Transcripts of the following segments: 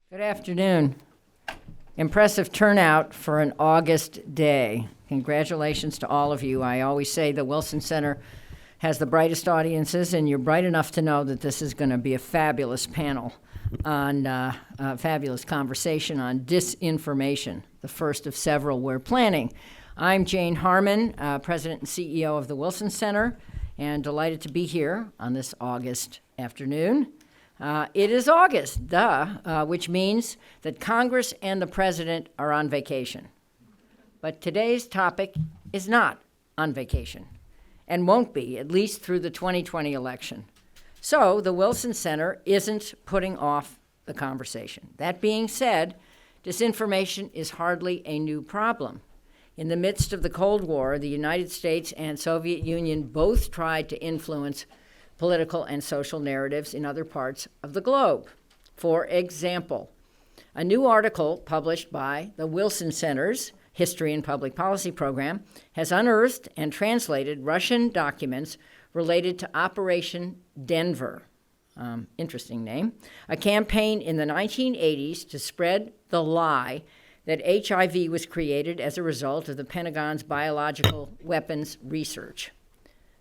Good afternoon. Impressive turnout for an August day. Congratulations to all of you. I always say the Wilson Center has the brightest audiences, and you're bright enough to know that this is going to be a fabulous panel on a fabulous conversation on disinformation, the first of several we're planning. I'm Jane Harmon, President and CEO of the Wilson Center, and delighted to be here on this August afternoon. It is August, which means that Congress and the President are on vacation. But today's topic is not on vacation, and won't be, at least through the 2020 election. So the Wilson Center isn't putting off the conversation. That being said, disinformation is hardly a new problem. In the midst of the Cold War, the United States and Soviet Union both tried to influence political and social narratives in other parts of the globe. For example, a new article published by the Wilson Center's History and Public Policy program has unearthed and translated Russian documents related to Operation Denver, interesting name, a campaign in the 1980s to spread the lie that HIV was created as a result of the Pentagon's biological weapons research.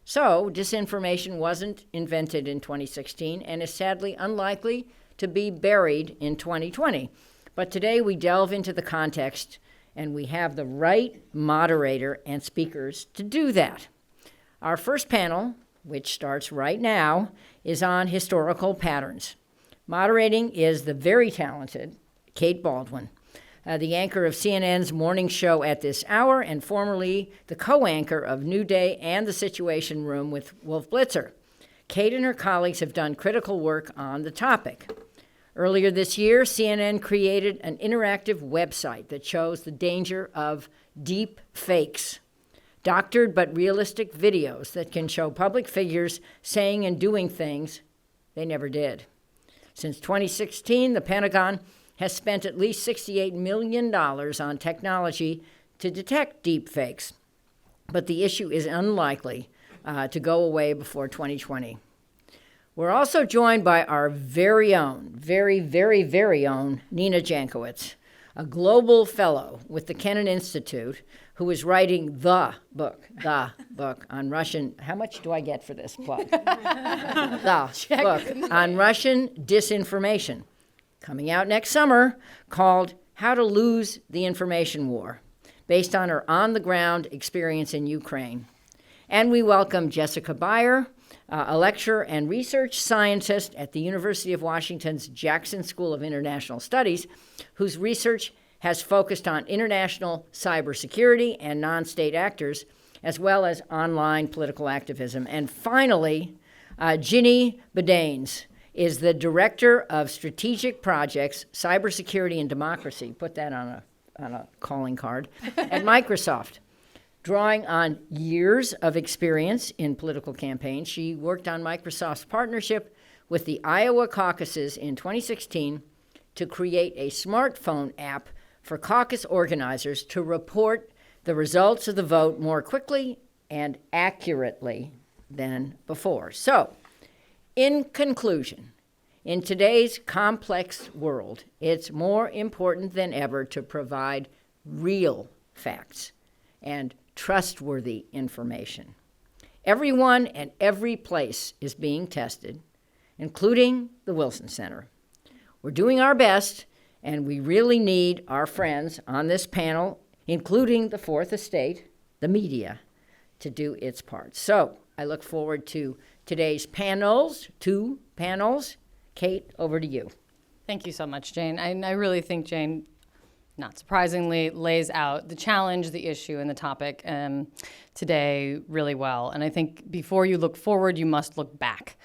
So, disinformation wasn't invented in 2016 and is sadly unlikely to be buried in 2020. But today we delve into the context, and we have the right moderator and speakers to do that. Our first panel, which starts right now, is on historical patterns. Moderating is the very talented Kate Bolduan, the anchor of CNN's morning show At This Hour, and formerly the co-anchor of New Day and The Situation Room with Wolf Blitzer. Kate and her colleagues have done critical work on the topic. Earlier this year, CNN created an interactive website that shows the danger of deep fakes, doctored but realistic videos that can show public figures saying and doing things they never did. Since 2016, the Pentagon has spent at least $68 million on technology to detect deep fakes, but the issue is unlikely to go away before 2020. We're also joined by our very own, very own Nina Jankowicz, a global fellow with the Kennan Institute, who is writing the book on Russian, how much do I get for this plug? The book on Russian disinformation, coming out next summer, called How to Lose the Information War, based on her on-the-ground experience in Ukraine. And we welcome Jessica Beyer, a lecturer and research scientist at the University of Washington's Jackson School of International Studies, whose research has focused on international cybersecurity and non-state actors, as well as online political activism. And finally, Ginny Bedaines is the Director of Strategic Projects, Cybersecurity and Democracy, put that on a calling card, at Microsoft. Drawing on years of experience in political campaigns, she worked on Microsoft's partnership with the Iowa caucuses in 2016 to create a smartphone app for caucus organizers to report the results of the vote more quickly and accurately than before. So, in conclusion, in today's complex world, it's more important than ever to provide real facts and trustworthy information. Everyone and every place is being tested, including the Wilson Center. We're doing our best, and we really need our friends on this panel, including the Fourth Estate, the media, to do its part. So I look forward to today's two panels. Kate, over to you. Thank you so much, Jane. I really think Jane, not surprisingly, lays out the challenge, the issue, and the topic today really well. And I think before you look forward, you must look back.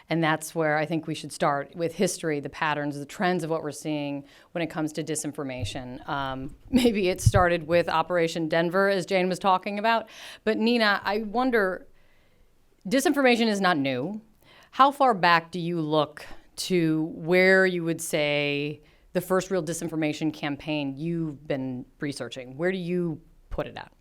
And that's where I think we should start with history, the patterns, the trends of what we're seeing when it comes to disinformation. Maybe it started with Operation Denver, as Jane was talking about. But Nina, I wonder, disinformation is not new. How far back do you look to where you would say the first real disinformation campaign you've been researching? Where do you put it at?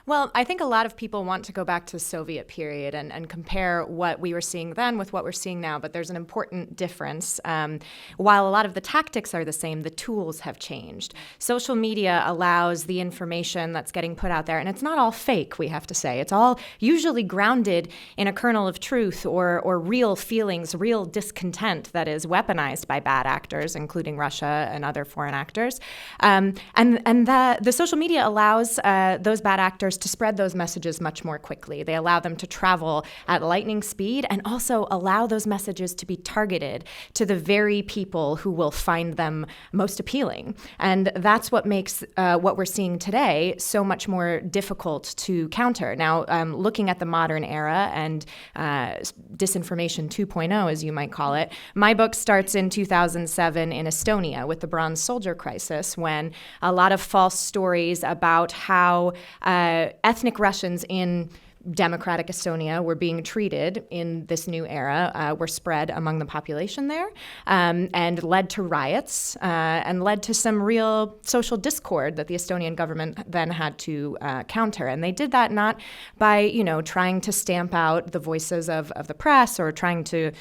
Well, I think a lot of people want to go back to the Soviet period and compare what we were seeing then with what we're seeing now, but there's an important difference. While a lot of the tactics are the same, the tools have changed. Social media allows the information that's getting put out there, and it's not all fake, we have to say. It's all usually grounded in a kernel of truth or real feelings, real discontent that is weaponized by bad actors, including Russia and other foreign actors. And the social media allows those bad actors to spread those messages much more quickly. They allow them to travel at lightning speed and also allow those messages to be targeted to the very people who will find them most appealing. And that's what makes what we're seeing today so much more difficult to counter. Now, looking at the modern era and disinformation 2.0, as you might call it, my book starts in 2007 in Estonia with the Bronze Soldier crisis, when a lot of false stories about how ethnic Russians in democratic Estonia were being treated in this new era were spread among the population there, and led to riots and led to some real social discord that the Estonian government then had to counter. And they did that not by, trying to stamp out the voices of the press or trying to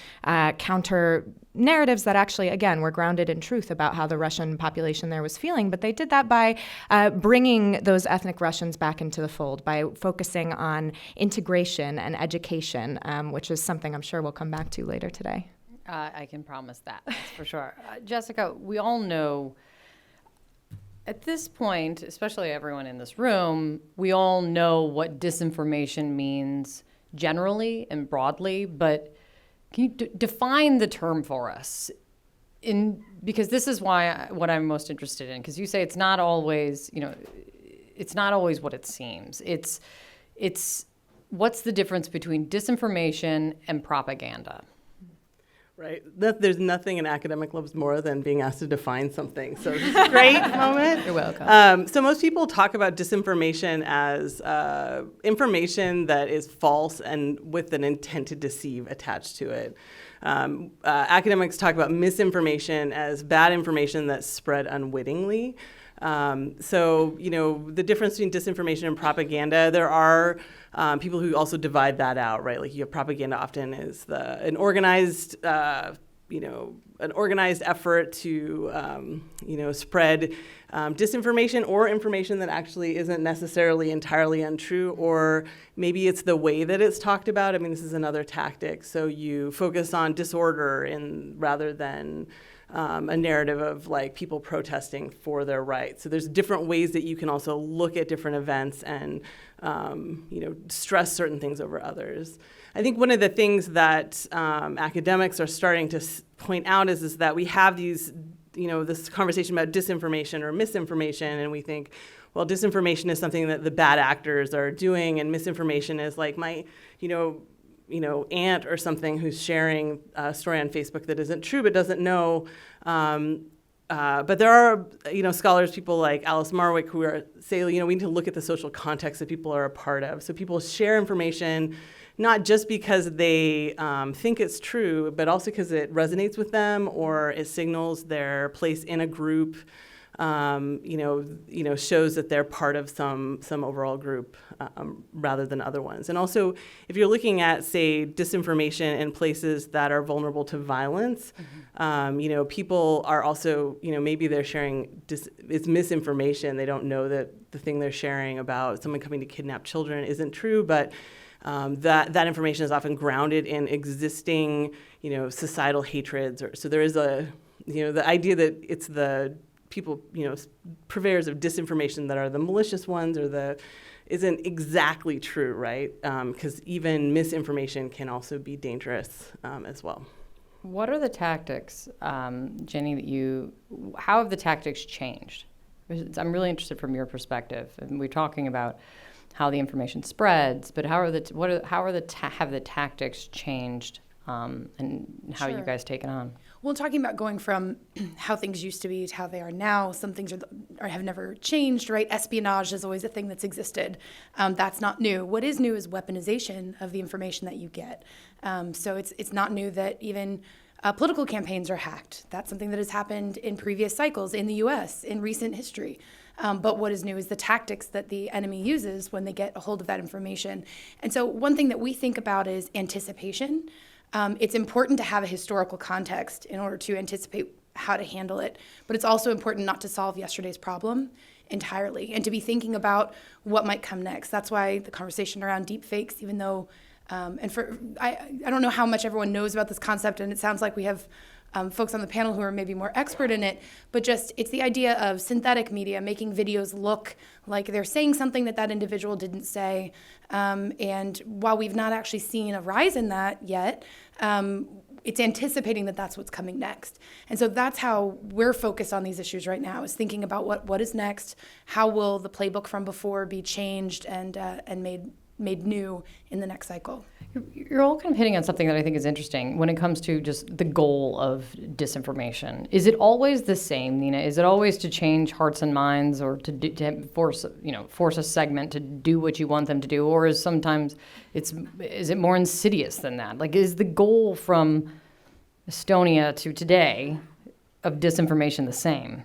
counter narratives that actually, again, were grounded in truth about how the Russian population there was feeling, but they did that by bringing those ethnic Russians back into the fold, by focusing on integration and education, which is something I'm sure we'll come back to later today. I can promise that, that's for sure. Jessica, we all know at this point, especially everyone in this room, we all know what disinformation means generally and broadly, but can you define the term for us? Because this is what I'm most interested in. Because you say it's not always, it's not always what it seems. It's what's the difference between disinformation and propaganda? Right. There's nothing an academic loves more than being asked to define something. So this is a great moment. You're welcome. So most people talk about disinformation as information that is false and with an intent to deceive attached to it. Academics talk about misinformation as bad information that's spread unwittingly. The difference between disinformation and propaganda, there are people who also divide that out, right? Like, you have propaganda often is an organized effort to, spread disinformation or information that actually isn't necessarily entirely untrue, or maybe it's the way that it's talked about. I mean, this is another tactic. So you focus on disorder rather than a narrative of like people protesting for their rights. So there's different ways that you can also look at different events and stress certain things over others. I think one of the things that academics are starting to point out is that we have these, this conversation about disinformation or misinformation, and we think, well, disinformation is something that the bad actors are doing, and misinformation is like my, aunt or something who's sharing a story on Facebook that isn't true but doesn't know. But there are, scholars, people like Alice Marwick, who say, we need to look at the social context that people are a part of. So people share information not just because they think it's true, but also because it resonates with them or it signals their place in a group. Shows that they're part of some overall group rather than other ones. And also, if you're looking at, say, disinformation in places that are vulnerable to violence, people are also, maybe they're sharing, it's misinformation. They don't know that the thing they're sharing about someone coming to kidnap children isn't true, but that information is often grounded in existing, societal hatreds. So there is the idea that it's the people, purveyors of disinformation that are the malicious ones or isn't exactly true, right? Because even misinformation can also be dangerous as well. What are the tactics, Jenny, how have the tactics changed? I'm really interested from your perspective. And we're talking about how the information spreads, but have the tactics changed, and how you guys take it on? Well, talking about going from how things used to be to how they are now, some things have never changed, right? Espionage is always a thing that's existed. That's not new. What is new is weaponization of the information that you get. So it's not new that even political campaigns are hacked. That's something that has happened in previous cycles in the U.S. in recent history. But what is new is the tactics that the enemy uses when they get a hold of that information. And so one thing that we think about is anticipation. It's important to have a historical context in order to anticipate how to handle it. But it's also important not to solve yesterday's problem entirely and to be thinking about what might come next. That's why the conversation around deep fakes, even though, I don't know how much everyone knows about this concept, and it sounds like we have folks on the panel who are maybe more expert in it, but just it's the idea of synthetic media making videos look like they're saying something that that individual didn't say. And while we've not actually seen a rise in that yet, it's anticipating that that's what's coming next. And so that's how we're focused on these issues right now, is thinking about what is next, how will the playbook from before be changed and made new in the next cycle. You're all kind of hitting on something that I think is interesting when it comes to just the goal of disinformation. Is it always the same, Nina? Is it always to change hearts and minds, or to force a segment to do what you want them to do, or is it more insidious than that? Like, is the goal from Estonia to today of disinformation the same?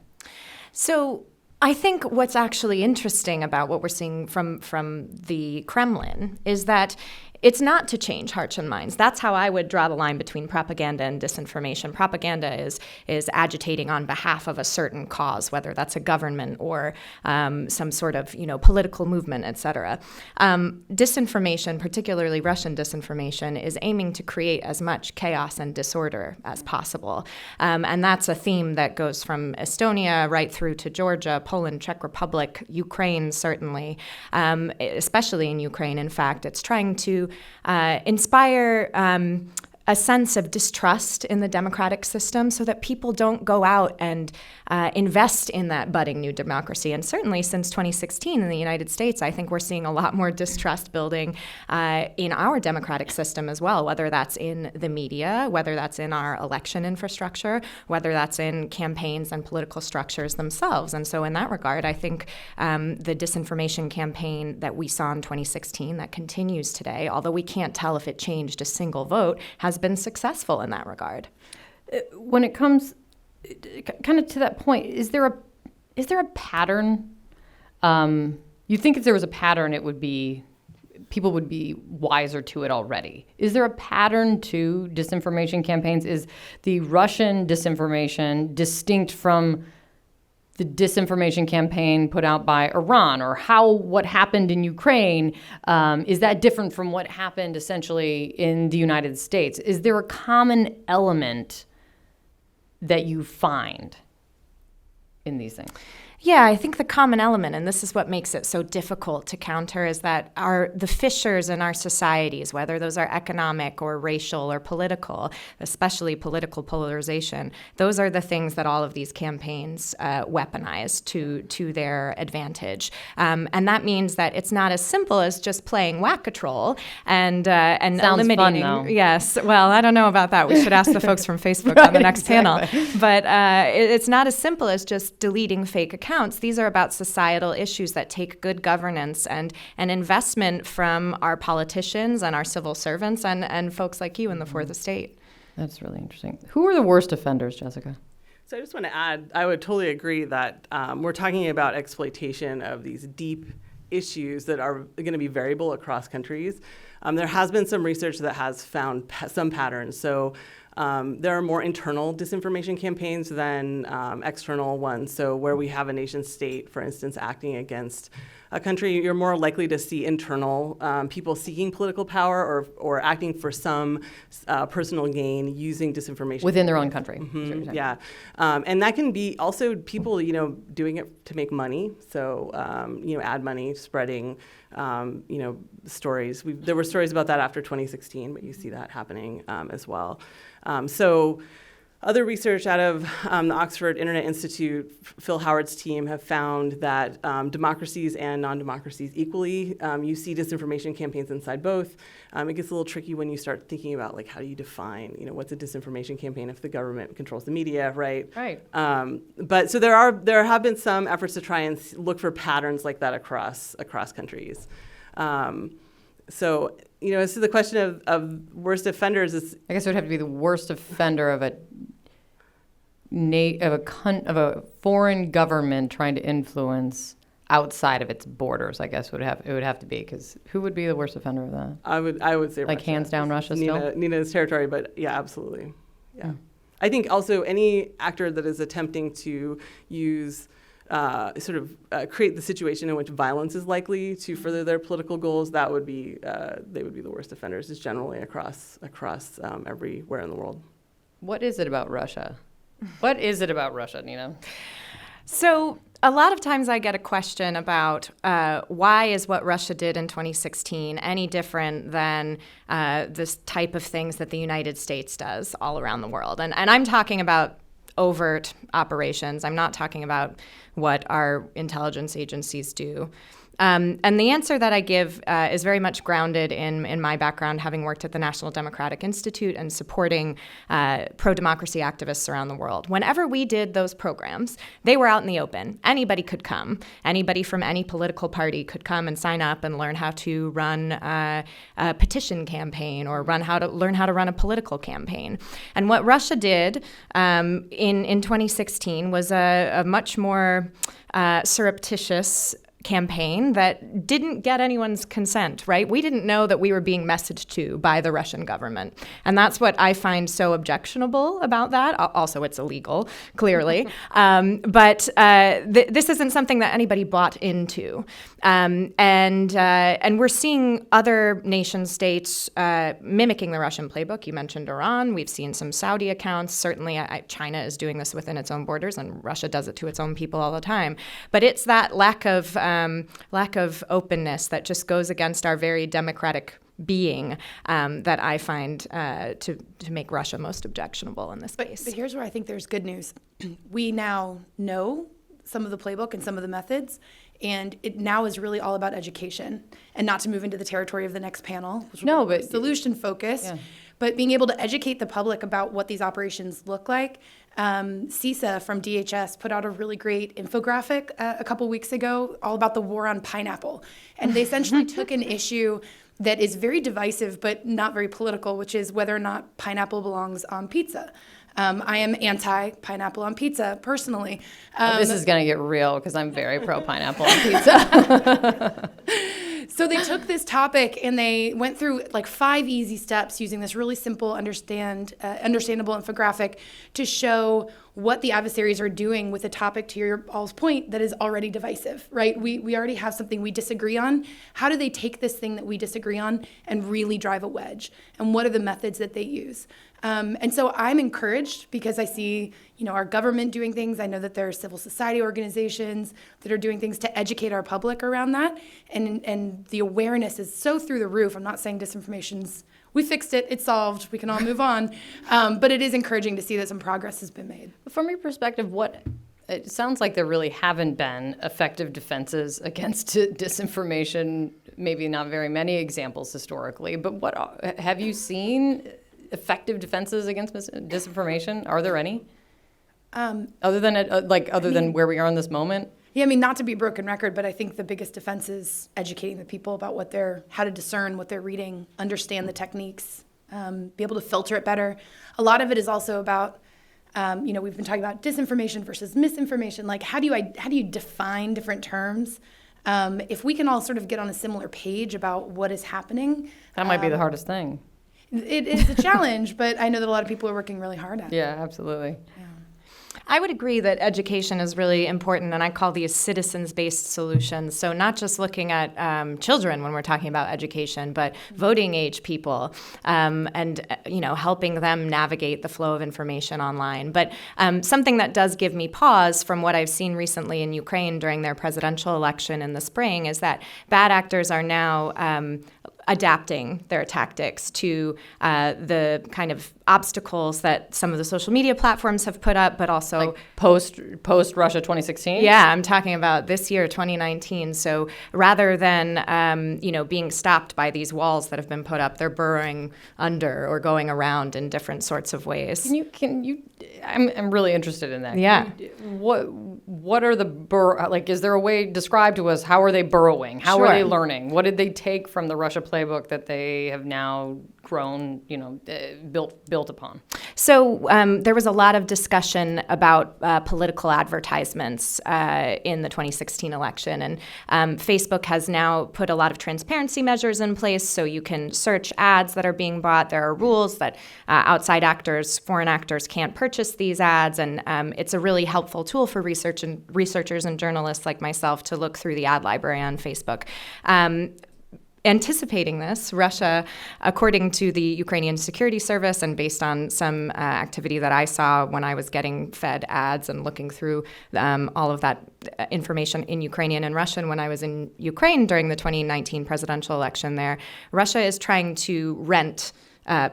So I think what's actually interesting about what we're seeing from the Kremlin is that it's not to change hearts and minds. That's how I would draw the line between propaganda and disinformation. Propaganda is agitating on behalf of a certain cause, whether that's a government or some sort of political movement, et cetera. Disinformation, particularly Russian disinformation, is aiming to create as much chaos and disorder as possible. And that's a theme that goes from Estonia right through to Georgia, Poland, Czech Republic, Ukraine, certainly, especially in Ukraine. In fact, it's trying to inspire a sense of distrust in the democratic system so that people don't go out and invest in that budding new democracy. And certainly since 2016 in the United States, I think we're seeing a lot more distrust building in our democratic system as well, whether that's in the media, whether that's in our election infrastructure, whether that's in campaigns and political structures themselves. And so in that regard, I think the disinformation campaign that we saw in 2016 that continues today, although we can't tell if it changed a single vote, has been successful in that regard. When it comes kind of to that point, is there a pattern? You think if there was a pattern, people would be wiser to it already. Is there a pattern to disinformation campaigns? Is the Russian disinformation distinct from the disinformation campaign put out by Iran, or what happened in Ukraine, is that different from what happened essentially in the United States? Is there a common element that you find in these things? Yeah, I think the common element, and this is what makes it so difficult to counter, is that the fissures in our societies, whether those are economic or racial or political, especially political polarization, those are the things that all of these campaigns weaponize to their advantage. And that means that it's not as simple as just playing whack-a-troll and Sounds eliminating. Fun, though. Yes, well, I don't know about that. We should ask the folks from Facebook on the next panel. But it's not as simple as just deleting fake accounts. These are about societal issues that take good governance and an investment from our politicians and our civil servants and folks like you in the Fourth Estate. That's really interesting. Who are the worst offenders, Jessica? So I just want to add, I would totally agree that we're talking about exploitation of these deep issues that are going to be variable across countries. There has been some research that has found some patterns. So there are more internal disinformation campaigns than external ones. So where we have a nation state, for instance, acting against a country, you're more likely to see internal people seeking political power or acting for some personal gain using disinformation. Within their own country. Mm-hmm. Yeah. And that can be also people, doing it to make money. So, ad money, spreading, stories. There were stories about that after 2016, but you see that happening as well. So other research out of the Oxford Internet Institute, Phil Howard's team have found that democracies and non-democracies equally, you see disinformation campaigns inside both. It gets a little tricky when you start thinking about how do you define, what's a disinformation campaign if the government controls the media, right? Right. But so there have been some efforts to try and look for patterns like that across countries. So, this is the question of worst offenders. I guess it would have to be the worst offender of a of a foreign government trying to influence outside of its borders, I guess it would have to be, because who would be the worst offender of that? I would say Like Russia. hands down Russia still? Nina's territory, but yeah, absolutely. Yeah. I think also any actor that is attempting to use create the situation in which violence is likely to further their political goals, they would be the worst offenders, is generally across everywhere in the world. What is it about Russia? What is it about Russia, Nina? So a lot of times I get a question about why is what Russia did in 2016 any different than this type of things that the United States does all around the world. And I'm talking about overt operations. I'm not talking about what our intelligence agencies do. And the answer that I give is very much grounded in my background, having worked at the National Democratic Institute and supporting pro-democracy activists around the world. Whenever we did those programs, they were out in the open. Anybody could come. Anybody from any political party could come and sign up and learn how to run a petition campaign or learn how to run a political campaign. And what Russia did in 2016 was a much more surreptitious campaign that didn't get anyone's consent, right? We didn't know that we were being messaged to by the Russian government. And that's what I find so objectionable about that. Also, it's illegal, clearly. But this isn't something that anybody bought into. And we're seeing other nation states mimicking the Russian playbook. You mentioned Iran. We've seen some Saudi accounts. Certainly, China is doing this within its own borders, and Russia does it to its own people all the time. But it's that lack of openness that just goes against our very democratic being that I find to make Russia most objectionable in this case. But here's where I think there's good news. We now know some of the playbook and some of the methods, and it now is really all about education, and not to move into the territory of the next panel, which will be solution focused, but being able to educate the public about what these operations look like. CISA from DHS put out a really great infographic a couple weeks ago all about the war on pineapple. And they essentially took an issue that is very divisive but not very political, which is whether or not pineapple belongs on pizza. I am anti-pineapple on pizza, personally. This is going to get real because I'm very pro-pineapple on pizza. So they took this topic and they went through like 5 easy steps using this really simple, understandable infographic to show what the adversaries are doing with a topic, to your all's point, that is already divisive, right? We already have something we disagree on. How do they take this thing that we disagree on and really drive a wedge? And what are the methods that they use? And so I'm encouraged because I see, our government doing things. I know that there are civil society organizations that are doing things to educate our public around that. And the awareness is so through the roof. I'm not saying disinformation's, we fixed it, it's solved, we can all move on. But it is encouraging to see that some progress has been made. From your perspective, it sounds like there really haven't been effective defenses against disinformation, maybe not very many examples historically, but what have you seen effective defenses against disinformation? Are there any? Other than where we are in this moment? Yeah, not to be a broken record, but I think the biggest defense is educating the people about how to discern what they're reading, understand the techniques, be able to filter it better. A lot of it is also about, we've been talking about disinformation versus misinformation. Like, how do you define different terms? If we can all sort of get on a similar page about what is happening. That might be the hardest thing. It is a challenge, but I know that a lot of people are working really hard at it. Yeah, absolutely. Yeah. I would agree that education is really important, and I call these citizens-based solutions. So not just looking at children when we're talking about education, but voting age people, and helping them navigate the flow of information online. But something that does give me pause from what I've seen recently in Ukraine during their presidential election in the spring is that bad actors are now adapting their tactics to the kind of obstacles that some of the social media platforms have put up, but also like post Russia 2016. Yeah, I'm talking about this year, 2019. So rather than being stopped by these walls that have been put up, they're burrowing under or going around in different sorts of ways. Can you? I'm really interested in that. Yeah. What are the is there a way describe to us how are they burrowing? How Sure. are they learning? What did they take from the Russia playbook that they have now grown, built upon? So there was a lot of discussion about political advertisements in the 2016 election. And Facebook has now put a lot of transparency measures in place, so you can search ads that are being bought. There are rules that outside actors, foreign actors can't purchase these ads. And it's a really helpful tool for researchers and journalists like myself to look through the ad library on Facebook. Anticipating this, Russia, according to the Ukrainian Security Service and based on some activity that I saw when I was getting fed ads and looking through all of that information in Ukrainian and Russian when I was in Ukraine during the 2019 presidential election there, Russia is trying to rent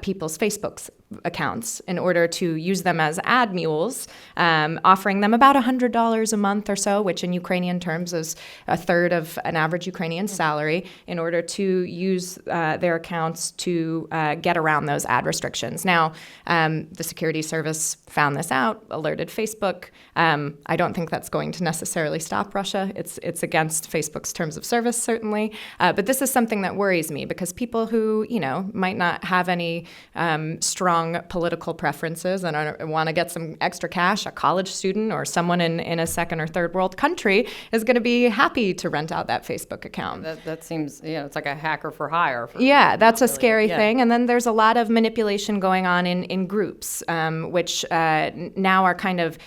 people's Facebook accounts in order to use them as ad mules, offering them about $100 a month or so, which in Ukrainian terms is a third of an average Ukrainian salary, in order to use their accounts to get around those ad restrictions. Now, the security service found this out, alerted Facebook. I don't think that's going to necessarily stop Russia. It's against Facebook's terms of service, certainly. But this is something that worries me because people who, might not have any strong political preferences and want to get some extra cash, a college student or someone in a second or third world country is going to be happy to rent out that Facebook account. That seems, it's like a hacker for hire. That's a scary thing. And then there's a lot of manipulation going on in groups, which now are kind of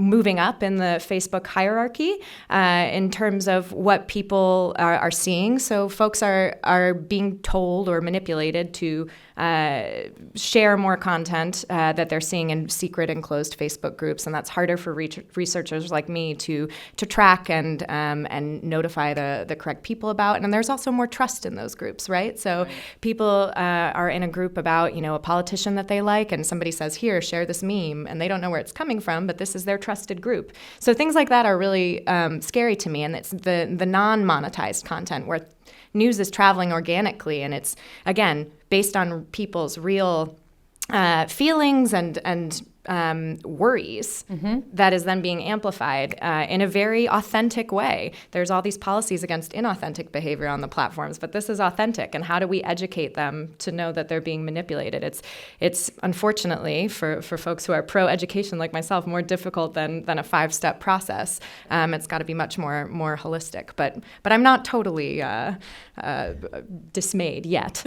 moving up in the Facebook hierarchy in terms of what people are seeing. So folks are being told or manipulated to share more content that they're seeing in secret and closed Facebook groups, and that's harder for researchers like me to track and notify the correct people about. And there's also more trust in those groups, right? So people are in a group about a politician that they like, and somebody says, "Here, share this meme," and they don't know where it's coming from, but this is their trusted group. So things like that are really scary to me, and it's the non-monetized content where news is traveling organically, and it's, again, based on people's real feelings and worries that is then being amplified in a very authentic way. There's all these policies against inauthentic behavior on the platforms, but this is authentic. And how do we educate them to know that they're being manipulated? It's unfortunately, for folks who are pro-education like myself, more difficult than a 5-step process. It's got to be much more holistic. But I'm not totally dismayed yet.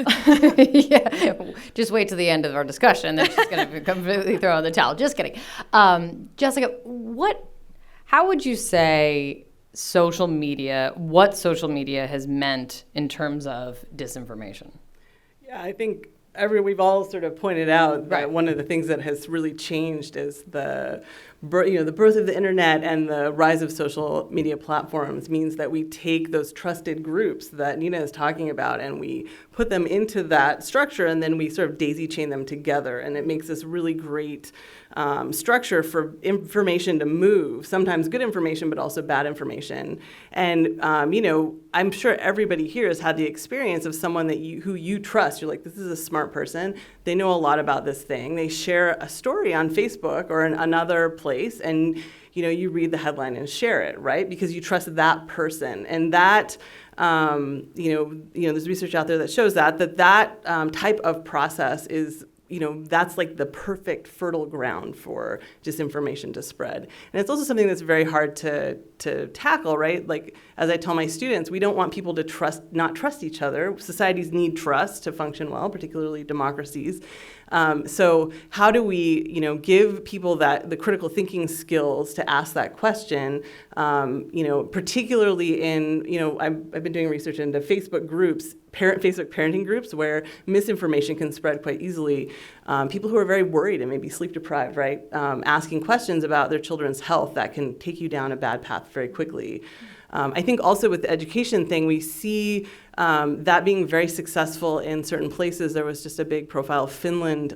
Yeah. Just wait till the end of our discussion. Then she's going to completely throw in the towel. Just kidding. Jessica, how would you say what social media has meant in terms of disinformation? Yeah, I think we've all sort of pointed out that one of the things that has really changed is the birth of the internet and the rise of social media platforms means that we take those trusted groups that Nina is talking about and we put them into that structure, and then we sort of daisy chain them together, and it makes this really great structure for information to move, sometimes good information, but also bad information. And, I'm sure everybody here has had the experience of someone who you trust. You're like, this is a smart person. They know a lot about this thing. They share a story on Facebook or in another place, and, you read the headline and share it, right? Because you trust that person. And that, there's research out there that shows that type of process is that's like the perfect fertile ground for disinformation to spread. And it's also something that's very hard to tackle, right? Like, as I tell my students, we don't want people to not trust each other. Societies need trust to function well, particularly democracies. So how do we, give people the critical thinking skills to ask that question, particularly in, I've been doing research into Facebook groups, Facebook parenting groups where misinformation can spread quite easily. People who are very worried and maybe sleep deprived, right? Asking questions about their children's health that can take you down a bad path very quickly. I think also with the education thing, we see that being very successful in certain places. There was just a big profile of Finland,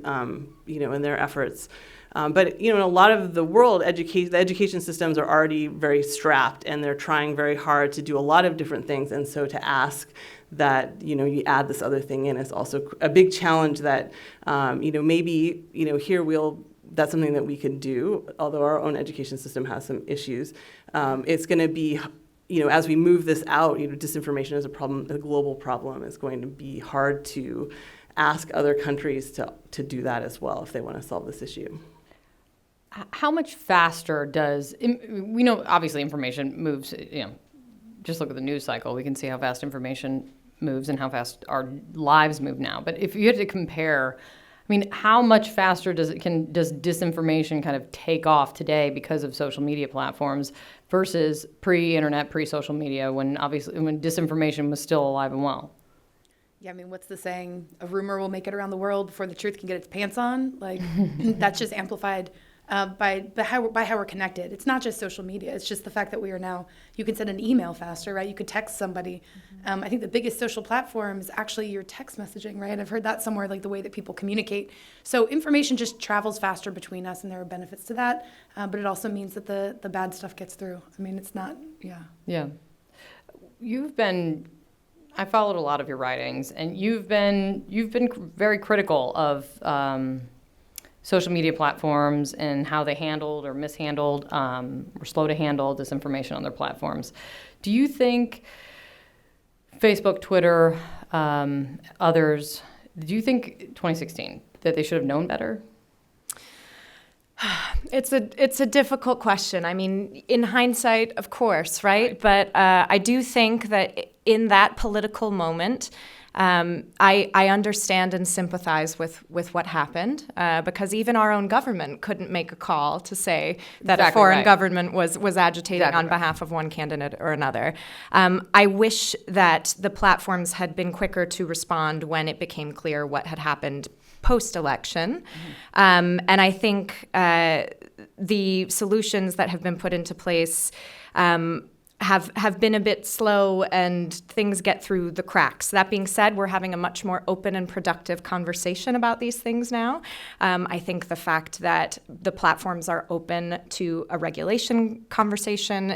in their efforts. But in a lot of the world, the education systems are already very strapped, and they're trying very hard to do a lot of different things. And so to ask that you add this other thing in is also a big challenge. That maybe here that's something that we can do. Although our own education system has some issues, it's going to be. As we move this out, disinformation is a problem, a global problem. It's going to be hard to ask other countries to do that as well if they want to solve this issue. How much faster we know obviously information moves, just look at the news cycle. We can see how fast information moves and how fast our lives move now. But if you had to compare, how much faster does disinformation kind of take off today because of social media platforms versus pre-internet, pre-social media, when disinformation was still alive and well? Yeah, what's the saying? A rumor will make it around the world before the truth can get its pants on. Like, that's just amplified by how we're connected. It's not just social media. It's just the fact that we are now, you can send an email faster, right? You could text somebody. I think the biggest social platform is actually your text messaging, right? I've heard that somewhere, like the way that people communicate. So information just travels faster between us, and there are benefits to that. But it also means that the bad stuff gets through. It's not, yeah. Yeah. I followed a lot of your writings, and you've been very critical of social media platforms and how they handled or mishandled or slow to handle disinformation on their platforms. Do you think Facebook, Twitter, others, do you think 2016 that they should have known better? It's a difficult question. In hindsight, of course, right? But I do think that in that political moment, I understand and sympathize with what happened because even our own government couldn't make a call to say that a foreign government was agitating on behalf of one candidate or another. I wish that the platforms had been quicker to respond when it became clear what had happened post-election. And I think the solutions that have been put into place have been a bit slow, and things get through the cracks. That being said, we're having a much more open and productive conversation about these things now. I think the fact that the platforms are open to a regulation conversation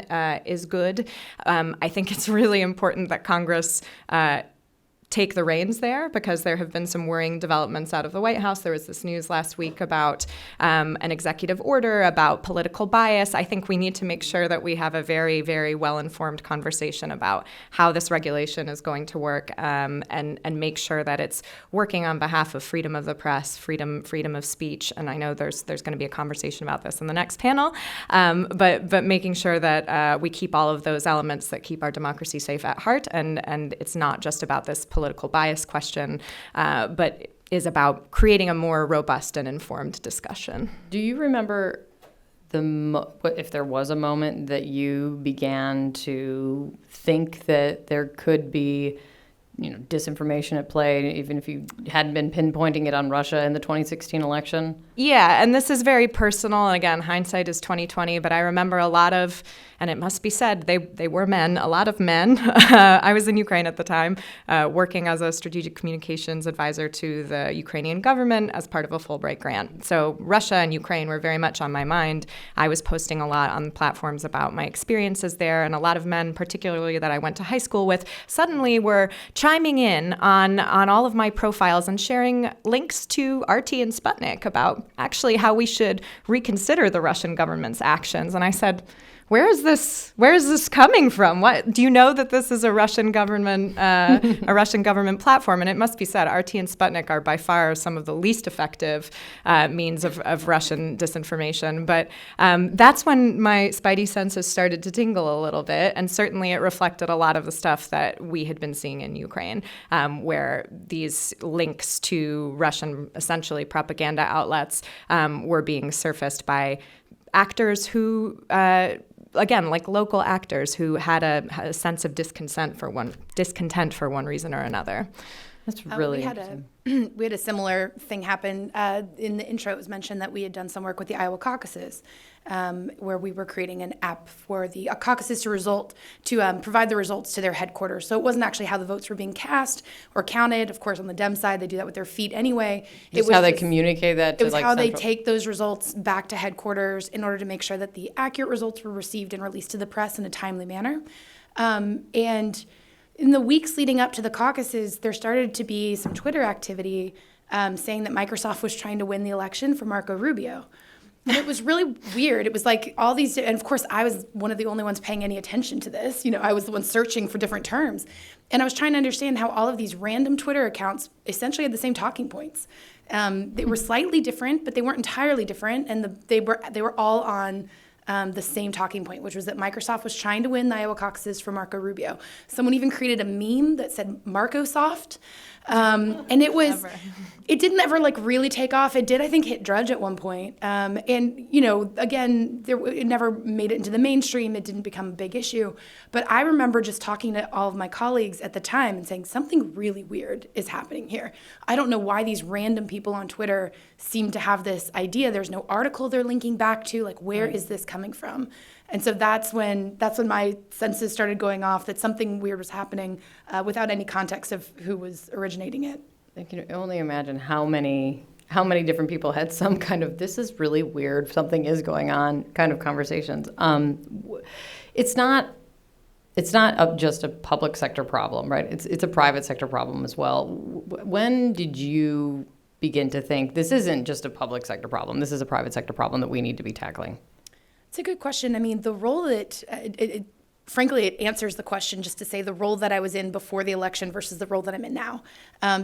is good. I think it's really important that Congress take the reins there, because there have been some worrying developments out of the White House. There was this news last week about an executive order about political bias. I think we need to make sure that we have a very, very well-informed conversation about how this regulation is going to work, and make sure that it's working on behalf of freedom of the press, freedom of speech. And I know there's going to be a conversation about this in the next panel, but making sure that we keep all of those elements that keep our democracy safe at heart, and it's not just about this political bias question, but is about creating a more robust and informed discussion. Do you remember if there was a moment that you began to think that there could be disinformation at play, even if you hadn't been pinpointing it on Russia in the 2016 election? Yeah, and this is very personal. And again, hindsight is 20/20, but I remember a lot of, and it must be said, they were men, a lot of men. I was in Ukraine at the time, working as a strategic communications advisor to the Ukrainian government as part of a Fulbright grant. So Russia and Ukraine were very much on my mind. I was posting a lot on platforms about my experiences there, and a lot of men, particularly that I went to high school with, suddenly were chiming in on all of my profiles and sharing links to RT and Sputnik about actually how we should reconsider the Russian government's actions. And I said, where is this coming from? What do you know that this is a Russian government platform? And it must be said, RT and Sputnik are by far some of the least effective means of Russian disinformation. But that's when my spidey senses started to tingle a little bit, and certainly it reflected a lot of the stuff that we had been seeing in Ukraine, where these links to Russian, essentially propaganda outlets, were being surfaced by actors who again, like local actors who had a sense of discontent for one reason or another. That's really interesting. We had a similar thing happen. In the intro, it was mentioned that we had done some work with the Iowa caucuses, where we were creating an app for the caucuses to provide the results to their headquarters. So it wasn't actually how the votes were being cast or counted. Of course, on the Dem side, they do that with their feet anyway. It was how they communicate that to It was like how they central. take those results back to headquarters in order to make sure that the accurate results were received and released to the press in a timely manner. And in the weeks leading up to the caucuses, there started to be some Twitter activity saying that Microsoft was trying to win the election for Marco Rubio. And it was really weird. It was like all these, and of course I was one of the only ones paying any attention to this. I was the one searching for different terms. And I was trying to understand how all of these random Twitter accounts essentially had the same talking points. They were slightly different, but they weren't entirely different. And they were all on the same talking point, which was that Microsoft was trying to win the Iowa caucuses for Marco Rubio. Someone even created a meme that said Marcosoft. And it didn't ever really take off. It did, I think, hit Drudge at one point. And, again, it never made it into the mainstream. It didn't become a big issue. But I remember just talking to all of my colleagues at the time and saying, something really weird is happening here. I don't know why these random people on Twitter seem to have this idea. There's no article they're linking back to. Where is this coming from? And so that's when my senses started going off that something weird was happening without any context of who was originating it. I can only imagine how many different people had some kind of "this is really weird, something is going on" kind of conversations. It's not just a public sector problem, right? It's a private sector problem as well. When did you begin to think this isn't just a public sector problem, this is a private sector problem that we need to be tackling? It's a good question. I mean, the role that, frankly, it answers the question just to say the role that I was in before the election versus the role that I'm in now.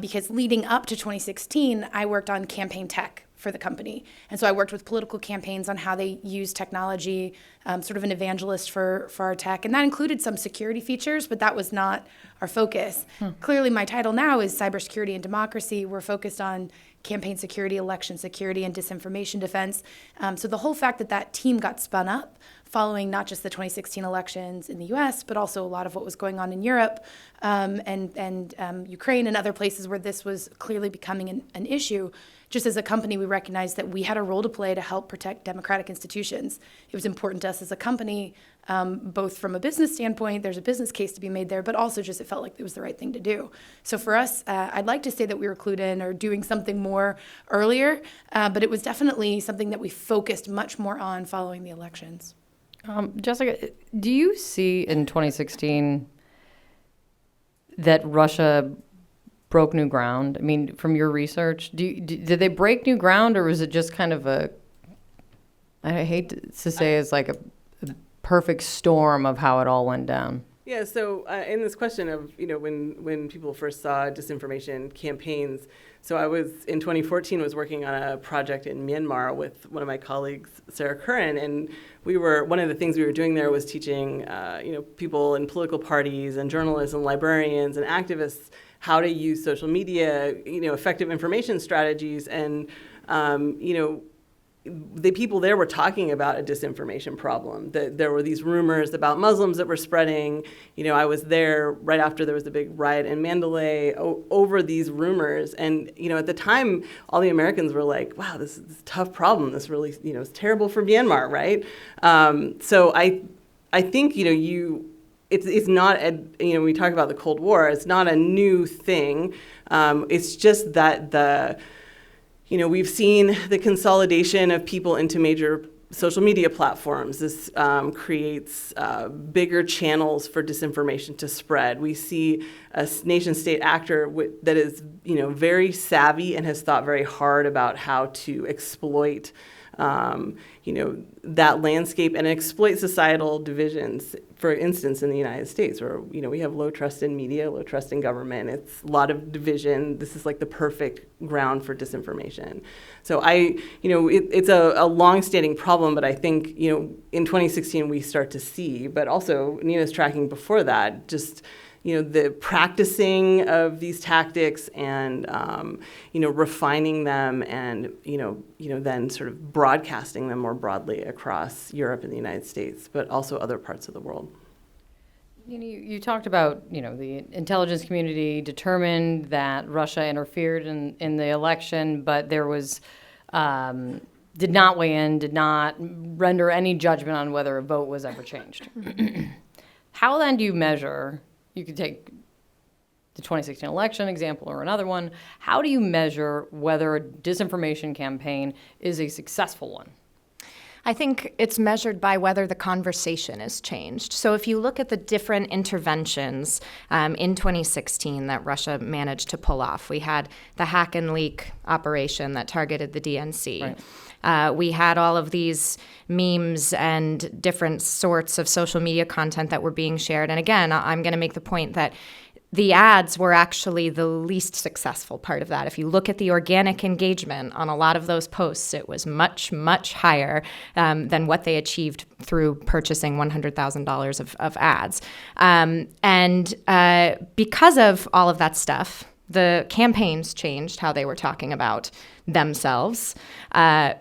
Because leading up to 2016, I worked on campaign tech for the company. And so I worked with political campaigns on how they use technology, sort of an evangelist for our tech. And that included some security features, but that was not our focus. Clearly, my title now is cybersecurity and democracy. We're focused on campaign security, election security, and disinformation defense. So the whole fact that team got spun up following not just the 2016 elections in the US, but also a lot of what was going on in Europe and Ukraine and other places where this was clearly becoming an issue. Just as a company, we recognized that we had a role to play to help protect democratic institutions. It was important to us as a company, both from a business standpoint, there's a business case to be made there, but also just it felt like it was the right thing to do. So for us, I'd like to say that we were clued in or doing something more earlier, but it was definitely something that we focused much more on following the elections. Jessica, do you see in 2016 that Russia broke new ground? I mean, from your research, did they break new ground, or was it just kind of I hate to say it's like a perfect storm of how it all went down? Yeah, so in this question of, when people first saw disinformation campaigns, so I was, in 2014, was working on a project in Myanmar with one of my colleagues, Sarah Curran, and one of the things we were doing there was teaching, people in political parties and journalists and librarians and activists how to use social media, effective information strategies, and, the people there were talking about a disinformation problem, that there were these rumors about Muslims that were spreading. I was there right after there was the big riot in Mandalay over these rumors. And, at the time, all the Americans were like, wow, this is a tough problem. This really, is terrible for Myanmar, right? So I think, it's not, we talk about the Cold War, it's not a new thing. It's just that we've seen the consolidation of people into major social media platforms. This creates bigger channels for disinformation to spread. We see a nation-state actor that is, very savvy and has thought very hard about how to exploit, that landscape and exploit societal divisions. For instance, in the United States, where we have low trust in media, low trust in government. It's a lot of division. This is like the perfect ground for disinformation. So it's a long-standing problem, but I think in 2016 we start to see, but also Nina's tracking before that, just the practicing of these tactics and refining them and then sort of broadcasting them more broadly across Europe and the United States, but also other parts of the world. You talked about the intelligence community determined that Russia interfered in the election, but there was did not weigh in, did not render any judgment on whether a vote was ever changed. How then do you measure? You could take the 2016 election example or another one. How do you measure whether a disinformation campaign is a successful one? I think it's measured by whether the conversation is changed. So if you look at the different interventions in 2016 that Russia managed to pull off, we had the hack and leak operation that targeted the DNC. Right. We had all of these memes and different sorts of social media content that were being shared. And again, I'm going to make the point that the ads were actually the least successful part of that. If you look at the organic engagement on a lot of those posts, it was much, much higher than what they achieved through purchasing $100,000 of ads. Because of all of that stuff, the campaigns changed how they were talking about themselves.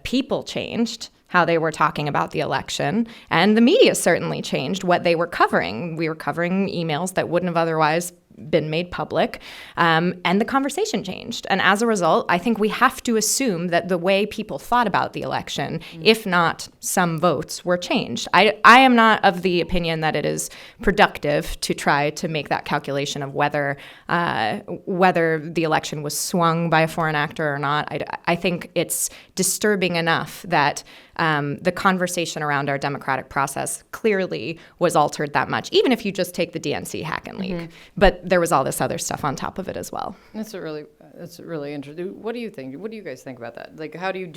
People changed how they were talking about the election, and the media certainly changed what they were covering. We were covering emails that wouldn't have otherwise been made public, and the conversation changed. And as a result, I think we have to assume that the way people thought about the election, if not some votes, were changed. I am not of the opinion that it is productive to try to make that calculation of whether the election was swung by a foreign actor or not. I think it's disturbing enough that the conversation around our democratic process clearly was altered that much, even if you just take the DNC hack and leak. But there was all this other stuff on top of it as well. That's really interesting. What do you think? What do you guys think about that? Like, how do you,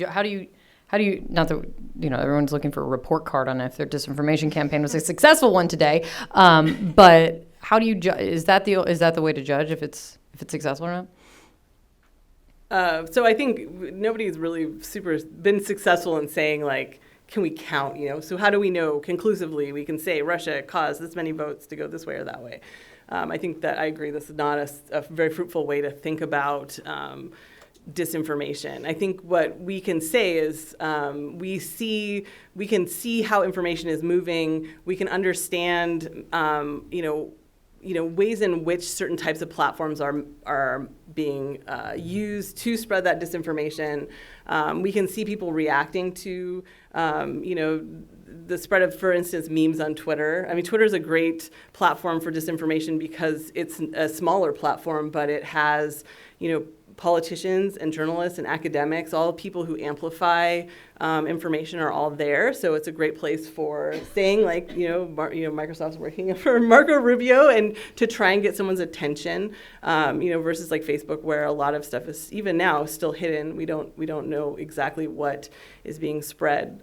not that, everyone's looking for a report card on if their disinformation campaign was a successful one today, but how do you is that the way to judge if it's successful or not? So I think nobody's really been successful in saying, like, can we count, So how do we know conclusively we can say Russia caused this many votes to go this way or that way? I think that I agree this is not a very fruitful way to think about disinformation. I think what we can say is we can see how information is moving. We can understand, ways in which certain types of platforms are being used to spread that disinformation. We can see people reacting to, the spread of, for instance, memes on Twitter. I mean, Twitter is a great platform for disinformation because it's a smaller platform, but it has, politicians and journalists and academics, all people who amplify information are all there. So it's a great place for saying, like, Microsoft's working for Marco Rubio and to try and get someone's attention, versus like Facebook, where a lot of stuff is even now still hidden. We don't know exactly what is being spread.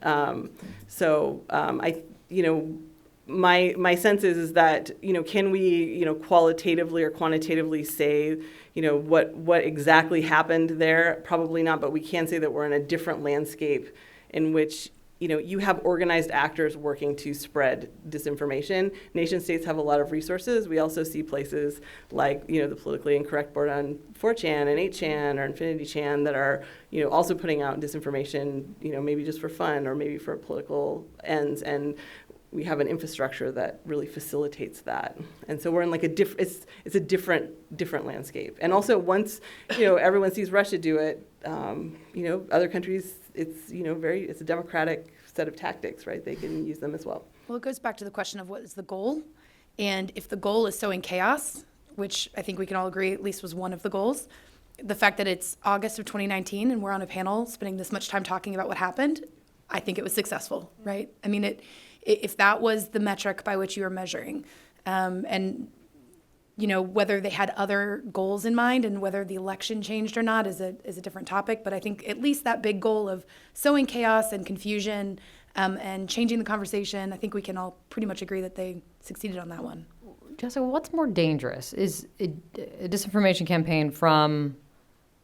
My sense is that, can we, qualitatively or quantitatively say, what exactly happened there? Probably not, but we can say that we're in a different landscape in which, you have organized actors working to spread disinformation. Nation states have a lot of resources. We also see places like, the politically incorrect board on 4chan and 8chan or Infinity Chan that are, also putting out disinformation, maybe just for fun or maybe for political ends. And we have an infrastructure that really facilitates that. And so we're in like it's a different landscape. And also once, everyone sees Russia do it, other countries, it's a democratic set of tactics, right? They can use them as well. Well, it goes back to the question of what is the goal. And if the goal is sowing chaos, which I think we can all agree at least was one of the goals, the fact that it's August of 2019 and we're on a panel spending this much time talking about what happened, I think it was successful, right? I mean, if that was the metric by which you were measuring, and whether they had other goals in mind and whether the election changed or not is a different topic. But I think at least that big goal of sowing chaos and confusion and changing the conversation, I think we can all pretty much agree that they succeeded on that one. Jessica, what's more dangerous? Is a disinformation campaign from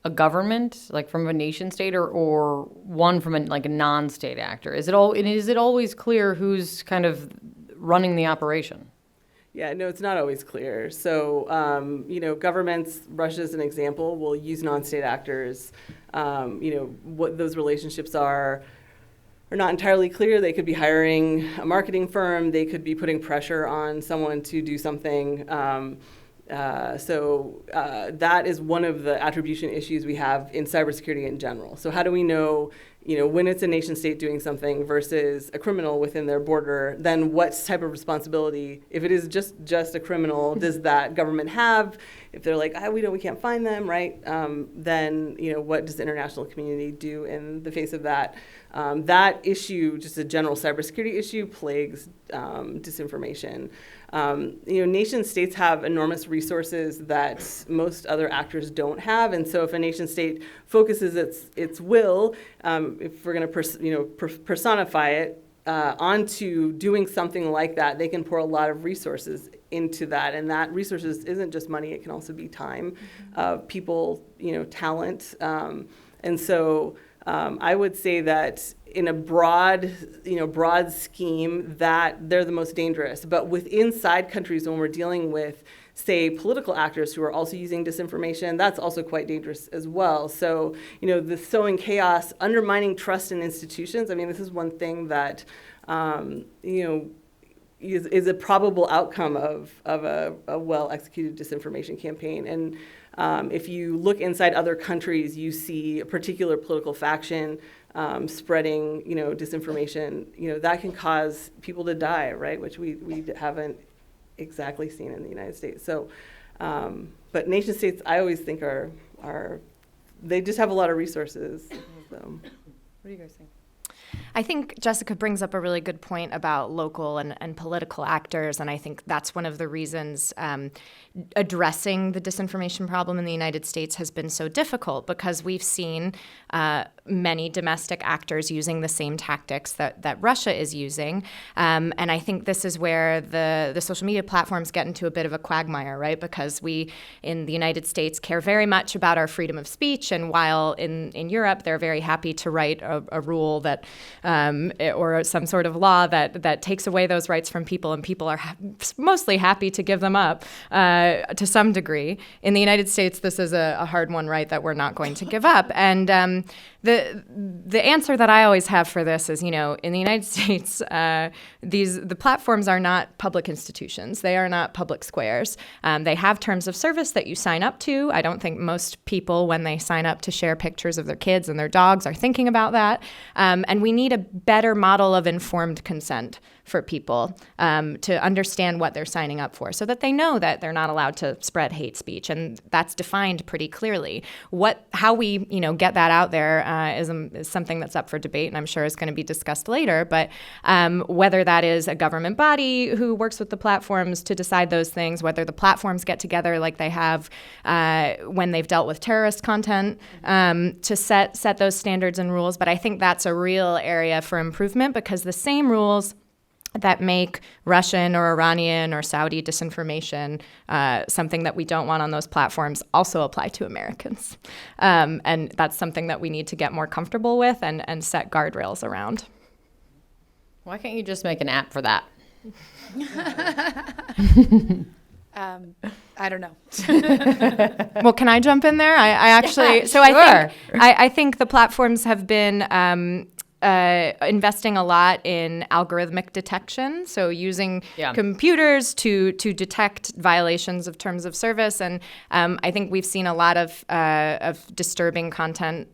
a government, like from a nation state, or one from a non-state actor? Is it always clear who's kind of running the operation? Yeah, no, it's not always clear. So, governments, Russia's an example, will use non-state actors. What those relationships are not entirely clear. They could be hiring a marketing firm. They could be putting pressure on someone to do something. That is one of the attribution issues we have in cybersecurity in general. So how do we know, when it's a nation state doing something versus a criminal within their border, then what type of responsibility, if it is just a criminal, does that government have? If they're like, we can't find them, right? Then, what does the international community do in the face of that? That issue, just a general cybersecurity issue, plagues disinformation. Nation states have enormous resources that most other actors don't have. And so if a nation state focuses its will, if we're going to personify it onto doing something like that, they can pour a lot of resources into that. And that resources isn't just money, it can also be time, people, talent. And so I would say that in a broad scheme, that they're the most dangerous. But inside countries, when we're dealing with, say, political actors who are also using disinformation, that's also quite dangerous as well. So, the sowing chaos, undermining trust in institutions, I mean, this is one thing that, is a probable outcome of a well-executed disinformation campaign. And if you look inside other countries, you see a particular political faction spreading, disinformation, that can cause people to die, right? Which we haven't exactly seen in the United States. So, but nation states, I always think are they just have a lot of resources. So. What do you guys think? I think Jessica brings up a really good point about local and political actors, and I think that's one of the reasons addressing the disinformation problem in the United States has been so difficult, because we've seen many domestic actors using the same tactics that Russia is using. And I think this is where the social media platforms get into a bit of a quagmire, right? Because we in the United States care very much about our freedom of speech, and while in Europe they're very happy to write a rule that or some sort of law that takes away those rights from people, and people are mostly happy to give them up to some degree. In the United States, this is a hard-won right that we're not going to give up. And the answer that I always have for this is, in the United States, the platforms are not public institutions. They are not public squares. They have terms of service that you sign up to. I don't think most people, when they sign up to share pictures of their kids and their dogs, are thinking about that. And we need a better model of informed consent for people to understand what they're signing up for, so that they know that they're not allowed to spread hate speech, and that's defined pretty clearly. How we get that out there is something that's up for debate, and I'm sure is going to be discussed later. But whether that is a government body who works with the platforms to decide those things, whether the platforms get together like they have when they've dealt with terrorist content to set those standards and rules. But I think that's a real area for improvement, because the same rules that make Russian or Iranian or Saudi disinformation something that we don't want on those platforms also apply to Americans. And that's something that we need to get more comfortable with and set guardrails around. Why can't you just make an app for that? I don't know. Well, can I jump in there? I actually, yeah, so sure. I think the platforms have been investing a lot in algorithmic detection, so using computers to detect violations of terms of service. And I think we've seen a lot of disturbing content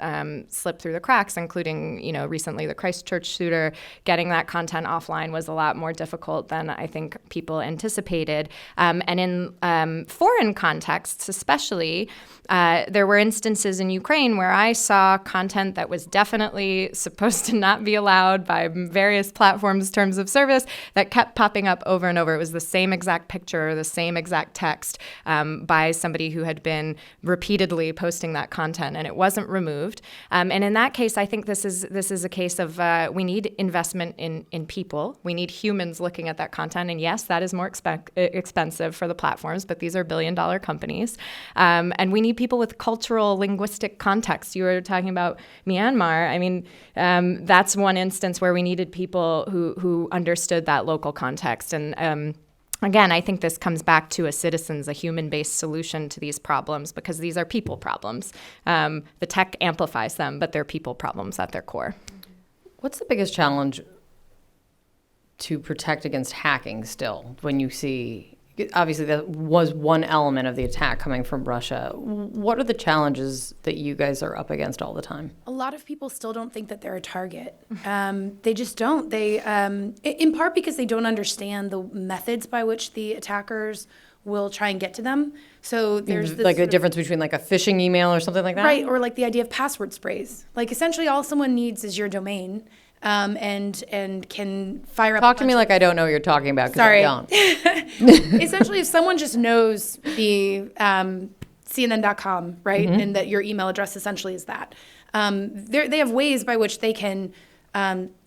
slip through the cracks, including recently the Christchurch shooter. Getting that content offline was a lot more difficult than I think people anticipated. And in foreign contexts, especially, there were instances in Ukraine where I saw content that was definitely supposed to not be allowed by various platforms' terms of service that kept popping up over and over. It was the same exact picture, the same exact text by somebody who had been repeatedly posting that content, and it wasn't removed. And in that case, I think this is a case of we need investment in people. We need humans looking at that content. And yes, that is more expensive for the platforms, but these are billion-dollar companies. And we need people with cultural, linguistic context. You were talking about Myanmar. I mean, that's one instance where we needed people who understood that local context. And again, I think this comes back to a human-based solution to these problems, because these are people problems. The tech amplifies them, but they're people problems at their core. What's the biggest challenge to protect against hacking still when you see, obviously that was one element of the attack coming from Russia. What are the challenges that you guys are up against all the time? A lot of people still don't think that they're a target. They just don't. They, in part because they don't understand the methods by which the attackers will try and get to them. So there's this like a difference between like a phishing email or something like that? Right, or like the idea of password sprays. Like essentially all someone needs is your domain. and can fire up. Talk to me like I don't know what you're talking about, because Sorry. I don't. Essentially, if someone just knows the CNN.com, right, and that your email address essentially is that, they have ways by which they can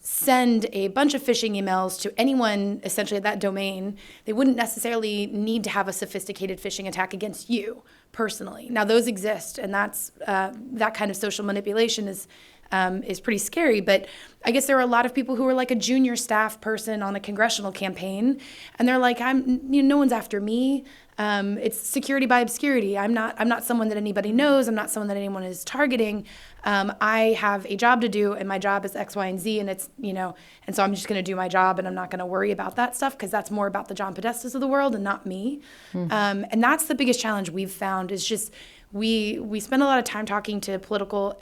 send a bunch of phishing emails to anyone essentially at that domain. They wouldn't necessarily need to have a sophisticated phishing attack against you personally. Now, those exist, and that's that kind of social manipulation is pretty scary. But I guess there are a lot of people who are like a junior staff person on a congressional campaign, and they're like, no one's after me. It's security by obscurity. I'm not someone that anybody knows. I'm not someone that anyone is targeting. I have a job to do, and my job is X, Y, and Z, and it's, and so I'm just going to do my job, and I'm not going to worry about that stuff, because that's more about the John Podestas of the world and not me. And that's the biggest challenge we've found, is just we spend a lot of time talking to political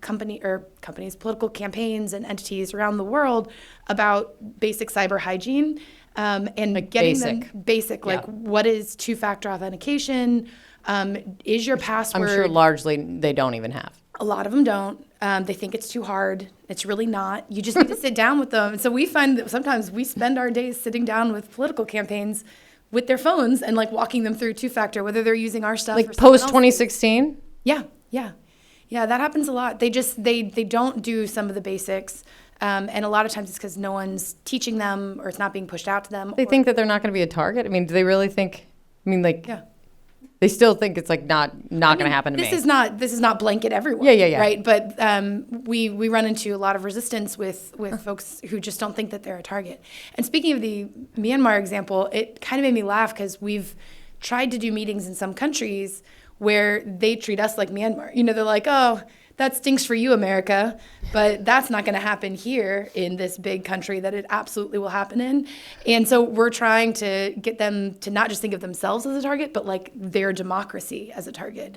companies, political campaigns and entities around the world about basic cyber hygiene. And like getting them basic, like what is two-factor authentication? Is your password? I'm sure largely they don't even have. A lot of them don't. They think it's too hard. It's really not. You just need to sit down with them. And so we find that sometimes we spend our days sitting down with political campaigns with their phones and like walking them through two-factor, whether they're using our stuff Like or someone post else's. 2016? Yeah, that happens a lot. They don't do some of the basics. And a lot of times it's because no one's teaching them, or it's not being pushed out to them. They think that they're not going to be a target? I mean, do they really think, they still think it's like not going to happen to me? This is not blanket everyone. Yeah. Right. But we run into a lot of resistance with folks who just don't think that they're a target. And speaking of the Myanmar example, it kind of made me laugh, because we've tried to do meetings in some countries where they treat us like Myanmar. They're like, oh, that stinks for you, America, but that's not going to happen here in this big country that it absolutely will happen in. And so we're trying to get them to not just think of themselves as a target, but like their democracy as a target.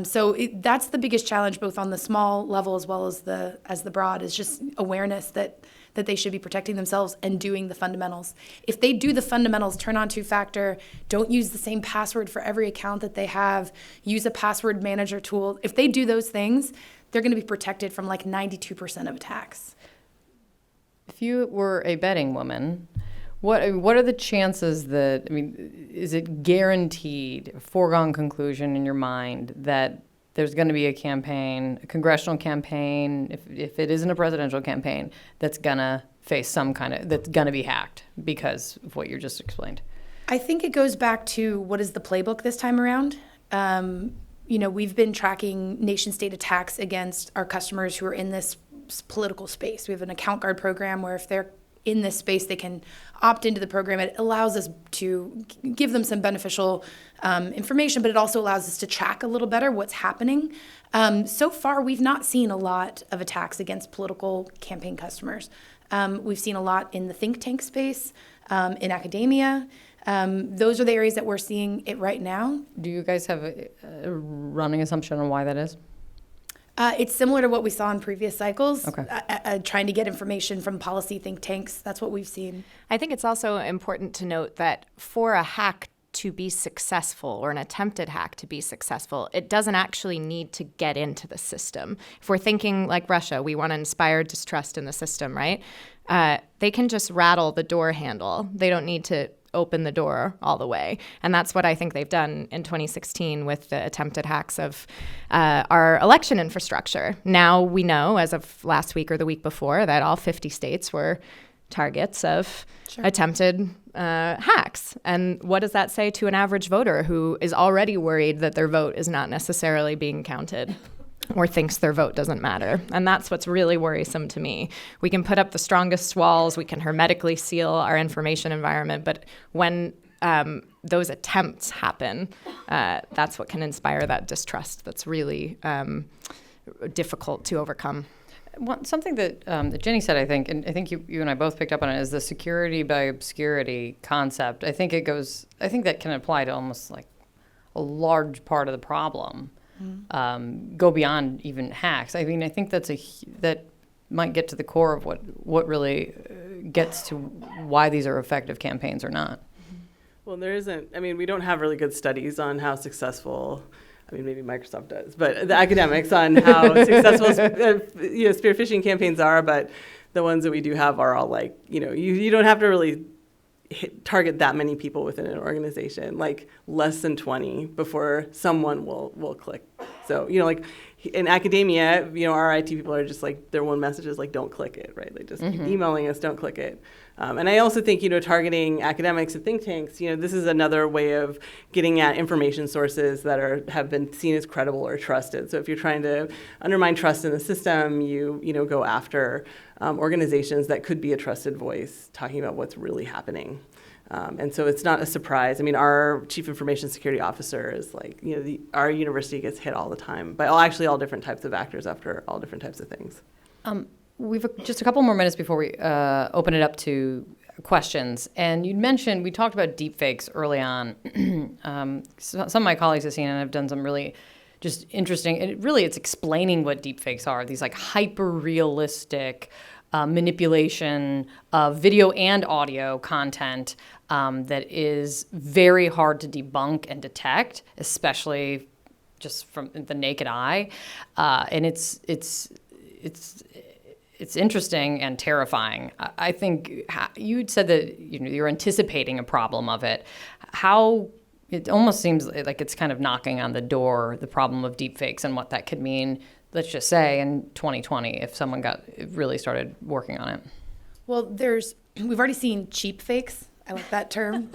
So that's the biggest challenge, both on the small level as well as the broad, is just awareness that they should be protecting themselves and doing the fundamentals. If they do the fundamentals, turn on two-factor, don't use the same password for every account that they have, use a password manager tool. If they do those things, they're going to be protected from like 92% of attacks. If you were a betting woman, what are the chances that, is it guaranteed, a foregone conclusion in your mind that there's going to be a campaign, a congressional campaign, if it isn't a presidential campaign, that's going to face that's going to be hacked because of what you just explained? I think it goes back to what is the playbook this time around. We've been tracking nation-state attacks against our customers who are in this political space. We have an account guard program where if they're in this space, they can opt into the program. It allows us to give them some beneficial information, but it also allows us to track a little better what's happening. So far, we've not seen a lot of attacks against political campaign customers. We've seen a lot in the think tank space, in academia. Those are the areas that we're seeing it right now. Do you guys have a running assumption on why that is? It's similar to what we saw in previous cycles. Okay. Trying to get information from policy think tanks. That's what we've seen. I think it's also important to note that for a hack to be successful, or an attempted hack to be successful, it doesn't actually need to get into the system. If we're thinking like Russia, we want to inspire distrust in the system, right? They can just rattle the door handle. They don't need to open the door all the way. And that's what I think they've done in 2016 with the attempted hacks of our election infrastructure. Now we know, as of last week or the week before, that all 50 states were targets of attempted hacks. And what does that say to an average voter who is already worried that their vote is not necessarily being counted, or thinks their vote doesn't matter? And that's what's really worrisome to me. We can put up the strongest walls, we can hermetically seal our information environment, but when those attempts happen, that's what can inspire that distrust that's really difficult to overcome. Something that Jenny said, I think, and I think you and I both picked up on it, is the security by obscurity concept. I think that can apply to almost like a large part of the problem. Go beyond even hacks. I think that might get to the core of what really gets to why these are effective campaigns or not. Well, there isn't. We don't have really good studies on how successful. Maybe Microsoft does, but the academics on how successful spear phishing campaigns are. But the ones that we do have are all like, you don't have to really target that many people within an organization, like less than 20 before someone will click. So, like in academia, our IT people are just like, their one message is like, don't click it, right? They just keep emailing us, don't click it. And I also think, targeting academics and think tanks, this is another way of getting at information sources that have been seen as credible or trusted. So if you're trying to undermine trust in the system, you go after organizations that could be a trusted voice talking about what's really happening. And so it's not a surprise. I mean, our chief information security officer is like, our university gets hit all the time by all different types of actors after all different types of things. We've just a couple more minutes before we open it up to questions. And you mentioned, we talked about deepfakes early on. Some of my colleagues have seen it and have done some really just interesting, it's explaining what deepfakes are, these like hyper-realistic manipulation of video and audio content that is very hard to debunk and detect, especially just from the naked eye. And it's interesting and terrifying. I think you'd said that you're anticipating a problem of it. How it almost seems like it's kind of knocking on the door, the problem of deepfakes and what that could mean, let's just say in 2020, if someone really started working on it. Well, we've already seen cheap fakes. I like that term,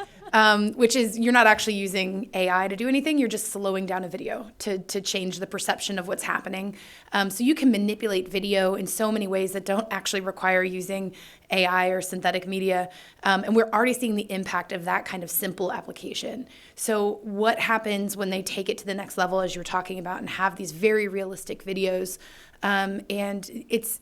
which is you're not actually using AI to do anything. You're just slowing down a video to change the perception of what's happening. So you can manipulate video in so many ways that don't actually require using AI or synthetic media. And we're already seeing the impact of that kind of simple application. So what happens when they take it to the next level, as you were talking about, and have these very realistic videos? And it's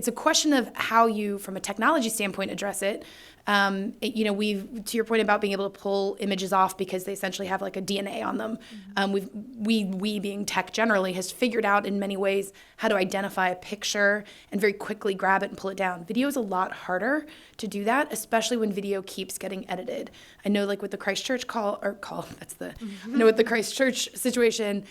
a question of how you, from a technology standpoint, address it. We've, to your point about being able to pull images off because they essentially have like a DNA on them. We being tech generally has figured out in many ways how to identify a picture and very quickly grab it and pull it down. Video is a lot harder to do that, especially when video keeps getting edited. I know like with the Christchurch with the Christchurch situation,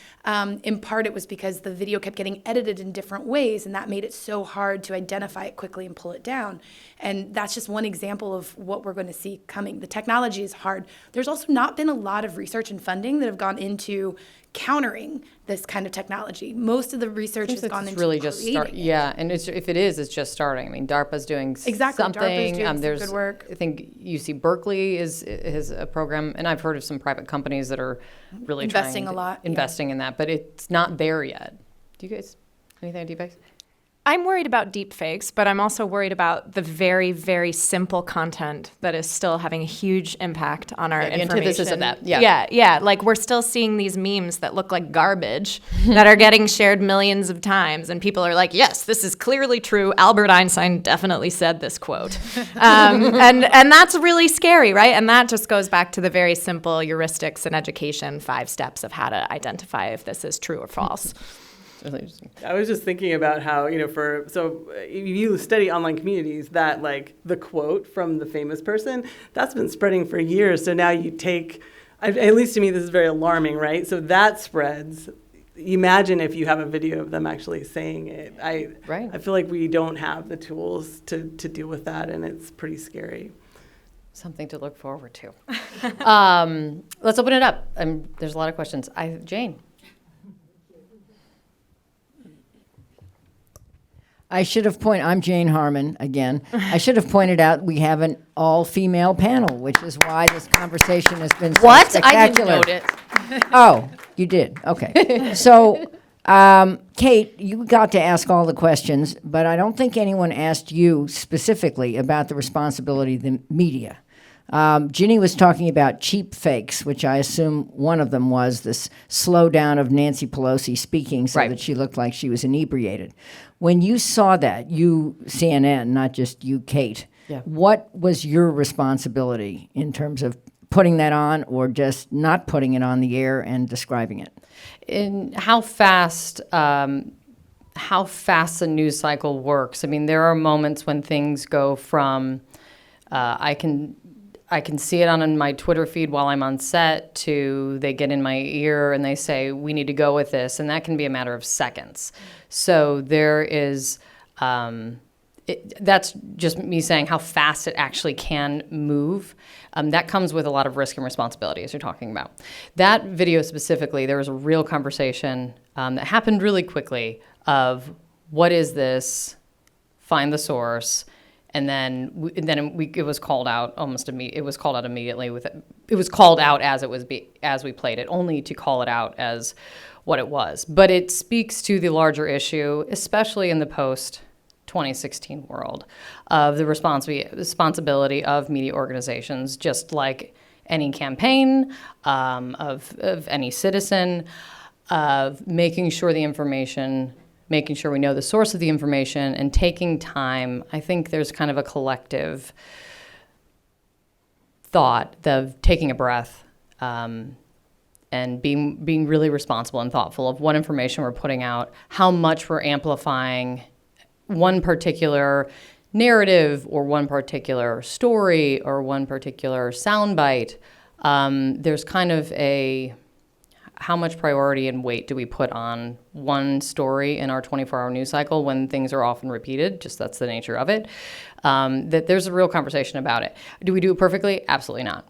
in part it was because the video kept getting edited in different ways, and that made it so hard to identify it quickly and pull it down. And that's just one example of what we're going to see coming. The technology is hard. There's also not been a lot of research and funding that have gone into countering this kind of technology. Most of the research has gone into really just and if it is, it's just starting. I mean, DARPA's doing something. DARPA's doing there's some good work. I think UC Berkeley has a program, and I've heard of some private companies that are really investing a lot, investing in that, but it's not there yet. Do you guys anything on deepfakes? I'm worried about deepfakes, but I'm also worried about the very, very simple content that is still having a huge impact on our information. The antithesis of that, Yeah. Like we're still seeing these memes that look like garbage that are getting shared millions of times, and people are like, "Yes, this is clearly true. Albert Einstein definitely said this quote," and that's really scary, right? And that just goes back to the very simple heuristics in education, 5 steps of how to identify if this is true or false. Really interesting. I was just thinking about how, if you study online communities, that like the quote from the famous person, that's been spreading for years. So now you take, at least to me, this is very alarming, right? So that spreads. Imagine if you have a video of them actually saying it. I feel like we don't have the tools to deal with that, and it's pretty scary. Something to look forward to. Let's open it up. There's a lot of questions. Jane. I'm Jane Harmon again. I should have pointed out we have an all-female panel, which is why this conversation has been so spectacular. I didn't note it. Oh, you did? Okay. So, Kate, you got to ask all the questions, but I don't think anyone asked you specifically about the responsibility of the media. Ginny was talking about cheap fakes, which I assume one of them was this slowdown of Nancy Pelosi speaking so that she looked like she was inebriated. When you saw that, you, CNN, not just you, Kate, what was your responsibility in terms of putting that on or just not putting it on the air and describing it? In how fast the news cycle works. I mean, there are moments when things go from I can see it on my Twitter feed while I'm on set to they get in my ear and they say, we need to go with this. And that can be a matter of seconds. So there is, that's just me saying how fast it actually can move. That comes with a lot of risk and responsibility, as you're talking about. That video specifically, there was a real conversation that happened really quickly of what is this, find the source, and then it was called out almost immediately. It was called out immediately it was called out as we played it, only to call it out as what it was. But it speaks to the larger issue, especially in the post-2016 world, of the responsibility of media organizations, just like any campaign, of any citizen, of making sure making sure we know the source of the information and taking time. I think there's kind of a collective thought of taking a breath, and being really responsible and thoughtful of what information we're putting out, how much we're amplifying one particular narrative or one particular story or one particular soundbite. There's kind of how much priority and weight do we put on one story in our 24-hour news cycle when things are often repeated? Just that's the nature of it. That there's a real conversation about it. Do we do it perfectly? Absolutely not.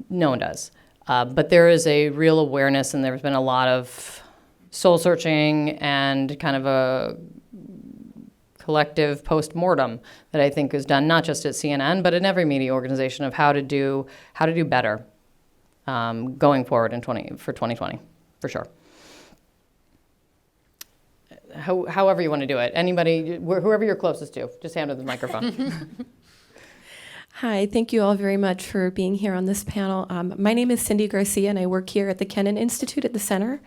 No one does. But there is a real awareness, and there's been a lot of soul searching and kind of a collective post-mortem that I think is done not just at CNN, but in every media organization of how to do better going forward for 2020, for sure. However you want to do it. Anybody, whoever you're closest to, just hand them the microphone. Hi, thank you all very much for being here on this panel. My name is Cindy Garcia, and I work here at the Kennan Institute at the Center.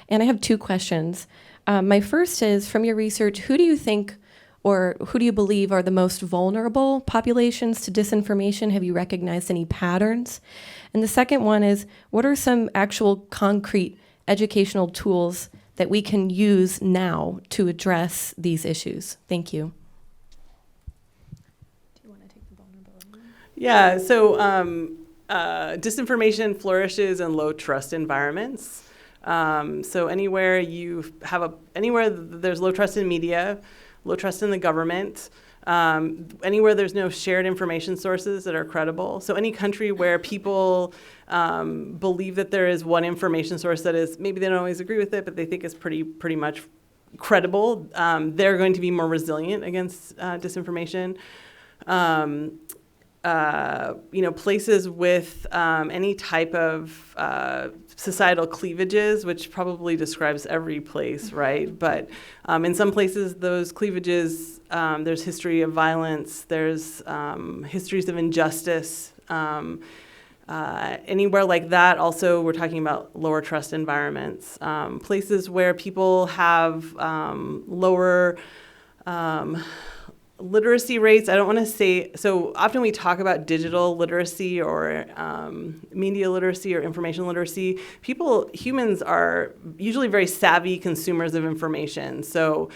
And I have two questions. My first is, from your research, who do you think or who do you believe are the most vulnerable populations to disinformation? Have you recognized any patterns? And the second one is, what are some actual concrete educational tools that we can use now to address these issues? Thank you. Yeah, so disinformation flourishes in low trust environments. So anywhere there's low trust in media, low trust in the government, anywhere there's no shared information sources that are credible. So any country where people believe that there is one information source that is, maybe they don't always agree with it, but they think is pretty much credible, they're going to be more resilient against disinformation. Places with any type of societal cleavages, which probably describes every place, right? But in some places, those cleavages, there's history of violence, there's histories of injustice. Anywhere like that, also, we're talking about lower trust environments. Places where people have lower literacy rates. I don't want to say, so often we talk about digital literacy or media literacy or information literacy. Humans are usually very savvy consumers of information. So,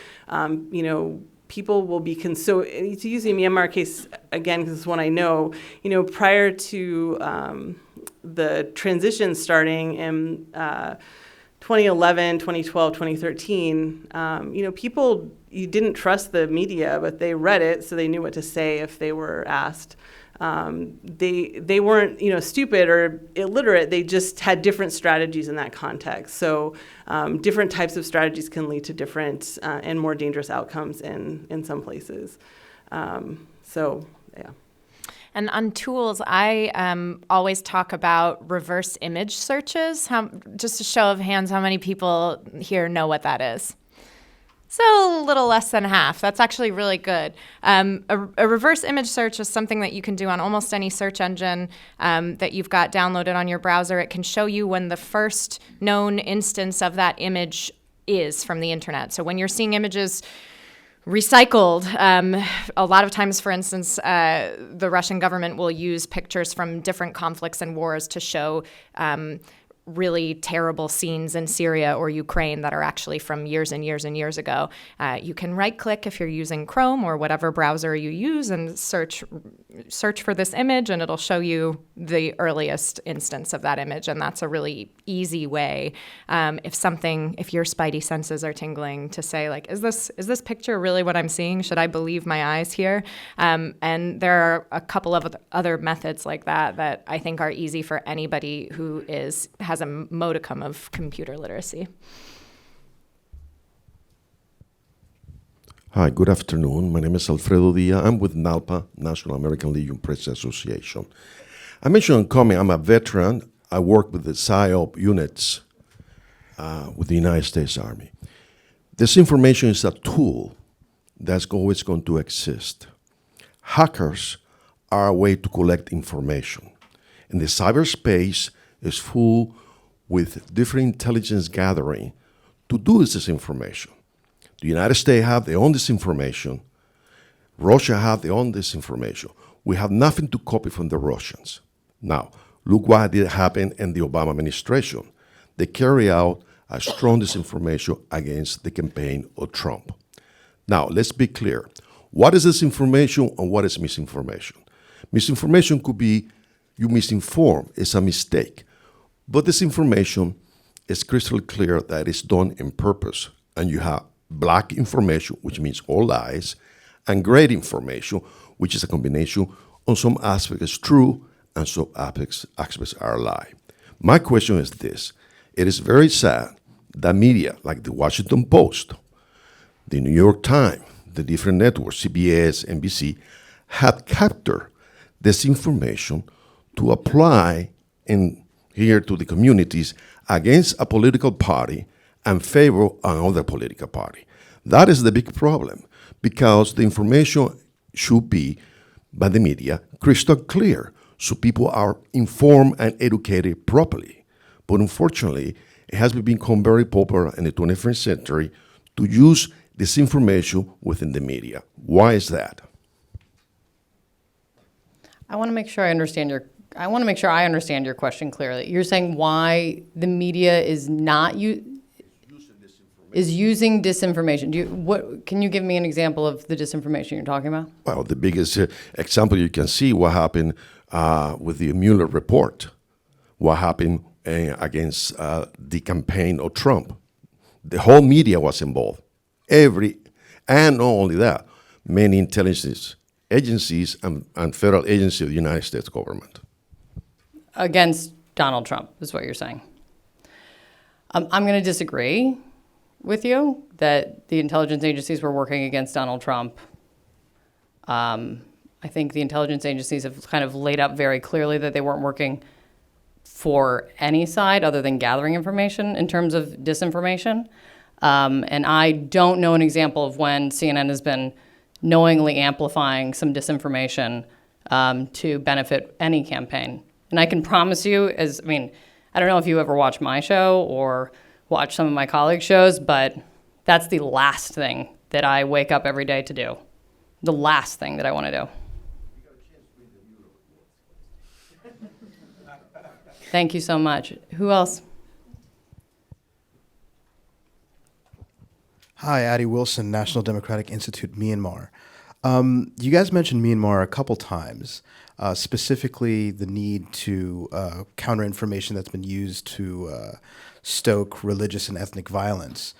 people will be, so to use the Myanmar case again, because it's one I know, prior to the transition starting in 2011, 2012, 2013, people, you didn't trust the media, but they read it, so they knew what to say if they were asked. They weren't, stupid or illiterate. They just had different strategies in that context. So different types of strategies can lead to different and more dangerous outcomes in some places. Yeah. And on tools, I always talk about reverse image searches. Just a show of hands, how many people here know what that is? So a little less than half. That's actually really good. A reverse image search is something that you can do on almost any search engine that you've got downloaded on your browser. It can show you when the first known instance of that image is from the internet. So when you're seeing images recycled, a lot of times, for instance, the Russian government will use pictures from different conflicts and wars to show really terrible scenes in Syria or Ukraine that are actually from years and years and years ago. You can right-click if you're using Chrome or whatever browser you use and search for this image, and it'll show you the earliest instance of that image. And that's a really easy way, if your spidey senses are tingling, to say, like, is this picture really what I'm seeing? Should I believe my eyes here? And there are a couple of other methods like that I think are easy for anybody who has a modicum of computer literacy. Hi, good afternoon. My name is Alfredo Dia. I'm with NALPA, National American Legion Press Association. I mentioned in comment, I'm a veteran. I work with the PSYOP units with the United States Army. Disinformation is a tool that's always going to exist. Hackers are a way to collect information. And the cyberspace is full with different intelligence gathering to do this disinformation. The United States have their own disinformation. Russia have their own disinformation. We have nothing to copy from the Russians. Now, look what did happen in the Obama administration. They carry out a strong disinformation against the campaign of Trump. Now, let's be clear. What is disinformation and what is misinformation? Misinformation could be you misinform, it's a mistake. But disinformation is crystal clear that it's done in purpose. And you have black information, which means all lies, and gray information, which is a combination on some aspects is true and some aspects are a lie. My question is this. It is very sad that media like the Washington Post, the New York Times, the different networks, CBS, NBC, have captured this information to apply here to the communities against a political party and favor another political party. That is the big problem, because the information should be, by the media, crystal clear, so people are informed and educated properly. But unfortunately, it has become very popular in the 21st century to use disinformation within the media. Why is that? I want to make sure I understand your question clearly. You're saying why the media is not using disinformation. Can you give me an example of the disinformation you're talking about? Well, the biggest example you can see what happened with the Mueller report, what happened against the campaign of Trump. The whole media was involved. And not only that, many intelligence agencies and federal agencies of the United States government. Against Donald Trump, is what you're saying. I'm going to disagree with you that the intelligence agencies were working against Donald Trump. I think the intelligence agencies have kind of laid out very clearly that they weren't working for any side other than gathering information in terms of disinformation. And I don't know an example of when CNN has been knowingly amplifying some disinformation to benefit any campaign. And I can promise you, I don't know if you ever watch my show or watch some of my colleagues' shows, but that's the last thing that I wake up every day to do. The last thing that I want to do. Thank you so much. Who else? Hi, Addie Wilson, National Democratic Institute, Myanmar. You guys mentioned Myanmar a couple times, specifically the need to counter information that's been used to stoke religious and ethnic violence.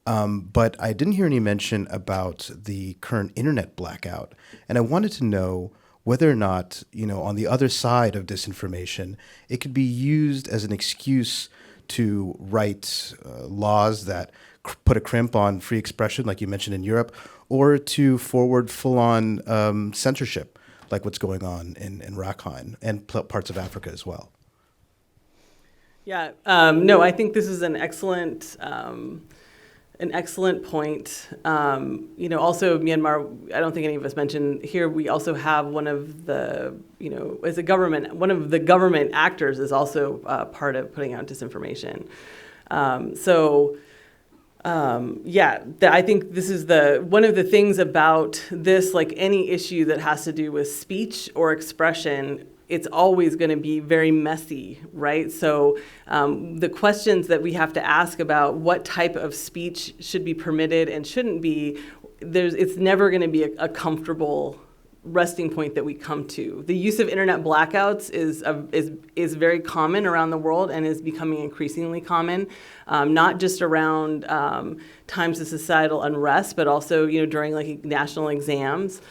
But I didn't hear any mention about the current internet blackout. And I wanted to know whether or not, on the other side of disinformation, it could be used as an excuse to write laws that put a crimp on free expression, like you mentioned in Europe, or to forward full-on censorship, like what's going on in Rakhine and parts of Africa as well. Yeah, no, I think this is an excellent point. Also Myanmar, I don't think any of us mentioned here, we also have one of the, as a government, one of the government actors is also part of putting out disinformation. I think this is one of the things about this, like any issue that has to do with speech or expression, it's always going to be very messy, right? So the questions that we have to ask about what type of speech should be permitted and shouldn't be, it's never going to be a comfortable resting point that we come to. The use of internet blackouts is very common around the world and is becoming increasingly common, not just around times of societal unrest, but also during like national exams.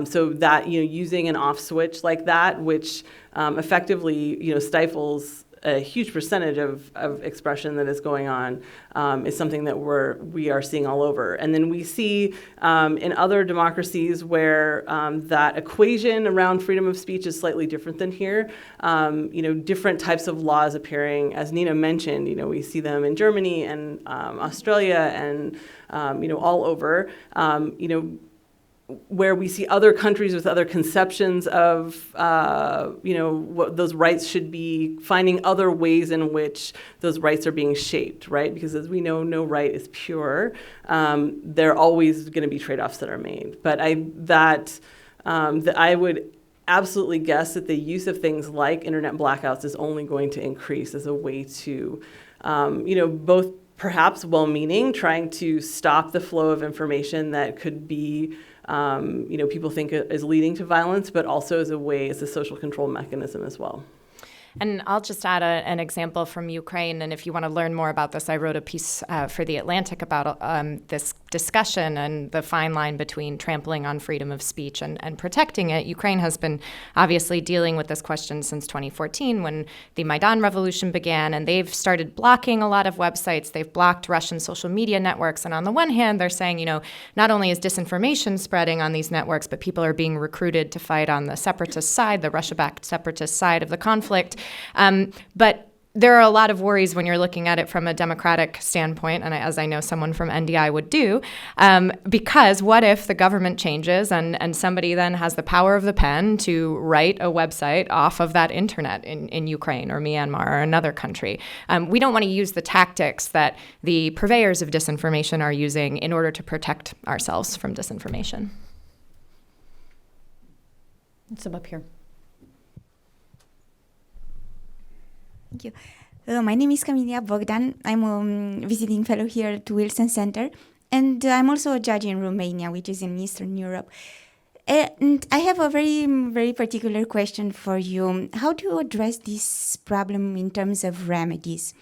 So that using an off switch like that, which effectively stifles a huge percentage of expression that is going on, is something that we are seeing all over. And then we see in other democracies where that equation around freedom of speech is slightly different than here. Different types of laws appearing, as Nina mentioned. We see them in Germany and Australia and all over. Where we see other countries with other conceptions of, what those rights should be, finding other ways in which those rights are being shaped, right? Because as we know, no right is pure. There are always going to be trade-offs that are made. But I would absolutely guess that the use of things like internet blackouts is only going to increase as a way to, both perhaps well-meaning, trying to stop the flow of information that could be people think is leading to violence, but also as a social control mechanism as well. And I'll just add an example from Ukraine. And if you want to learn more about this, I wrote a piece for The Atlantic about this discussion and the fine line between trampling on freedom of speech and protecting it. Ukraine has been obviously dealing with this question since 2014 when the Maidan revolution began, and they've started blocking a lot of websites. They've blocked Russian social media networks. And on the one hand, they're saying, not only is disinformation spreading on these networks, but people are being recruited to fight on the separatist side, the Russia-backed separatist side of the conflict. But there are a lot of worries when you're looking at it from a democratic standpoint, and as I know someone from NDI would do, because what if the government changes and somebody then has the power of the pen to write a website off of that internet in Ukraine or Myanmar or another country? We don't want to use the tactics that the purveyors of disinformation are using in order to protect ourselves from disinformation. Some up here. Thank you. My name is Camilla Bogdan. I'm a visiting fellow here at Wilson Center, and I'm also a judge in Romania, which is in Eastern Europe. And I have a very, very particular question for you. How do you address this problem in terms of remedies?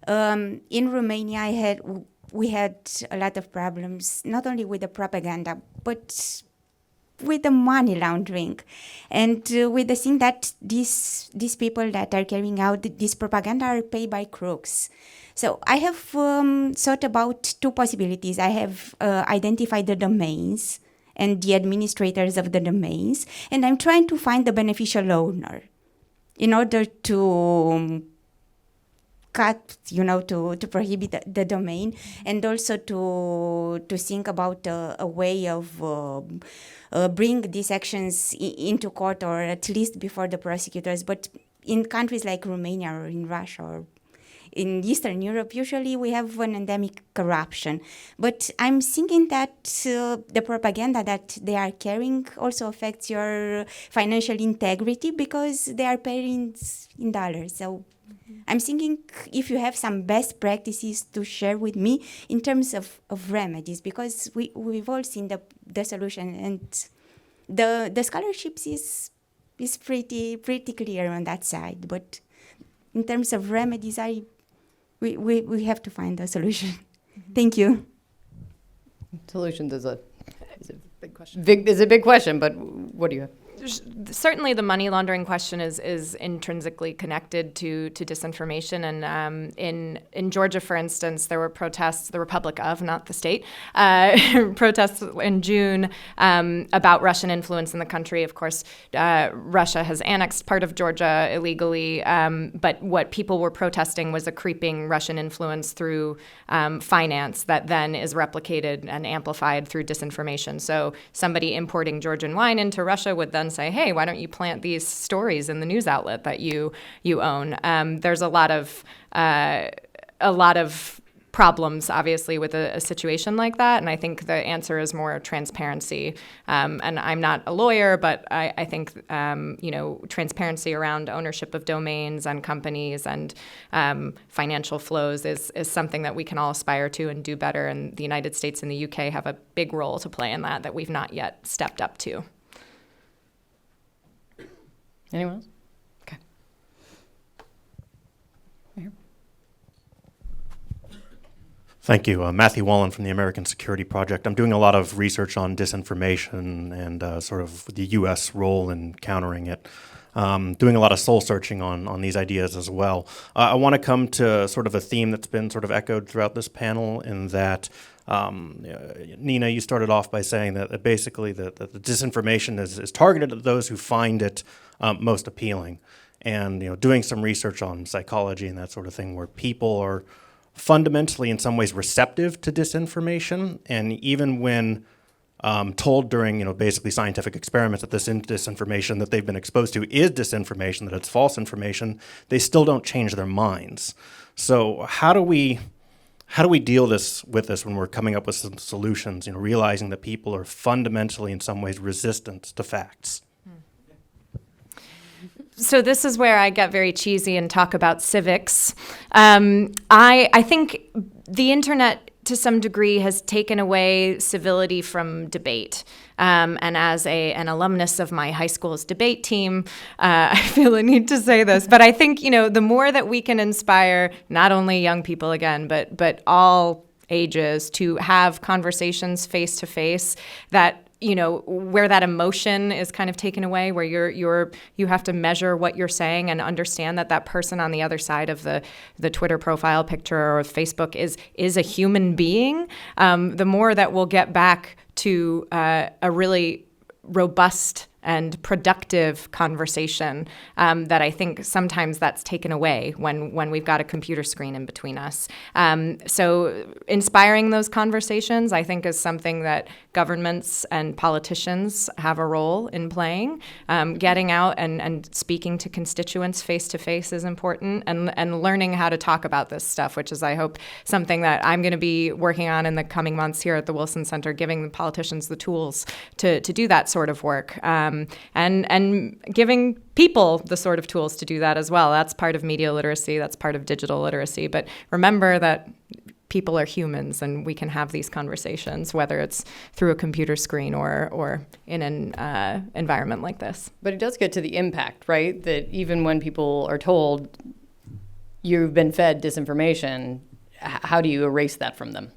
In Romania, we had a lot of problems, not only with the propaganda, but with the money laundering and with the thing that these people that are carrying out this propaganda are paid by crooks. So I have thought about two possibilities. I have identified the domains and the administrators of the domains, and I'm trying to find the beneficial owner in order to to prohibit the domain, and also to think about a way of bring these actions into court, or at least before the prosecutors. But in countries like Romania or in Russia or in Eastern Europe, usually we have an endemic corruption. But I'm thinking that the propaganda that they are carrying also affects your financial integrity because they are paid in dollars. So I'm thinking if you have some best practices to share with me in terms of remedies, because we've all seen the solution, and the scholarships is pretty clear on that side. But in terms of remedies, we have to find a solution. Thank you. Solutions is a Big question. Is a big question, but what do you have? Certainly the money laundering question is intrinsically connected to disinformation. And in Georgia, for instance, there were protests, the Republic of, not the state, protests in June about Russian influence in the country. Of course, Russia has annexed part of Georgia illegally, but what people were protesting was a creeping Russian influence through finance that then is replicated and amplified through disinformation. So somebody importing Georgian wine into Russia would then say, hey, why don't you plant these stories in the news outlet that you own? There's a lot of problems, obviously, with a situation like that. And I think the answer is more transparency. And I'm not a lawyer, but I think, transparency around ownership of domains and companies and financial flows is something that we can all aspire to and do better. And the United States and the UK have a big role to play in that we've not yet stepped up to. Anyone else? Okay. Thank you. Matthew Wallen from the American Security Project. I'm doing a lot of research on disinformation and sort of the U.S. role in countering it. Doing a lot of soul searching on these ideas as well. I want to come to sort of a theme that's been sort of echoed throughout this panel in that, Nina, you started off by saying that basically the disinformation is targeted at those who find it most appealing. And doing some research on psychology and that sort of thing where people are fundamentally in some ways receptive to disinformation, and even when told during basically scientific experiments that this disinformation that they've been exposed to is disinformation, that it's false information, they still don't change their minds. So how do we deal with this when we're coming up with some solutions, realizing that people are fundamentally in some ways resistant to facts? So this is where I get very cheesy and talk about civics. I think the internet, to some degree, has taken away civility from debate. And as an alumnus of my high school's debate team, I feel a need to say this. But I think, the more that we can inspire not only young people, again, but all ages to have conversations face to face that where that emotion is kind of taken away, where you have to measure what you're saying and understand that person on the other side of the Twitter profile picture or Facebook is a human being, the more that we'll get back to a really robust and productive conversation that I think sometimes that's taken away when we've got a computer screen in between us. So inspiring those conversations, I think, is something that governments and politicians have a role in playing. Getting out and speaking to constituents face-to-face is important, and learning how to talk about this stuff, which is, I hope, something that I'm going to be working on in the coming months here at the Wilson Center, giving the politicians the tools to do that sort of work. And giving people the sort of tools to do that as well. That's part of media literacy. That's part of digital literacy. But remember that people are humans, and we can have these conversations, whether it's through a computer screen or in an environment like this. But it does get to the impact, right? That even when people are told you've been fed disinformation, how do you erase that from them?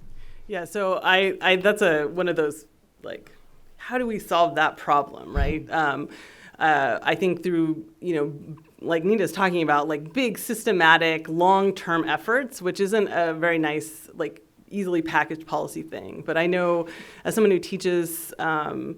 Yeah, so I that's one of those, like, how do we solve that problem, right? I think through, like Nina's talking about, like big systematic long-term efforts, which isn't a very nice, like easily packaged policy thing. But I know as someone who teaches, a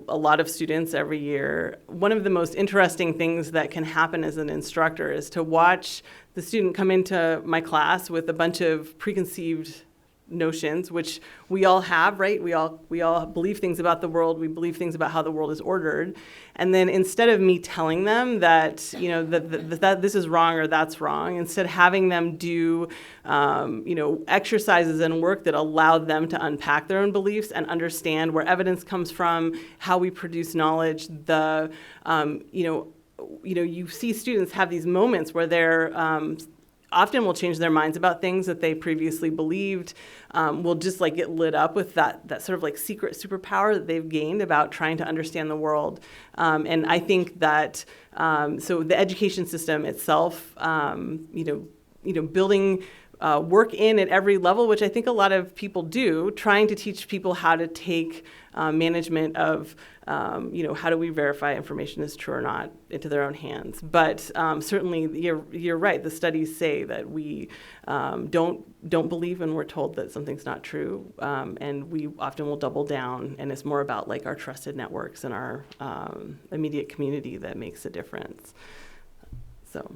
lot of students every year, one of the most interesting things that can happen as an instructor is to watch the student come into my class with a bunch of preconceived notions, which we all have, right? We all believe things about the world. We believe things about how the world is ordered. And then instead of me telling them that, that this is wrong or that's wrong, instead having them do, exercises and work that allow them to unpack their own beliefs and understand where evidence comes from, how we produce knowledge, you see students have these moments where they're often will change their minds about things that they previously believed, will just like get lit up with that sort of like secret superpower that they've gained about trying to understand the world. And I think that, so the education system itself, building work in at every level, which I think a lot of people do, trying to teach people how to take management of, how do we verify information is true or not into their own hands. But certainly, you're right. The studies say that we don't believe when we're told that something's not true, and we often will double down. And it's more about like our trusted networks and our immediate community that makes a difference. So.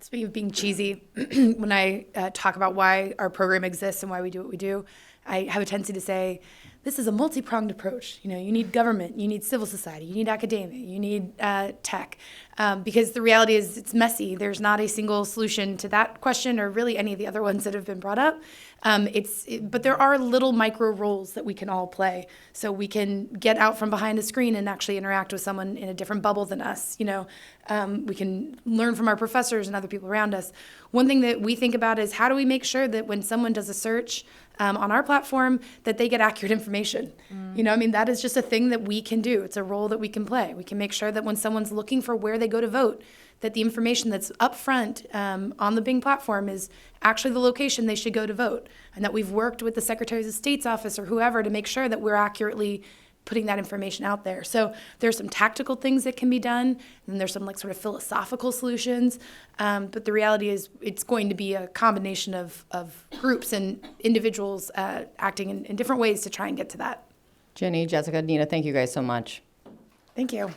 Speaking of being cheesy, when I talk about why our program exists and why we do what we do, I have a tendency to say, this is a multi-pronged approach. You need government, you need civil society, you need academia, you need tech, because the reality is it's messy. There's not a single solution to that question or really any of the other ones that have been brought up. But there are little micro roles that we can all play. So we can get out from behind a screen and actually interact with someone in a different bubble than us. We can learn from our professors and other people around us. One thing that we think about is how do we make sure that when someone does a search on our platform, that they get accurate information. That is just a thing that we can do. It's a role that we can play. We can make sure that when someone's looking for where they go to vote, that the information that's up front on the Bing platform is actually the location they should go to vote, and that we've worked with the Secretary of State's office or whoever to make sure that we're accurately putting that information out there. So there's some tactical things that can be done, and there's some sort of philosophical solutions. But the reality is it's going to be a combination of groups and individuals acting in different ways to try and get to that. Jenny, Jessica, Nina, thank you guys so much. Thank you.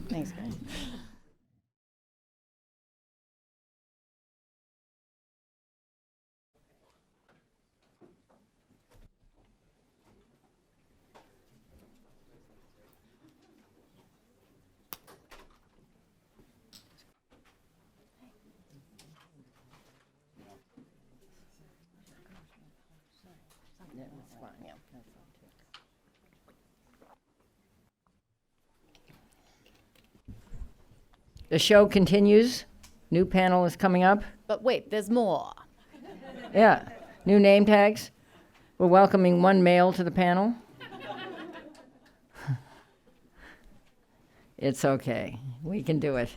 Thanks, guys. The show continues. New panel is coming up. But wait, there's more. Yeah, new name tags. We're welcoming one male to the panel. It's okay. We can do it.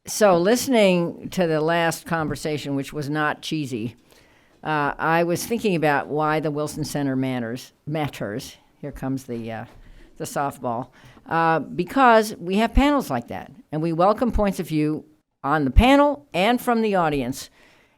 So listening to the last conversation, which was not cheesy, I was thinking about why the Wilson Center matters. Here comes the softball. Because we have panels like that, and we welcome points of view on the panel and from the audience,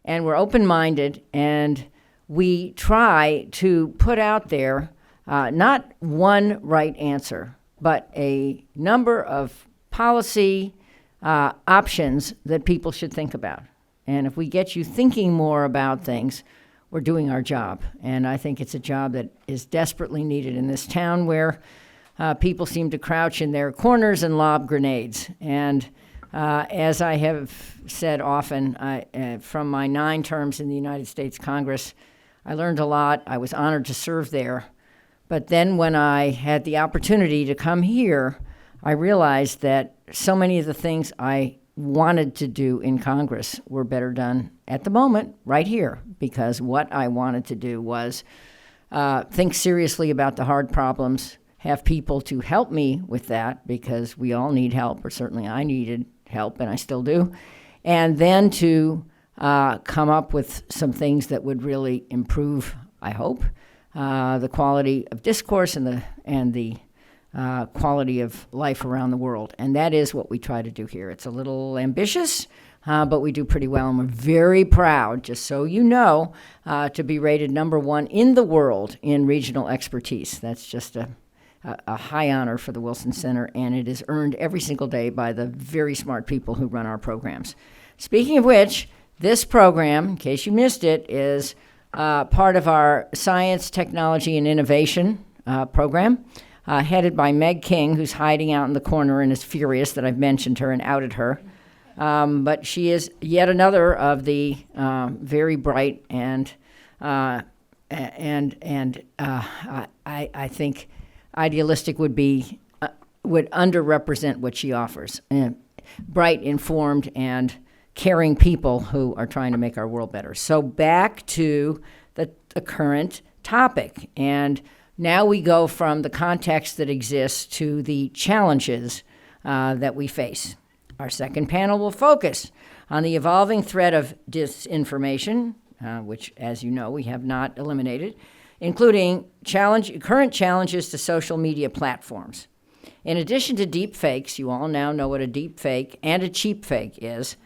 and we're open-minded, and we try to put out there not one right answer, but a number of policy options that people should think about. And if we get you thinking more about things, we're doing our job. And I think it's a job that is desperately needed in this town where people seem to crouch in their corners and lob grenades. And as I have said often, from my 9 terms in the United States Congress, I learned a lot. I was honored to serve there. But then when I had the opportunity to come here, I realized that so many of the things I wanted to do in Congress were better done at the moment, right here, because what I wanted to do was think seriously about the hard problems, have people to help me with that, because we all need help, or certainly I needed help, and I still do, and then to come up with some things that would really improve, I hope, the quality of discourse and the quality of life around the world. And that is what we try to do here. It's a little ambitious, but we do pretty well, and we're very proud, just so you know, to be rated #1 in the world in regional expertise. That's just a high honor for the Wilson Center, and it is earned every single day by the very smart people who run our programs. Speaking of which, this program, in case you missed it, is part of our Science, Technology, and Innovation program, headed by Meg King, who's hiding out in the corner and is furious that I've mentioned her and outed her. But she is yet another of the very bright and I think idealistic would underrepresent what she offers. Bright, informed, and caring people who are trying to make our world better. So back to the current topic. And now we go from the context that exists to the challenges that we face. Our second panel will focus on the evolving threat of disinformation, which, as you know, we have not eliminated, including current challenges to social media platforms. In addition to deep fakes, you all now know what a deep fake and a cheap fake is.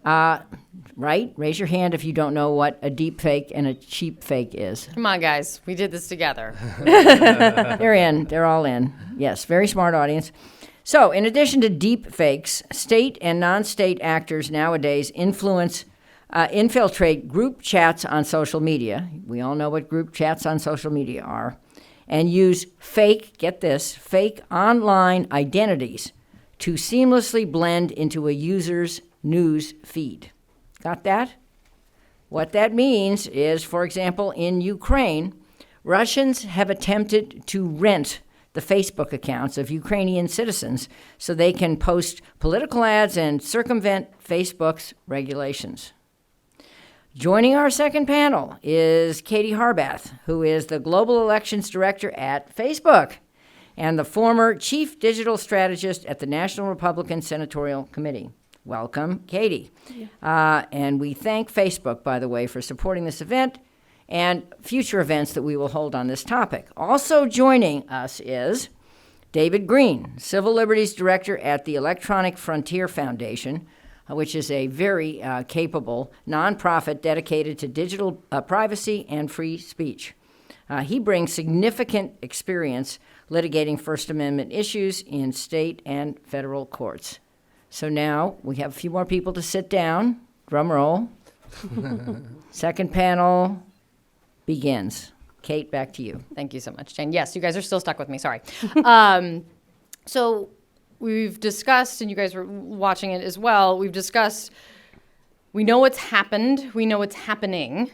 Right? Raise your hand if you don't know what a deep fake and a cheap fake is. Come on, guys. We did this together. They're in. They're all in. Yes, very smart audience. So, in addition to deep fakes, state and non-state actors nowadays infiltrate group chats on social media. We all know what group chats on social media are. And use fake, get this, fake online identities to seamlessly blend into a user's news feed. Got that? What that means is, for example, in Ukraine, Russians have attempted to rent the Facebook accounts of Ukrainian citizens so they can post political ads and circumvent Facebook's regulations. Joining our second panel is Katie Harbath, who is the Global Elections Director at Facebook and the former Chief Digital Strategist at the National Republican Senatorial Committee. Welcome, Katie. And we thank Facebook, by the way, for supporting this event and future events that we will hold on this topic. Also joining us is David Green, Civil Liberties Director at the Electronic Frontier Foundation, which is a very capable nonprofit dedicated to digital privacy and free speech. He brings significant experience litigating First Amendment issues in state and federal courts. So now we have a few more people to sit down. Drum roll. Second panel begins. Kate, back to you. Thank you so much, Jane. Yes, you guys are still stuck with me. Sorry. So we've discussed, and you guys were watching it as well, we've discussed, we know what's happened, we know what's happening.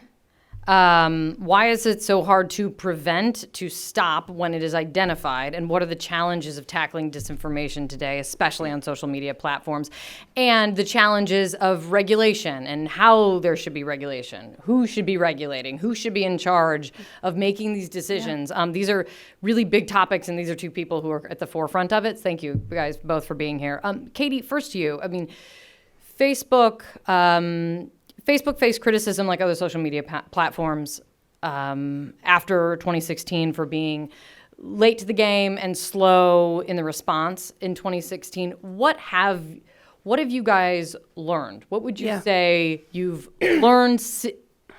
Why is it so hard to prevent, to stop when it is identified? And what are the challenges of tackling disinformation today, especially on social media platforms? And the challenges of regulation and how there should be regulation. Who should be regulating? Who should be in charge of making these decisions? These are really big topics, and these are two people who are at the forefront of it. Thank you guys both for being here. Katie, first to you. I mean, Facebook faced criticism like other social media platforms after 2016 for being late to the game and slow in the response in 2016. What have you guys learned? What would you say you've learned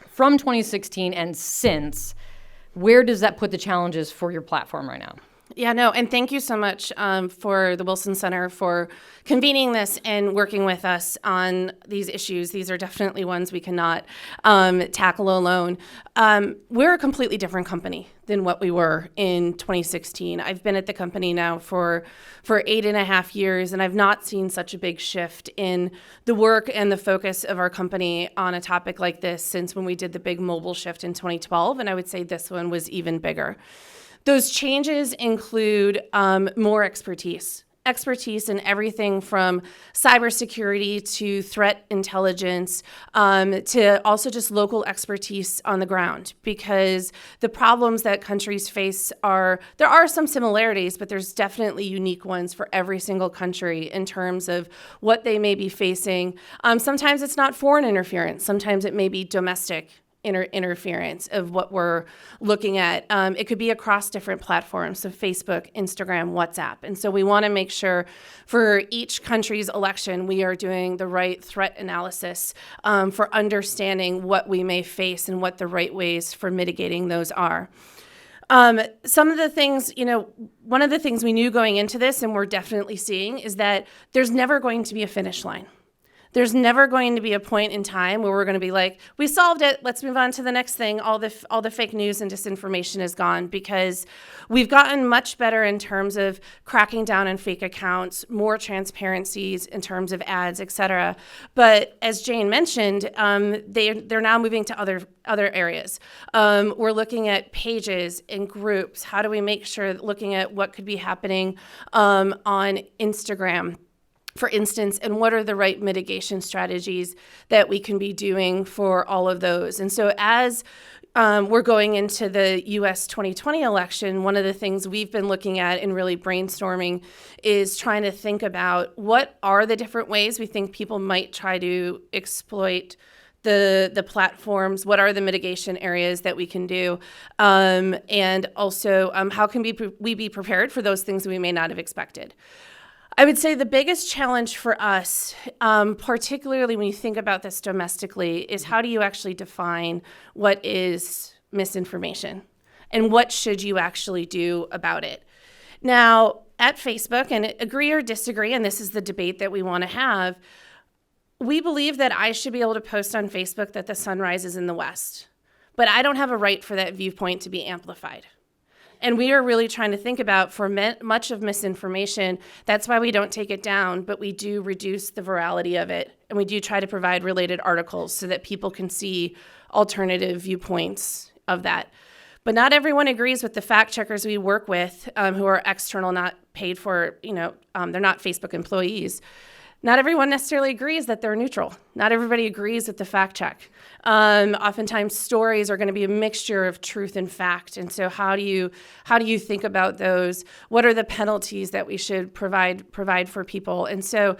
from 2016 and since? Where does that put the challenges for your platform right now? Yeah, no, and thank you so much for the Wilson Center for convening this and working with us on these issues. These are definitely ones we cannot tackle alone. We're a completely different company than what we were in 2016. I've been at the company now for 8.5 years, and I've not seen such a big shift in the work and the focus of our company on a topic like this since when we did the big mobile shift in 2012, and I would say this one was even bigger. Those changes include more expertise in everything from cybersecurity to threat intelligence, to also just local expertise on the ground, because the problems that countries face there are some similarities, but there's definitely unique ones for every single country in terms of what they may be facing. Sometimes it's not foreign interference. Sometimes it may be domestic interference of what we're looking at. It could be across different platforms, so Facebook, Instagram, WhatsApp. And so we want to make sure for each country's election, we are doing the right threat analysis for understanding what we may face and what the right ways for mitigating those are. Some of the things, one of the things we knew going into this, and we're definitely seeing, is that there's never going to be a finish line. There's never going to be a point in time where we're going to be like, we solved it, let's move on to the next thing. All the fake news and disinformation is gone, because we've gotten much better in terms of cracking down on fake accounts, more transparencies in terms of ads, et cetera. But as Jane mentioned, they're now moving to other areas. We're looking at pages and groups. How do we make sure, looking at what could be happening on Instagram, for instance, and what are the right mitigation strategies that we can be doing for all of those? And so as we're going into the U.S. 2020 election, one of the things we've been looking at and really brainstorming is trying to think about what are the different ways we think people might try to exploit the platforms, what are the mitigation areas that we can do, and also how can we be prepared for those things that we may not have expected. I would say the biggest challenge for us, particularly when you think about this domestically, is how do you actually define what is misinformation and what should you actually do about it? Now, at Facebook, and agree or disagree, and this is the debate that we want to have, we believe that I should be able to post on Facebook that the sun rises in the west, but I don't have a right for that viewpoint to be amplified. And we are really trying to think about, for much of misinformation, that's why we don't take it down, but we do reduce the virality of it. And we do try to provide related articles so that people can see alternative viewpoints of that. But not everyone agrees with the fact checkers we work with, who are external, not paid for, they're not Facebook employees. Not everyone necessarily agrees that they're neutral. Not everybody agrees with the fact check. Oftentimes stories are going to be a mixture of truth and fact. And so how do you think about those? What are the penalties that we should provide for people? And so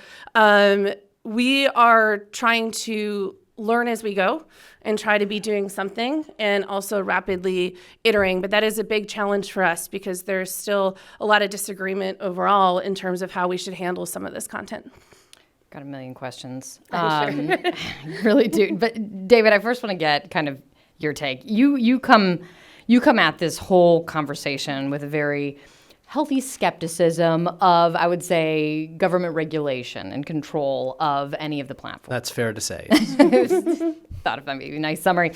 we are trying to learn as we go and try to be doing something and also rapidly iterating. But that is a big challenge for us because there's still a lot of disagreement overall in terms of how we should handle some of this content. Got a million questions. I really do. But David, I first want to get kind of your take. You come at this whole conversation with a very healthy skepticism of, I would say, government regulation and control of any of the platforms. That's fair to say. Thought of that maybe a nice summary.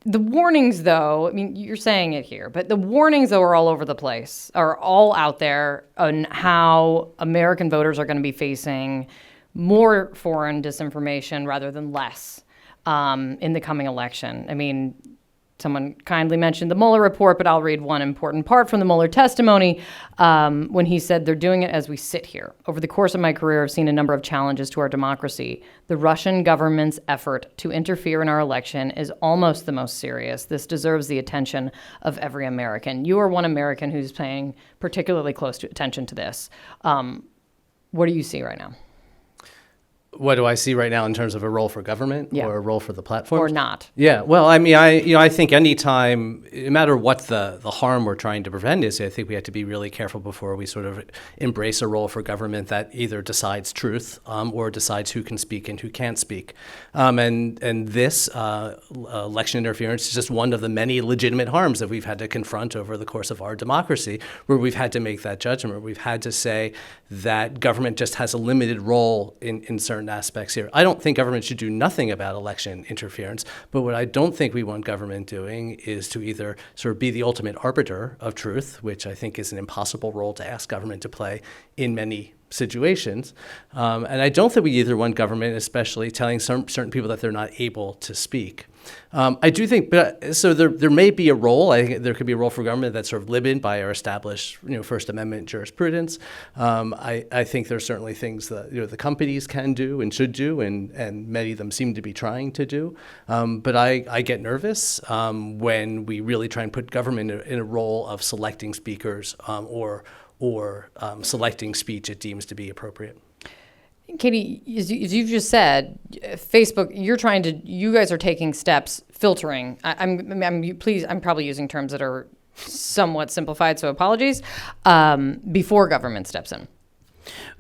The warnings, though, I mean, you're saying it here, but the warnings, though, are all over the place, are all out there on how American voters are going to be facing more foreign disinformation rather than less in the coming election. I mean, someone kindly mentioned the Mueller report, but I'll read one important part from the Mueller testimony when he said, "They're doing it as we sit here. Over the course of my career, I've seen a number of challenges to our democracy. The Russian government's effort to interfere in our election is almost the most serious. This deserves the attention of every American." You are one American who's paying particularly close attention to this. What do you see right now? What do I see right now in terms of a role for government or a role for the platform? Or not? Yeah, well, I mean, I think anytime, no matter what the harm we're trying to prevent is, I think we have to be really careful before we sort of embrace a role for government that either decides truth or decides who can speak and who can't speak. And this election interference is just one of the many legitimate harms that we've had to confront over the course of our democracy, where we've had to make that judgment. We've had to say that government just has a limited role in certain aspects here. I don't think government should do nothing about election interference, but what I don't think we want government doing is to either sort of be the ultimate arbiter of truth, which I think is an impossible role to ask government to play in many situations. And I don't think we either want government, especially telling certain people that they're not able to speak. I do think, so there may be a role. I think there could be a role for government that's sort of limited by our established, First Amendment jurisprudence. I think there's certainly things that the companies can do and should do, and many of them seem to be trying to do. But I get nervous when we really try and put government in a role of selecting speakers or selecting speech it deems to be appropriate. Katie, as you've just said, Facebook, you guys are taking steps, filtering. I'm probably using terms that are somewhat simplified, so apologies, before government steps in,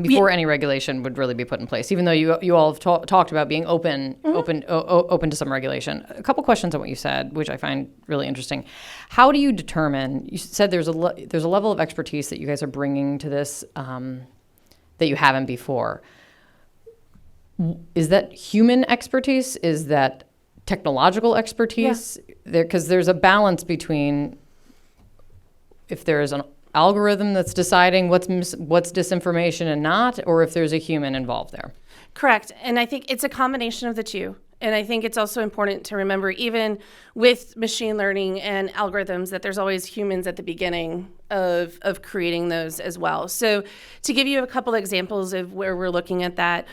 before any regulation would really be put in place, even though you all have talked about being open to some regulation. A couple questions on what you said, which I find really interesting. How do you determine, you said there's a level of expertise that you guys are bringing to this that you haven't before. Is that human expertise? Is that technological expertise? Because there's a balance between if there's an algorithm that's deciding what's disinformation and not, or if there's a human involved there. Correct. And I think it's a combination of the two. And I think it's also important to remember, even with machine learning and algorithms, that there's always humans at the beginning of creating those as well. So to give you a couple examples of where we're looking at that,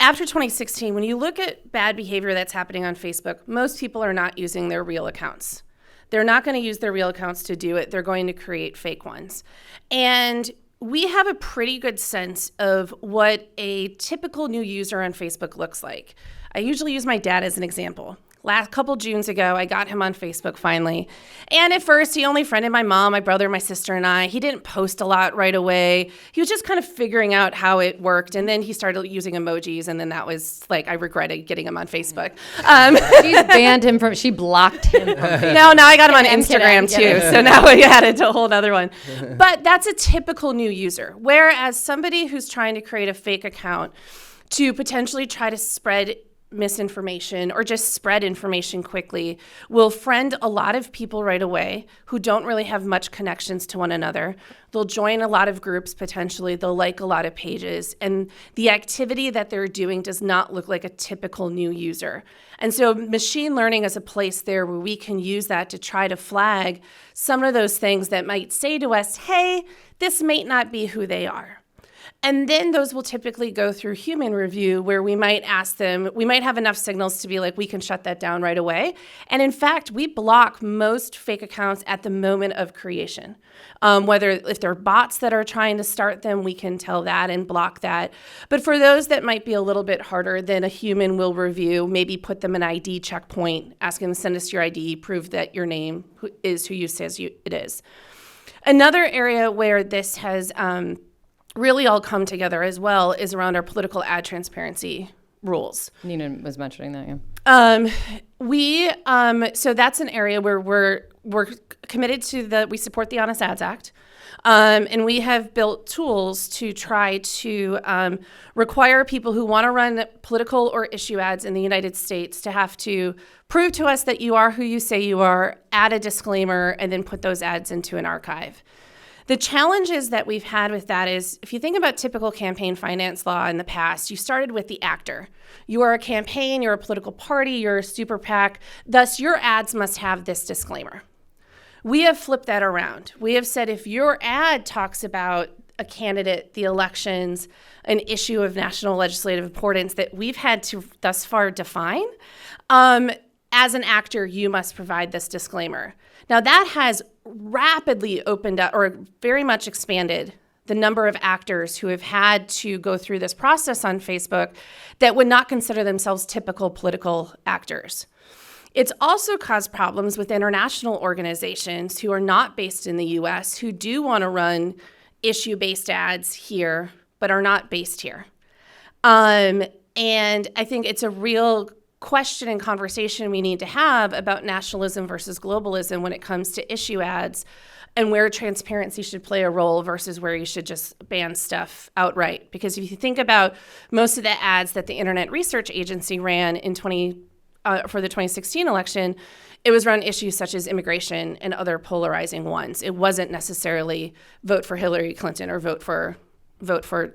after 2016, when you look at bad behavior that's happening on Facebook, most people are not using their real accounts. They're not going to use their real accounts to do it. They're going to create fake ones. And we have a pretty good sense of what a typical new user on Facebook looks like. I usually use my dad as an example. last couple Junes ago, I got him on Facebook finally. And at first, he only friended my mom, my brother, my sister, and I. He didn't post a lot right away. He was just kind of figuring out how it worked. And then he started using emojis. And then that was like, I regretted getting him on Facebook. She's banned him from, she blocked him from Facebook. Now I got him on Get him, Instagram get him. too. So now we added a whole other one. But that's a typical new user. Whereas somebody who's trying to create a fake account to potentially try to spread misinformation or just spread information quickly will friend a lot of people right away who don't really have much connections to one another. They'll join a lot of groups potentially. They'll like a lot of pages. And the activity that they're doing does not look like a typical new user. And so machine learning is a place there where we can use that to try to flag some of those things that might say to us, hey, this may not be who they are. And then those will typically go through human review where we might ask them, we might have enough signals to be like, we can shut that down right away. And in fact, we block most fake accounts at the moment of creation. Whether if they're bots that are trying to start them, we can tell that and block that. But for those that might be a little bit harder, then a human will review, maybe put them an ID checkpoint, ask them to send us your ID, prove that your name is who you says it is. Another area where this has really all come together as well is around our political ad transparency rules. Nina was mentioning that, yeah. So that's an area where we're committed to we support the Honest Ads Act. And we have built tools to try to require people who want to run political or issue ads in the United States to have to prove to us that you are who you say you are, add a disclaimer, and then put those ads into an archive. The challenges that we've had with that is, if you think about typical campaign finance law in the past, you started with the actor. You are a campaign, you're a political party, you're a super PAC, thus your ads must have this disclaimer. We have flipped that around. We have said if your ad talks about a candidate, the elections, an issue of national legislative importance that we've had to thus far define, as an actor, you must provide this disclaimer. Now that has rapidly opened up or very much expanded the number of actors who have had to go through this process on Facebook that would not consider themselves typical political actors. It's also caused problems with international organizations who are not based in the US who do want to run issue-based ads here, but are not based here. And I think it's a real question and conversation we need to have about nationalism versus globalism when it comes to issue ads and where transparency should play a role versus where you should just ban stuff outright. Because if you think about most of the ads that the Internet Research Agency ran in for the 2016 election, it was around issues such as immigration and other polarizing ones. It wasn't necessarily vote for Hillary Clinton or vote for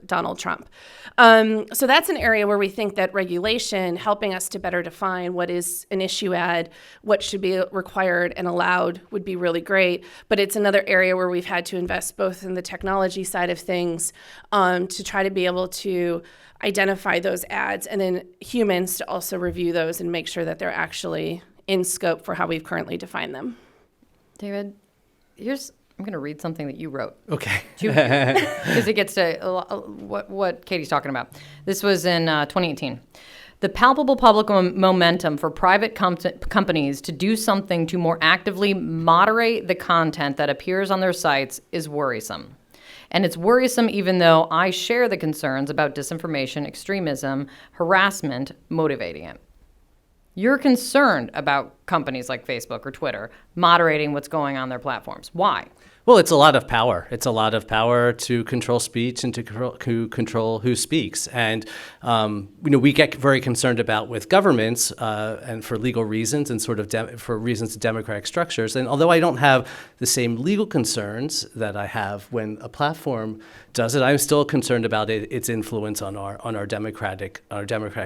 Donald Trump. So that's an area where we think that regulation, helping us to better define what is an issue ad, what should be required and allowed, would be really great. But it's another area where we've had to invest both in the technology side of things to try to be able to identify those ads, and then humans to also review those and make sure that they're actually in scope for how we've currently defined them. David, I'm going to read something that you wrote. Okay. Because it gets to what Katie's talking about. This was in 2018. The palpable public momentum for private companies to do something to more actively moderate the content that appears on their sites is worrisome. And it's worrisome even though I share the concerns about disinformation, extremism, harassment motivating it. You're concerned about companies like Facebook or Twitter moderating what's going on their platforms. Why? Well, it's a lot of power. It's a lot of power to control speech and to control who speaks. And, we get very concerned about with governments and for legal reasons and sort of for reasons of democratic structures. And although I don't have the same legal concerns that I have when a platform does it, I'm still concerned about its influence on our democratic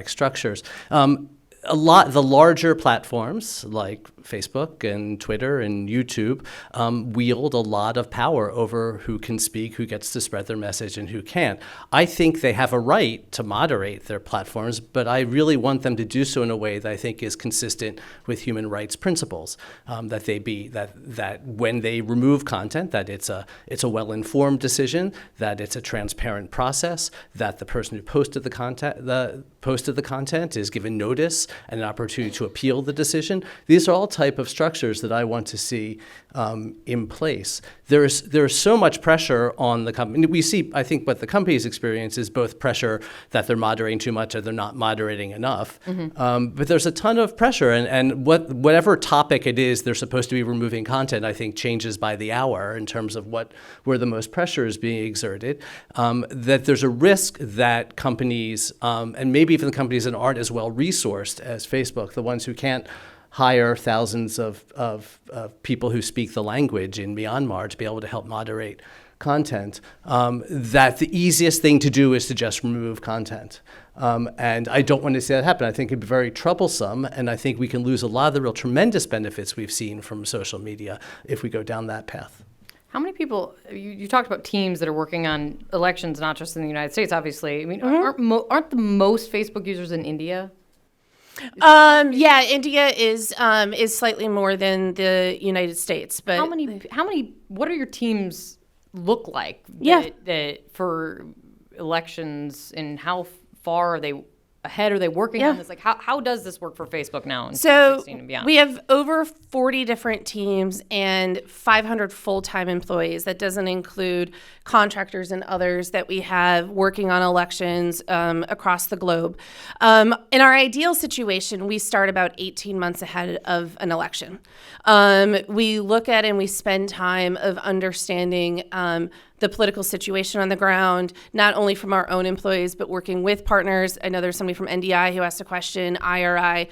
structures. The larger platforms like Facebook and Twitter and YouTube wield a lot of power over who can speak, who gets to spread their message, and who can't. I think they have a right to moderate their platforms, but I really want them to do so in a way that I think is consistent with human rights principles. That when they remove content, that it's a well-informed decision, that it's a transparent process, that the person who posted the posted the content is given notice and an opportunity to appeal the decision. These are all type of structures that I want to see in place. There's so much pressure on the company. We see, I think, what the companies experience is both pressure that they're moderating too much or they're not moderating enough. But there's a ton of pressure, and whatever topic it is they're supposed to be removing content, I think changes by the hour in terms of where the most pressure is being exerted. That there's a risk that companies, and maybe even the companies that aren't as well resourced as Facebook, the ones who can't hire thousands of people who speak the language in Myanmar to be able to help moderate content, that the easiest thing to do is to just remove content. And I don't want to see that happen. I think it'd be very troublesome, and I think we can lose a lot of the real tremendous benefits we've seen from social media if we go down that path. How many people, you talked about teams that are working on elections, not just in the United States, obviously. I mean, aren't the most Facebook users in India? Yeah, India is slightly more than the United States, but what are your teams look like Yeah. that for elections, and how far are they ahead? Are they working on this? Like, how does this work for Facebook now in 2016 and beyond? We have over 40 different teams and 500 full-time employees. That doesn't include contractors and others that we have working on elections across the globe. In our ideal situation, we start about 18 months ahead of an election. We look at and we spend time of understanding the political situation on the ground, not only from our own employees, but working with partners. I know there's somebody from NDI who asked a question, IRI,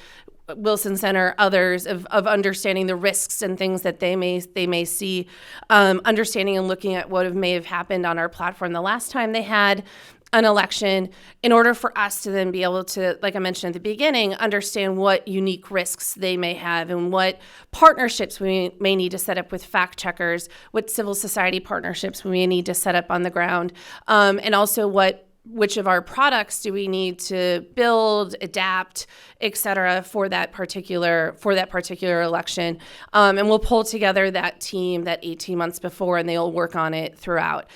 Wilson Center, others, of understanding the risks and things that they may see, understanding and looking at what may have happened on our platform the last time they had an election, in order for us to then be able to, like I mentioned at the beginning, understand what unique risks they may have and what partnerships we may need to set up with fact checkers, what civil society partnerships we may need to set up on the ground, and also which of our products do we need to build, adapt, et cetera, for that particular election. And we'll pull together that team that 18 months before, and they'll work on it throughout.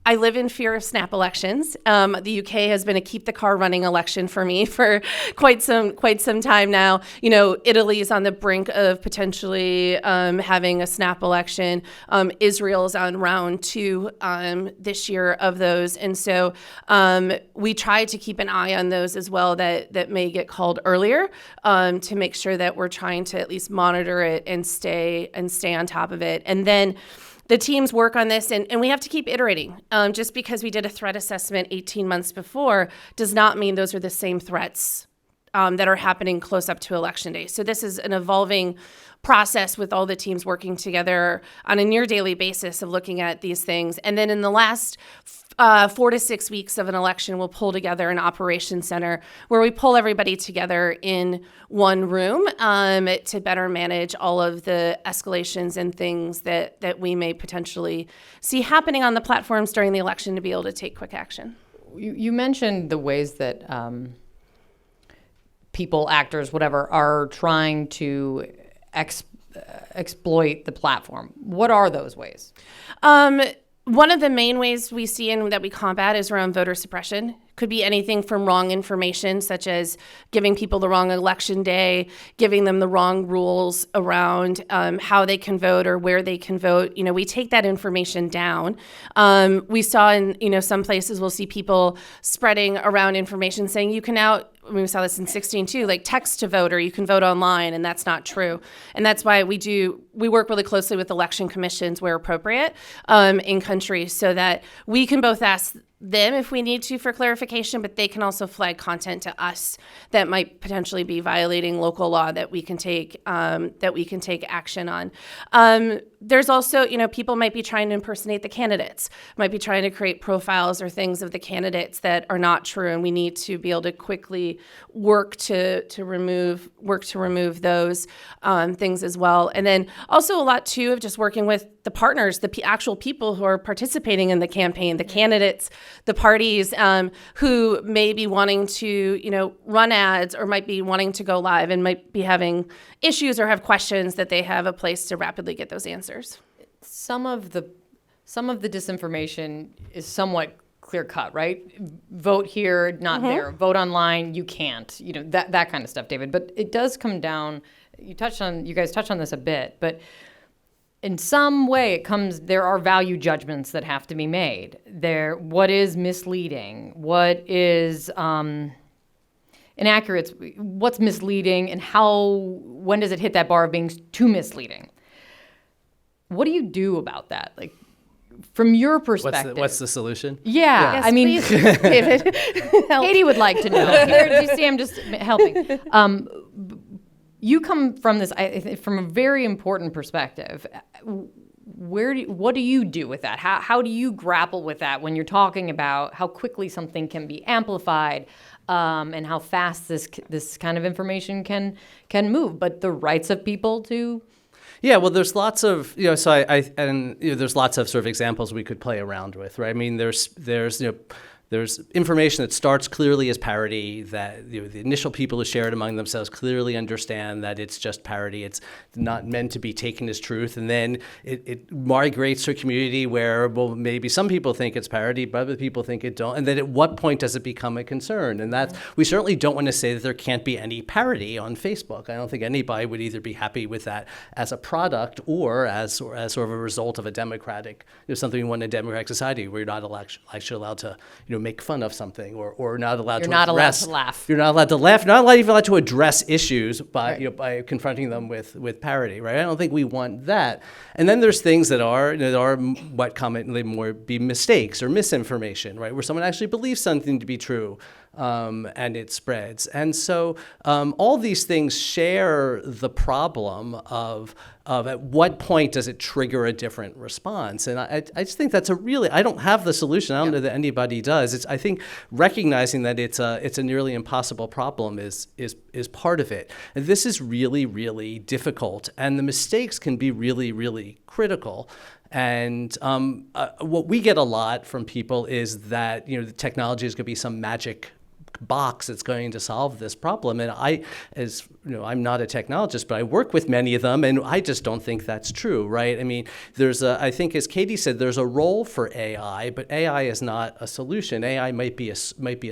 I live in fear of snap elections. The UK has been a keep the car running election for me for quite some time now. You know, Italy is on the brink of potentially having a snap election. Israel's on round 2 this year of those, and so we try to keep an eye on those as well that may get called earlier, to make sure that we're trying to at least monitor it and stay on top of it, and then. The teams work on this, and we have to keep iterating. Just because we did a threat assessment 18 months before does not mean those are the same threats that are happening close up to Election Day. So this is an evolving process with all the teams working together on a near daily basis of looking at these things. And then in the last 4 to 6 weeks of an election, we'll pull together an operations center where we pull everybody together in one room to better manage all of the escalations and things that we may potentially see happening on the platforms during the election to be able to take quick action. You mentioned the ways that people, actors, whatever, are trying to exploit the platform. What are those ways? One of the main ways we see and that we combat is around voter suppression. Could be anything from wrong information, such as giving people the wrong election day, giving them the wrong rules around how they can vote or where they can vote. You know, we take that information down. We saw in some places we'll see people spreading around information saying you can now. We saw this in 2016 too, like text to vote or you can vote online, and that's not true. And that's why we work really closely with election commissions where appropriate in countries, so that we can both ask them if we need to for clarification, but they can also flag content to us that might potentially be violating local law that we can take action on. There's also, people might be trying to impersonate the candidates, might be trying to create profiles or things of the candidates that are not true, and we need to be able to quickly work to remove those things as well. And then also a lot too of just working with the partners, the actual people who are participating in the campaign, the candidates, the parties who may be wanting to, run ads or might be wanting to go live and might be having issues or have questions, that they have a place to rapidly get those answers. Some of the disinformation is somewhat clear cut, right? Vote here, not there. Vote online, you can't. You know, that kind of stuff, David. But it does come down, you guys touched on this a bit, but in some way there are value judgments that have to be made. What is misleading? What is inaccurate? What's misleading, and when does it hit that bar of being too misleading? What do you do about that? Like, from your perspective. What's the solution? Yeah, Yes, I mean, please, David. Katie would like to know. Here, you see, I'm just helping. You come from this, from a very important perspective. What do you do with that? How do you grapple with that when you're talking about how quickly something can be amplified, and how fast this kind of information can move? But the rights of people to. Yeah, well, there's lots of there's lots of sort of examples we could play around with, right? I mean, there's information that starts clearly as parody, that the initial people who share it among themselves clearly understand that it's just parody. It's not meant to be taken as truth. And then it migrates to a community where, well, maybe some people think it's parody, but other people think it don't. And then at what point does it become a concern? And we certainly don't want to say that there can't be any parody on Facebook. I don't think anybody would either be happy with that as a product or as sort of a result of a democratic, something we want in a democratic society where you're not actually allowed to, make fun of something, or not allowed to laugh. You're not allowed to laugh. You're not even allowed to address issues by confronting them with parody, right? I don't think we want that. And then there's things that are what commonly more be mistakes or misinformation, right? Where someone actually believes something to be true, and it spreads. And so all these things share the problem of at what point does it trigger a different response? And I just think that's I don't have the solution. I don't know that anybody does. I think recognizing that it's a nearly impossible problem is part of it. And this is really, really difficult. And the mistakes can be really, really critical. And what we get a lot from people is that the technology is going to be some magic box that's going to solve this problem. And I'm not a technologist, but I work with many of them, and I just don't think that's true, right? I mean, I think, as Katie said, there's a role for AI, but AI is not a solution. AI might be a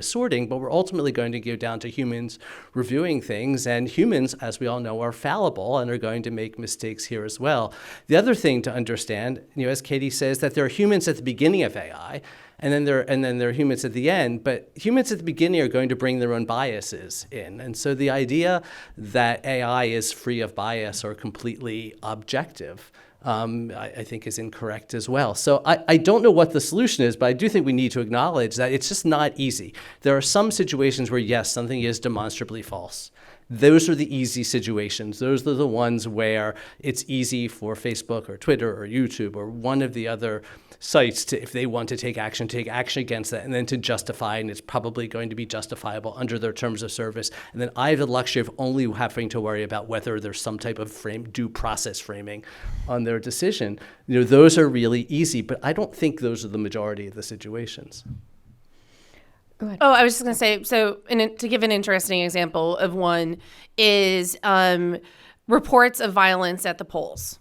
sorting, but we're ultimately going to go down to humans reviewing things, and humans, as we all know, are fallible and are going to make mistakes here as well. The other thing to understand, as Katie says, that there are humans at the beginning of AI, and then there are humans at the end, but humans at the beginning are going to bring their own biases in. And so the idea that AI is free of bias or completely objective, I think is incorrect as well. So I don't know what the solution is, but I do think we need to acknowledge that it's just not easy. There are some situations where, yes, something is demonstrably false. Those are the easy situations. Those are the ones where it's easy for Facebook or Twitter or YouTube or one of the other sites to, if they want to take action against that, and then to justify, and it's probably going to be justifiable under their terms of service. And then I have the luxury of only having to worry about whether there's some type of due process framing on their decision. Those are really easy, but I don't think those are the majority of the situations. Go ahead. Oh, I was just going to say, so to give an interesting example of one is reports of violence at the polls.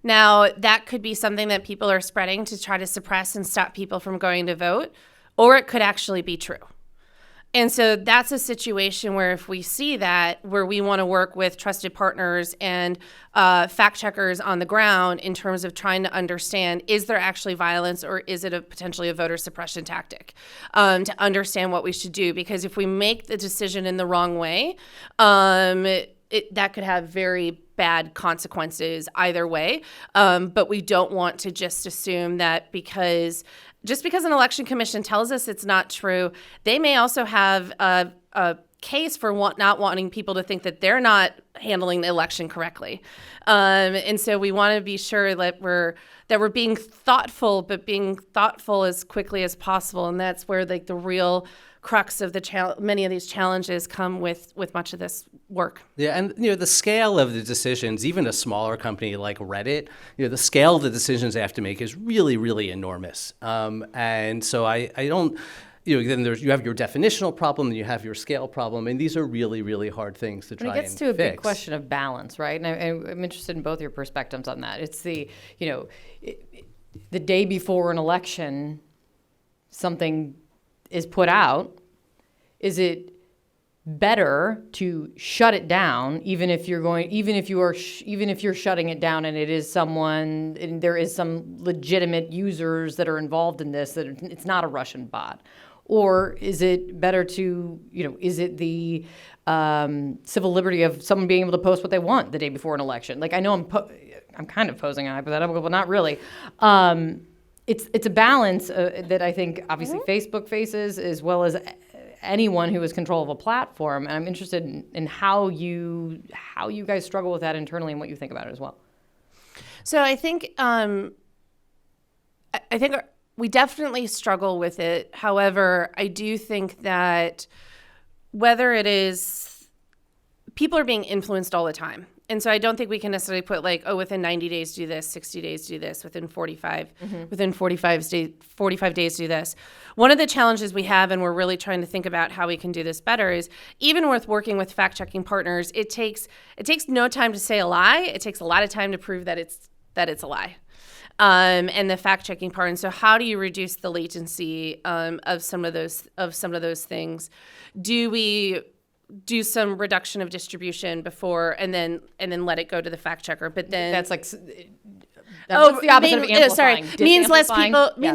Now, that could be something that people are spreading to try to suppress and stop people from going to vote, or it could actually be true. And so that's a situation where if we see that, where we want to work with trusted partners and fact checkers on the ground in terms of trying to understand, is there actually violence or is it potentially a voter suppression tactic, to understand what we should do. Because if we make the decision in the wrong way, that could have very bad consequences either way. But we don't want to just assume that just because an election commission tells us it's not true, they may also have a case for not wanting people to think that they're not handling the election correctly. And so we want to be sure that we're being thoughtful, but being thoughtful as quickly as possible. And that's where the real crux of many of these challenges come with much of this work. Yeah, and the scale of the decisions, even a smaller company like Reddit, the scale of the decisions they have to make is really, really enormous. And so I don't, then you have your definitional problem, and you have your scale problem, and these are really, really hard things to try and fix. It gets to a big question of balance, right? And I'm interested in both your perspectives on that. It's the day before an election, something is put out, is it better to shut it down, even if you're shutting it down and it is someone, and there is some legitimate users that are involved in this, that it's not a Russian bot? Or is it better to, is it the civil liberty of someone being able to post what they want the day before an election? Like, I know I'm kind of posing a hypothetical, but not really. It's a balance that I think obviously Facebook faces, as well as anyone who has control of a platform. And I'm interested in how you guys struggle with that internally and what you think about it as well. So I think we definitely struggle with it. However, I do think that whether it is, people are being influenced all the time. And so I don't think we can necessarily put within 90 days do this, 60 days do this, within 45 days do this. One of the challenges we have, and we're really trying to think about how we can do this better, is even with working with fact-checking partners, it takes no time to say a lie. It takes a lot of time to prove that it's a lie. And the fact-checking part. And so how do you reduce the latency of some of those things? Do we do some reduction of distribution before and then let it go to the fact checker? But then that's what's the opposite of amplifying. Means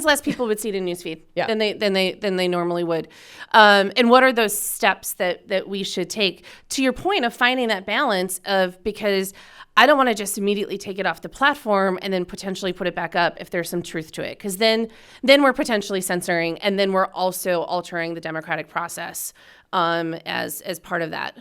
less people would see it in newsfeed than they normally would. And what are those steps that we should take? To your point of finding that balance because I don't want to just immediately take it off the platform and then potentially put it back up if there's some truth to it, because then we're potentially censoring, and then we're also altering the democratic process as part of that.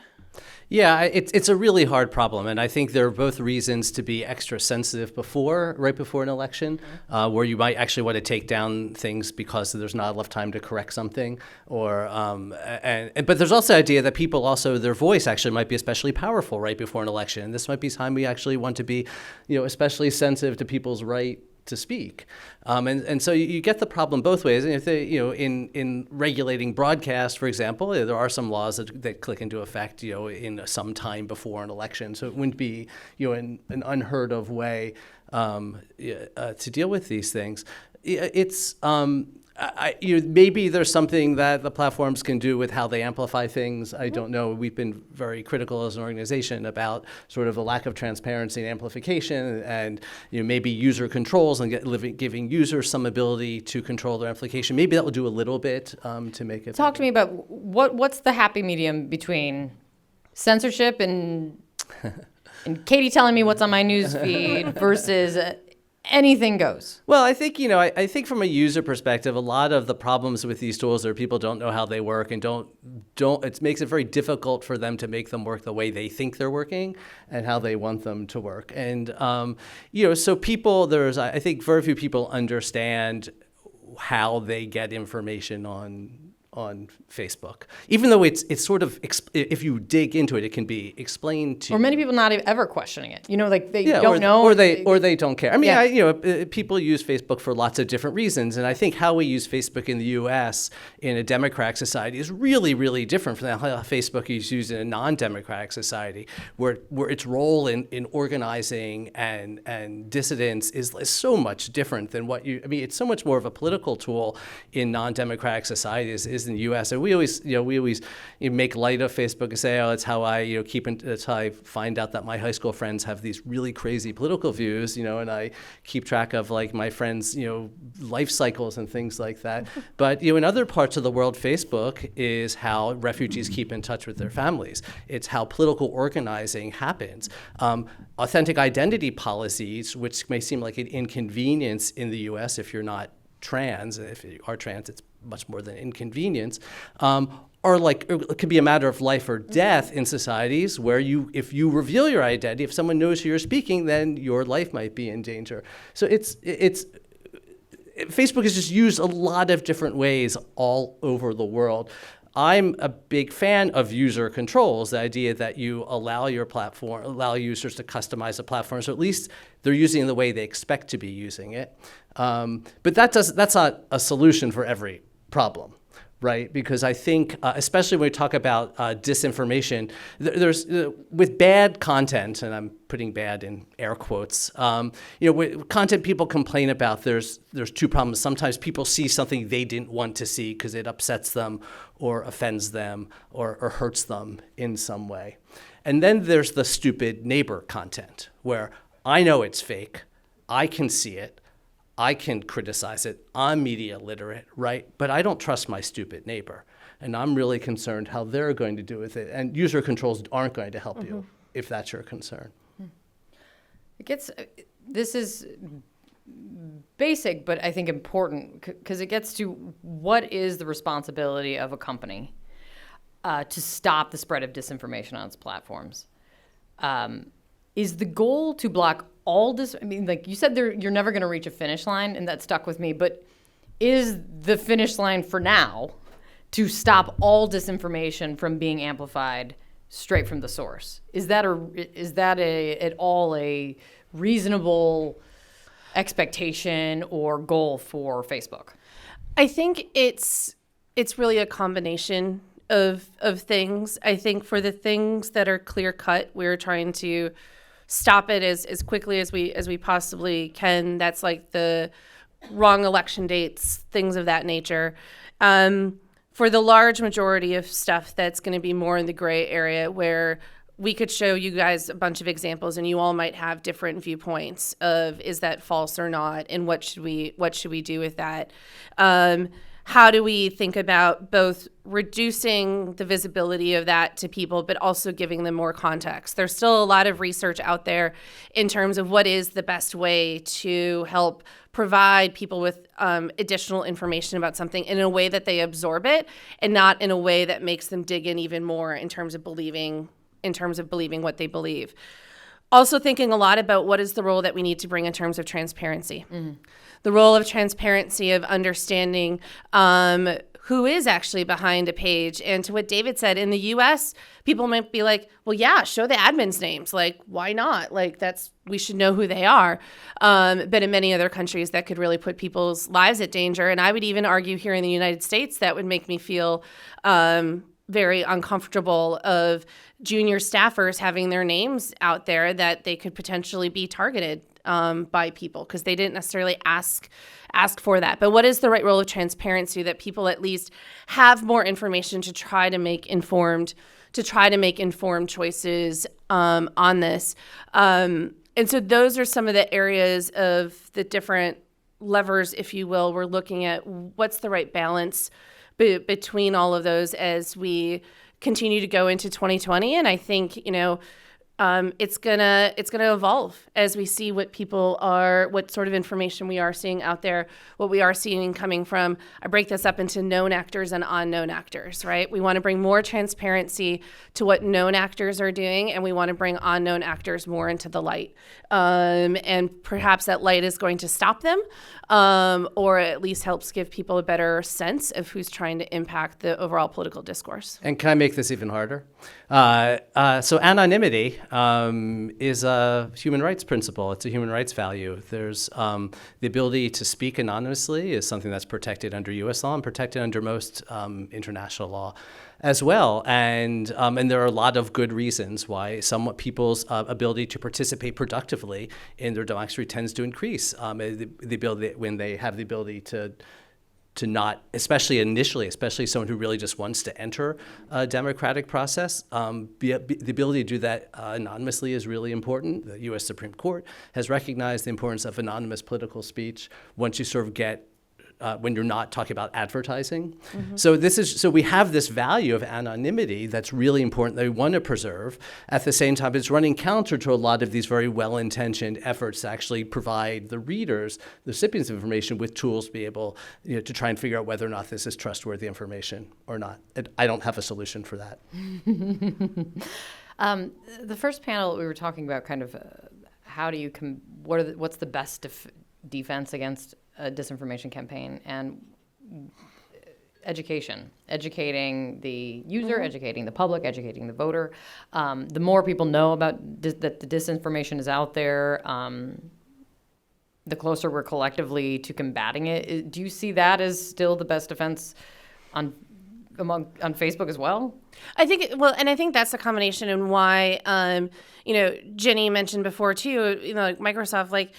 Yeah, it's a really hard problem, and I think there are both reasons to be extra sensitive right before an election, where you might actually want to take down things because there's not enough time to correct something, but there's also the idea that people also, their voice actually might be especially powerful right before an election, and this might be time we actually want to be, especially sensitive to people's right to speak, and so you get the problem both ways. And if they, in regulating broadcast, for example, there are some laws that click into effect, in some time before an election. So it wouldn't be, an unheard of way to deal with these things. It's maybe there's something that the platforms can do with how they amplify things. I don't know. We've been very critical as an organization about sort of a lack of transparency and amplification, and maybe user controls and giving users some ability to control their amplification. Maybe that will do a little bit to make it. Talk to me about what's the happy medium between censorship and Katie telling me what's on my news feed versus anything goes. Well, I think, I think from a user perspective, a lot of the problems with these tools are people don't know how they work and it makes it very difficult for them to make them work the way they think they're working and how they want them to work. And, so I think very few people understand how they get information on Facebook, even though it's sort of, if you dig into it, it can be explained to you. Or many people not ever questioning it. They don't know. Or they don't care. I mean, people use Facebook for lots of different reasons. And I think how we use Facebook in the U.S. in a democratic society is really, really different from how Facebook is used in a non-democratic society, where its role in organizing and dissidence is so much different than it's so much more of a political tool in non-democratic societies in the U.S. And we always make light of Facebook and say, it's how I that's how I find out that my high school friends have these really crazy political views, and I keep track of my friends' life cycles and things like that. But in other parts of the world, Facebook is how refugees keep in touch with their families. It's how political organizing happens. Authentic identity policies, which may seem like an inconvenience in the U.S. if you're not trans. If you are trans, it's much more than inconvenience, it could be a matter of life or death in societies where if you reveal your identity, if someone knows who you're speaking, then your life might be in danger. So Facebook is just used a lot of different ways all over the world. I'm a big fan of user controls, the idea that you allow users to customize a platform, so at least they're using it the way they expect to be using it. But that's not a solution for every problem. right? Because I think, especially when we talk about disinformation, there's with bad content, and I'm putting bad in air quotes. With content people complain about, there's two problems. Sometimes people see something they didn't want to see because it upsets them, or offends them, or hurts them in some way. And then there's the stupid neighbor content, where I know it's fake, I can see it, I can criticize it, I'm media literate, right? But I don't trust my stupid neighbor. And I'm really concerned how they're going to do with it. And user controls aren't going to help you if that's your concern. This is basic, but I think important, because it gets to what is the responsibility of a company to stop the spread of disinformation on its platforms. Is the goal to block all this? I mean, like you said, you're never going to reach a finish line, and that stuck with me. But is the finish line for now to stop all disinformation from being amplified straight from the source? Is that at all a reasonable expectation or goal for Facebook? I think it's really a combination of things. I think for the things that are clear cut, we're trying to stop it as quickly as we possibly can. That's like the wrong election dates, things of that nature. For the large majority of stuff that's going to be more in the gray area, where we could show you guys a bunch of examples and you all might have different viewpoints of, is that false or not, and what should we do with that? How do we think about both reducing the visibility of that to people, but also giving them more context? There's still a lot of research out there in terms of what is the best way to help provide people with additional information about something in a way that they absorb it, and not in a way that makes them dig in even more in terms of believing what they believe. Also thinking a lot about what is the role that we need to bring in terms of transparency. The role of transparency, of understanding who is actually behind a page. And to what David said, in the US, people might be like, well, yeah, show the admins' names. Like, why not? Like, we should know who they are. But in many other countries, that could really put people's lives at danger. And I would even argue here in the United States, that would make me feel very uncomfortable of junior staffers having their names out there, that they could potentially be targeted by people because they didn't necessarily ask for that. But what is the right role of transparency, that people at least have more information to try to make informed choices on this? And so those are some of the areas of the different levers, if you will. We're looking at what's the right balance between all of those as we continue to go into 2020. And I think, it's gonna evolve as we see what sort of information we are seeing out there, what we are seeing coming from. I break this up into known actors and unknown actors, right? We want to bring more transparency to what known actors are doing, and we want to bring unknown actors more into the light. And perhaps that light is going to stop them, or at least helps give people a better sense of who's trying to impact the overall political discourse. And can I make this even harder? So anonymity is a human rights principle. It's a human rights value. There's the ability to speak anonymously is something that's protected under U.S. law and protected under most international law as well. And there are a lot of good reasons why some people's ability to participate productively in their democracy tends to increase. The ability, when they have the ability to not, especially initially, especially someone who really just wants to enter a democratic process, the ability to do that anonymously is really important. The U.S. Supreme Court has recognized the importance of anonymous political speech once you sort of get when you're not talking about advertising. So we have this value of anonymity that's really important that we want to preserve. At the same time, it's running counter to a lot of these very well-intentioned efforts to actually provide the readers, the recipients of information, with tools to be able to try and figure out whether or not this is trustworthy information or not. I don't have a solution for that. The first panel, we were talking about kind of how do you what's the best defense against a disinformation campaign, and educating the user, educating the public, educating the voter. The more people know about that the disinformation is out there, the closer we're collectively to combating it. Do you see that as still the best defense on on Facebook as well? I think, and I think that's a combination in why, Jenny mentioned before too, like Microsoft, like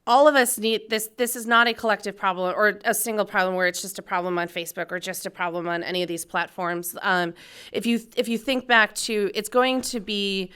all of us need this. This is not a collective problem or a single problem where it's just a problem on Facebook or just a problem on any of these platforms. If you think back to, it's going to be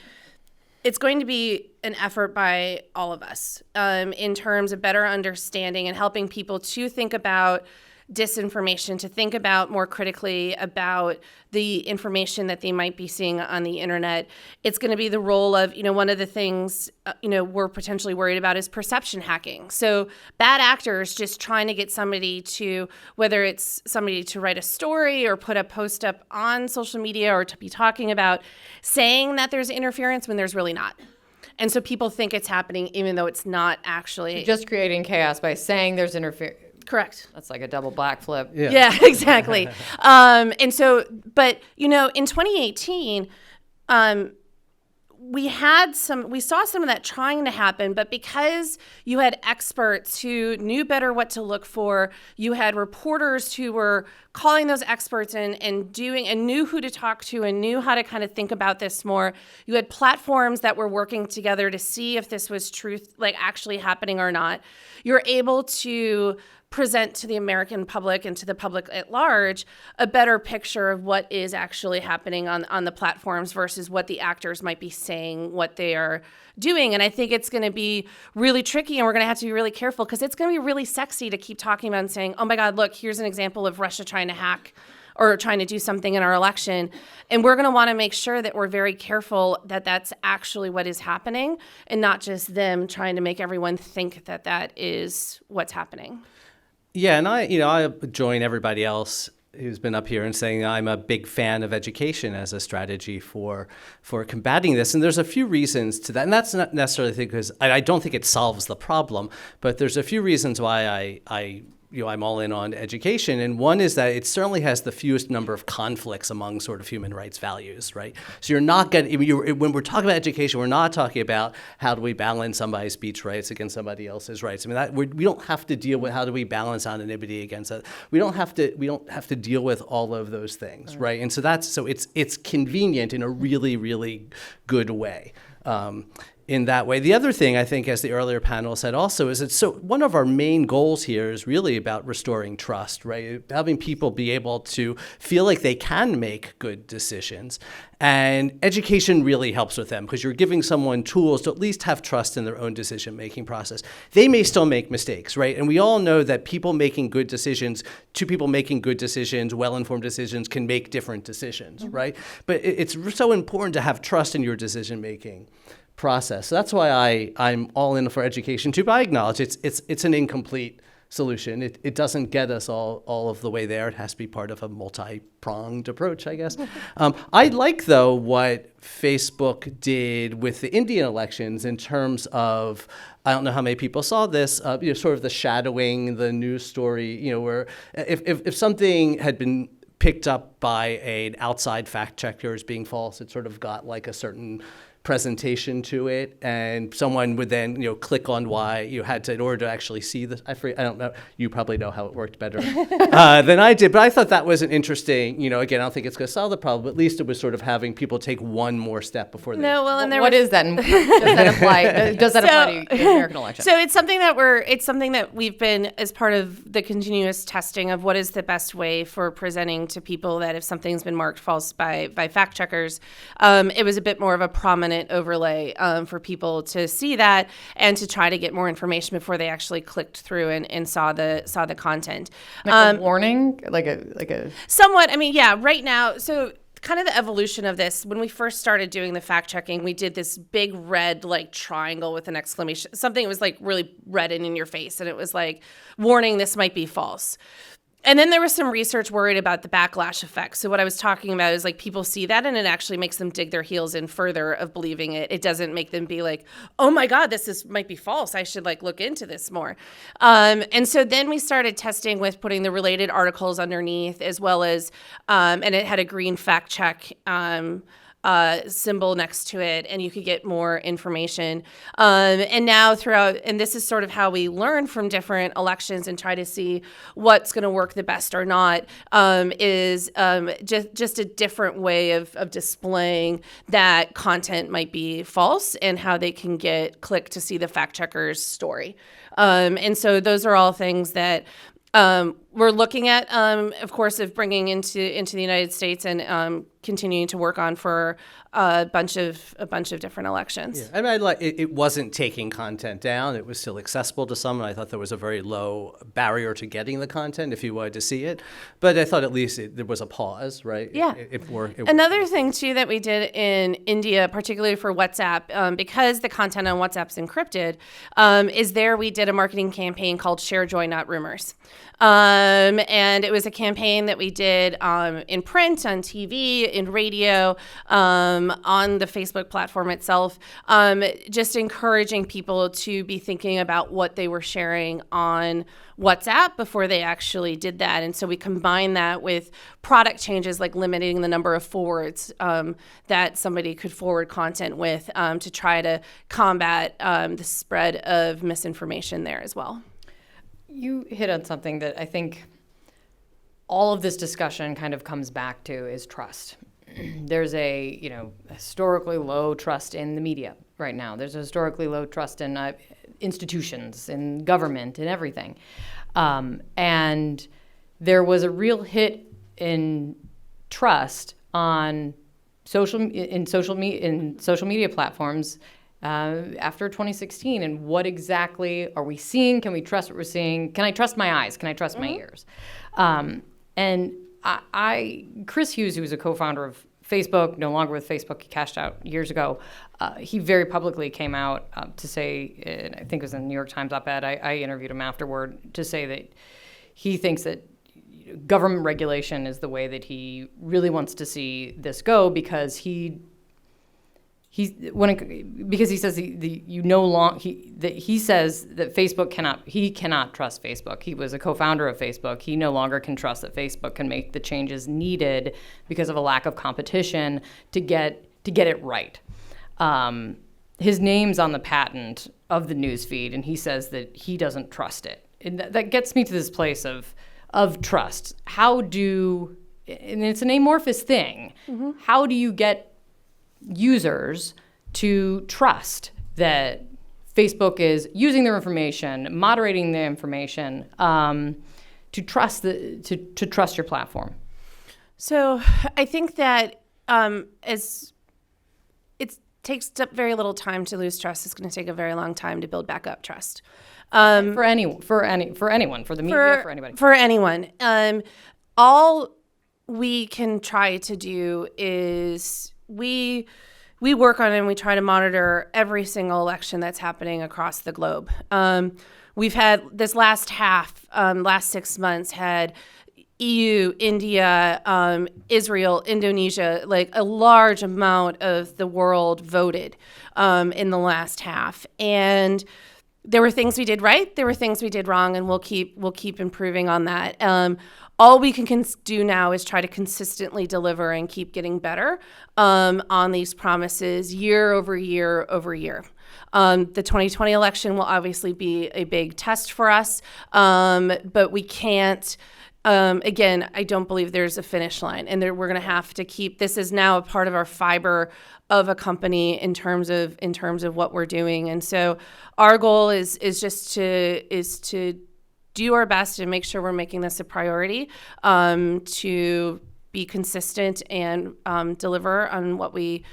an effort by all of us in terms of better understanding and helping people to think about disinformation, to think about more critically about the information that they might be seeing on the internet. It's going to be the role of, one of the things, we're potentially worried about is perception hacking. So bad actors just trying to get somebody to, whether it's somebody to write a story or put a post up on social media or to be talking about saying that there's interference when there's really not. And so people think it's happening even though it's not actually. Just creating chaos by saying there's interference. Correct. That's like a double backflip. Yeah, exactly. And so, but, in 2018, we saw some of that trying to happen, but because you had experts who knew better what to look for, you had reporters who were calling those experts and knew who to talk to and knew how to kind of think about this more. You had platforms that were working together to see if this was truth, like actually happening or not. You're able to present to the American public and to the public at large a better picture of what is actually happening on the platforms versus what the actors might be saying, what they are doing. And I think it's going to be really tricky, and we're going to have to be really careful because it's going to be really sexy to keep talking about and saying, oh my God, look, here's an example of Russia trying to hack or trying to do something in our election. And we're going to want to make sure that we're very careful that that's actually what is happening and not just them trying to make everyone think that that is what's happening. Yeah, and I join everybody else who's been up here and saying I'm a big fan of education as a strategy for combating this. And there's a few reasons to that. And that's not necessarily because I don't think it solves the problem, but there's a few reasons why I'm all in on education. And one is that it certainly has the fewest number of conflicts among sort of human rights values, right? So you're not getting, when we're talking about education, we're not talking about how do we balance somebody's speech rights against somebody else's rights. I mean, we don't have to deal with how do we balance anonymity against that. We don't have to deal with all of those things, right? And so it's convenient in a really, really good way. In that way. The other thing I think, as the earlier panel said also, is so one of our main goals here is really about restoring trust, right? Having people be able to feel like they can make good decisions. And education really helps with them because you're giving someone tools to at least have trust in their own decision-making process. They may still make mistakes, right? And we all know that two people making good decisions, well-informed decisions, can make different decisions, right? But it's so important to have trust in your decision-making process. So that's why I'm all in for education too, but I acknowledge it's an incomplete solution. It doesn't get us all of the way there. It has to be part of a multi-pronged approach, I guess. I like, though, what Facebook did with the Indian elections in terms of, I don't know how many people saw this, sort of the shadowing, the news story, where if something had been picked up by an outside fact checker as being false, it sort of got like a certain presentation to it, and someone would then click on why you had to, in order to actually see this. I don't know, you probably know how it worked better than I did, but I thought that was an interesting, again, I don't think it's going to solve the problem, but at least it was sort of having people take one more step before they. No, well, and what is that? Does that apply to the American election? So it's something that we've been, as part of the continuous testing of what is the best way for presenting to people that if something's been marked false by fact checkers, it was a bit more of a prominent overlay for people to see that and to try to get more information before they actually clicked through and saw the content. Like a warning, like a somewhat. I mean, yeah. Right now, so kind of the evolution of this. When we first started doing the fact checking, we did this big red like triangle with an exclamation, something that was like really red and in your face, and it was like, warning, this might be false. And then there was some research worried about the backlash effect. So what I was talking about is like people see that and it actually makes them dig their heels in further of believing it. It doesn't make them be like, oh my God, might be false. I should like look into this more. And so then we started testing with putting the related articles underneath as well as, and it had a green fact check symbol next to it, and you could get more information. And now and this is sort of how we learn from different elections and try to see what's going to work the best or not, is just a different way of displaying that content might be false and how they can get clicked to see the fact checker's story. And so those are all things that we're looking at, of course, of bringing into the United States and continuing to work on for a bunch of different elections. Yeah. I mean, it wasn't taking content down. It was still accessible to some, and I thought there was a very low barrier to getting the content if you wanted to see it. But I thought at least there was a pause, right? Yeah. Another thing, too, that we did in India, particularly for WhatsApp, because the content on WhatsApp's encrypted, is we did a marketing campaign called Share Joy, Not Rumors. And it was a campaign that we did in print, on TV, in radio, on the Facebook platform itself, just encouraging people to be thinking about what they were sharing on WhatsApp before they actually did that. And so we combine that with product changes like limiting the number of forwards that somebody could forward content with to try to combat the spread of misinformation there as well. You hit on something that I think all of this discussion kind of comes back to is trust. There's a historically low trust in the media right now. There's a historically low trust in institutions, in government, in everything. And there was a real hit in trust on social media platforms after 2016. And what exactly are we seeing? Can we trust what we're seeing? Can I trust my eyes? Can I trust my ears? And Chris Hughes, who was a co-founder of Facebook, no longer with Facebook, he cashed out years ago. He very publicly came out to say, I think it was in the New York Times op-ed, I interviewed him afterward, to say that he thinks that government regulation is the way that he really wants to see this go, because he says he says that Facebook cannot trust Facebook. He was a co-founder of Facebook. He no longer can trust that Facebook can make the changes needed because of a lack of competition to get it right. His name's on the patent of the news feed, and he says that he doesn't trust it. And that gets me to this place of trust. And it's an amorphous thing. Mm-hmm. How do you get users to trust that Facebook is using their information, moderating their information, to trust your platform? So I think that as it takes very little time to lose trust, it's going to take a very long time to build back up trust. For anyone, for the media, for anybody. For anyone. All we can try to do is we work on it and we try to monitor every single election that's happening across the globe. We've had this last 6 months, had EU, India, Israel, Indonesia, like a large amount of the world voted in the last half. And there were things we did right, there were things we did wrong, and we'll keep improving on that. All we can do now is try to consistently deliver and keep getting better on these promises year over year over year. The 2020 election will obviously be a big test for us, but we can't. Again, I don't believe there's a finish line, and we're going to have to keep. This is now a part of our fiber of a company in terms of what we're doing, and so our goal is just to do our best and make sure we're making this a priority, to be consistent and deliver on what we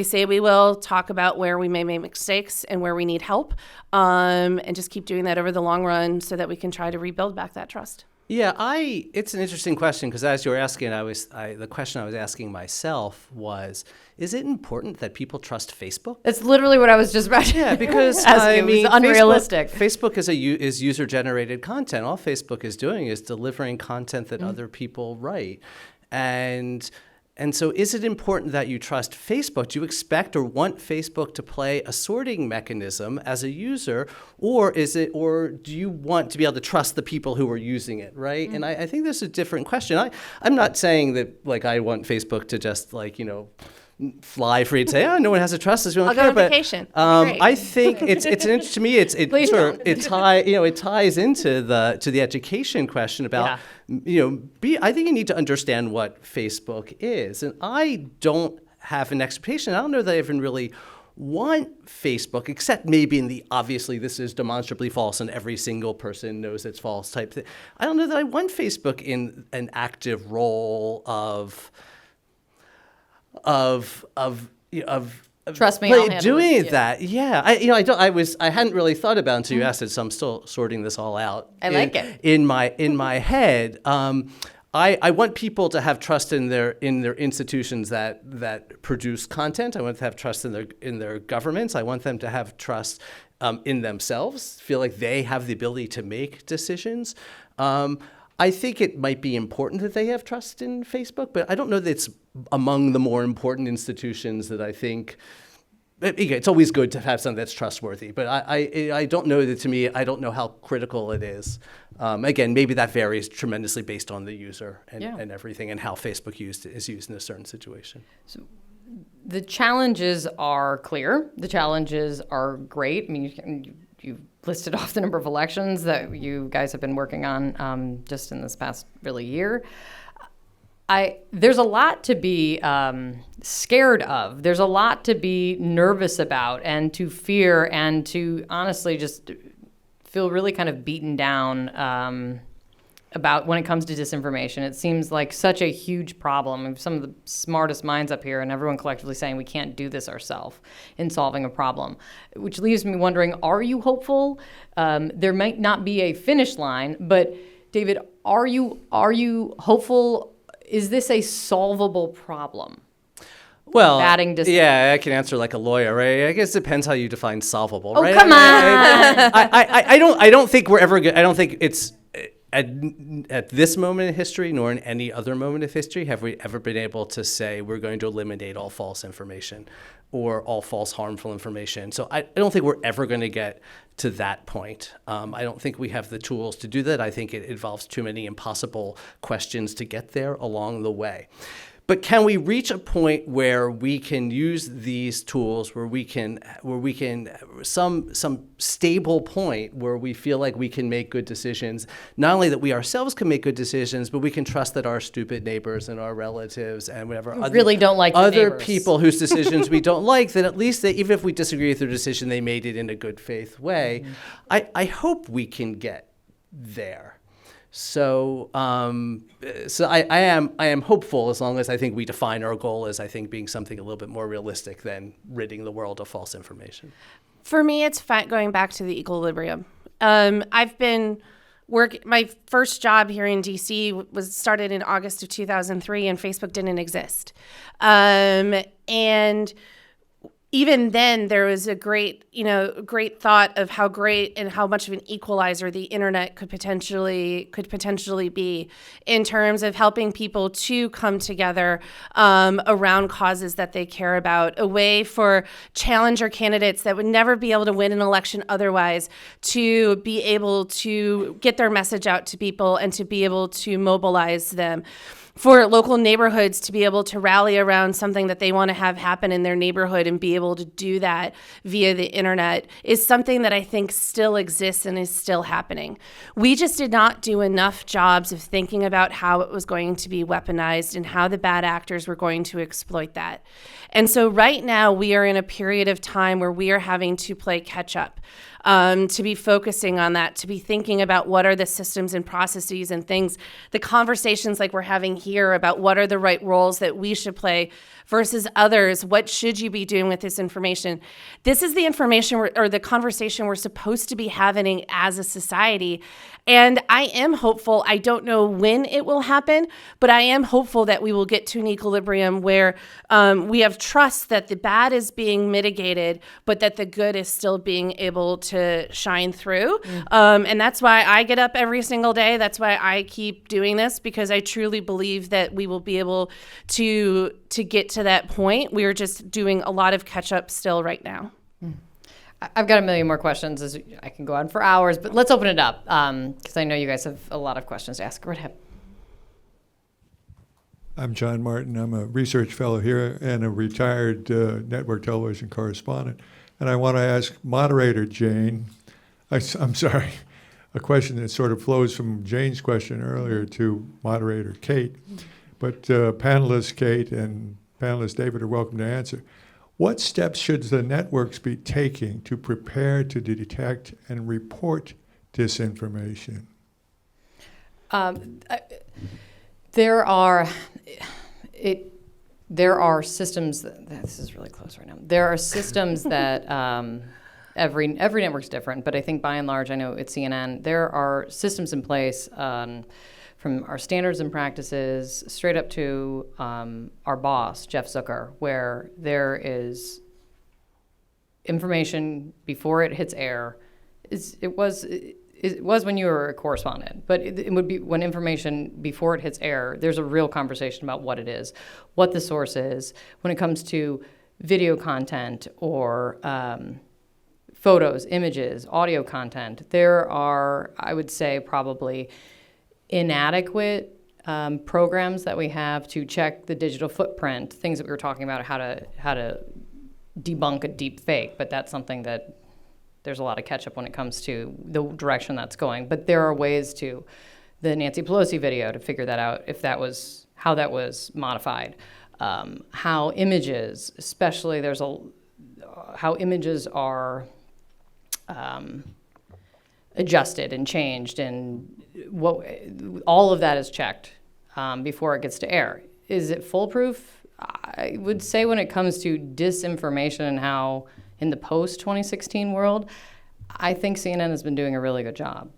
say we will, talk about where we may make mistakes and where we need help, and just keep doing that over the long run so that we can try to rebuild back that trust. Yeah, it's an interesting question, because as you were asking, the question I was asking myself was, is it important that people trust Facebook? That's literally what I was just about to because ask you. It's unrealistic. Facebook is user-generated content. All Facebook is doing is delivering content that other people write. And so is it important that you trust Facebook? Do you expect or want Facebook to play a sorting mechanism as a user, or do you want to be able to trust the people who are using it, right? And I think there's a different question. I'm not saying that I want Facebook to just fly free to say, oh, no one has to trust us. We don't I'll go care. on But vacation. That'd be great. I think to me, it ties into the education question about, I think you need to understand what Facebook is. And I don't have an expectation. I don't know that I even really want Facebook, except maybe in the obviously this is demonstrably false and every single person knows it's false type thing. I don't know that I want Facebook in an active role of Trust me, I'll handle doing it. that. Yeah, I hadn't really thought about it until you asked it, so I'm still sorting this all out. I like it. In my head. I want people to have trust in their institutions that produce content. I want them to have trust in their governments. I want them to have trust in themselves, feel like they have the ability to make decisions. I think it might be important that they have trust in Facebook, but I don't know that it's among the more important institutions that I think. It's always good to have something that's trustworthy, but I don't know that, to me, I don't know how critical it is. Again, maybe that varies tremendously based on the user and everything, and how Facebook is used in a certain situation. So the challenges are clear. The challenges are great. I mean, you listed off the number of elections that you guys have been working on just in this past really year. There's a lot to be scared of. There's a lot to be nervous about and to fear and to honestly just feel really kind of beaten down about when it comes to disinformation. It seems like such a huge problem. Some of the smartest minds up here and everyone collectively saying we can't do this ourselves in solving a problem, which leaves me wondering, are you hopeful? There might not be a finish line, but David, are you hopeful? Is this a solvable problem? Well, yeah, I can answer like a lawyer, right? I guess it depends how you define solvable, oh, right? Come on. I don't think we're ever good. I don't think it's at this moment in history, nor in any other moment of history, have we ever been able to say we're going to eliminate all false information or all false harmful information. So I don't think we're ever going to get to that point. I don't think we have the tools to do that. I think it involves too many impossible questions to get there along the way. But can we reach a point where we can use these tools, where we can some stable point where we feel like we can make good decisions? Not only that we ourselves can make good decisions, but we can trust that our stupid neighbors and our relatives and whatever don't like other people whose decisions we don't like, that at least even if we disagree with their decision, they made it in a good faith way. Mm-hmm. I hope we can get there. So, I am hopeful, as long as I think we define our goal as, I think, being something a little bit more realistic than ridding the world of false information. For me, it's going back to the equilibrium. I've been my first job here in DC was started in August of 2003, and Facebook didn't exist. And even then, there was a great thought of how great and how much of an equalizer the internet could potentially be in terms of helping people to come together around causes that they care about, a way for challenger candidates that would never be able to win an election otherwise to be able to get their message out to people and to be able to mobilize them. For local neighborhoods to be able to rally around something that they want to have happen in their neighborhood and be able to do that via the internet is something that I think still exists and is still happening. We just did not do enough jobs of thinking about how it was going to be weaponized and how the bad actors were going to exploit that. And so right now we are in a period of time where we are having to play catch up. To be focusing on that, to be thinking about what are the systems and processes and things, the conversations like we're having here about what are the right roles that we should play versus others. What should you be doing with this information? This is the information or the conversation we're supposed to be having as a society. And I am hopeful. I don't know when it will happen, but I am hopeful that we will get to an equilibrium where we have trust that the bad is being mitigated, but that the good is still being able to shine through. And that's why I get up every single day. That's why I keep doing this, because I truly believe that we will be able to get to that point. We're just doing a lot of catch up still right now. I've got a million more questions. As I can go on for hours, but let's open it up because I know you guys have a lot of questions to ask. Go ahead. I'm John Martin. I'm a research fellow here and a retired network television correspondent. And I want to ask moderator Jane, I'm sorry, a question that sort of flows from Jane's question earlier to moderator Kate. But panelist Kate and panelist David are welcome to answer. What steps should the networks be taking to prepare to detect and report disinformation? There are systems this is really close right now. There are systems that every network's different, but I think by and large, I know at CNN, there are systems in place from our standards and practices straight up to our boss, Jeff Zucker, where there is information before it hits air. It was when you were a correspondent, but it would be when information before it hits air, there's a real conversation about what it is, what the source is. When it comes to video content or photos, images, audio content, there are, I would say, probably inadequate programs that we have to check the digital footprint, things that we were talking about, how to debunk a deep fake, but that's something that there's a lot of catch up when it comes to the direction that's going. But there are ways to the Nancy Pelosi video to figure that out, how that was modified, how images, especially how images are adjusted and changed, and all of that is checked before it gets to air. Is it foolproof? I would say when it comes to disinformation and how in the post-2016 world, I think CNN has been doing a really good job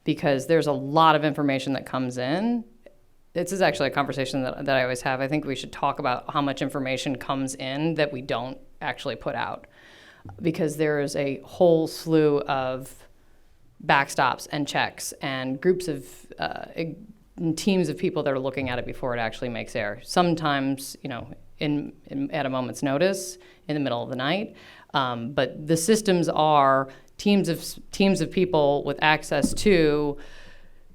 because there's a lot of information that comes in. This is actually a conversation that I always have. I think we should talk about how much information comes in that we don't actually put out, because there is a whole slew of backstops and checks and groups of teams of people that are looking at it before it actually makes air. Sometimes, at a moment's notice, in the middle of the night. But the systems are teams of people with access to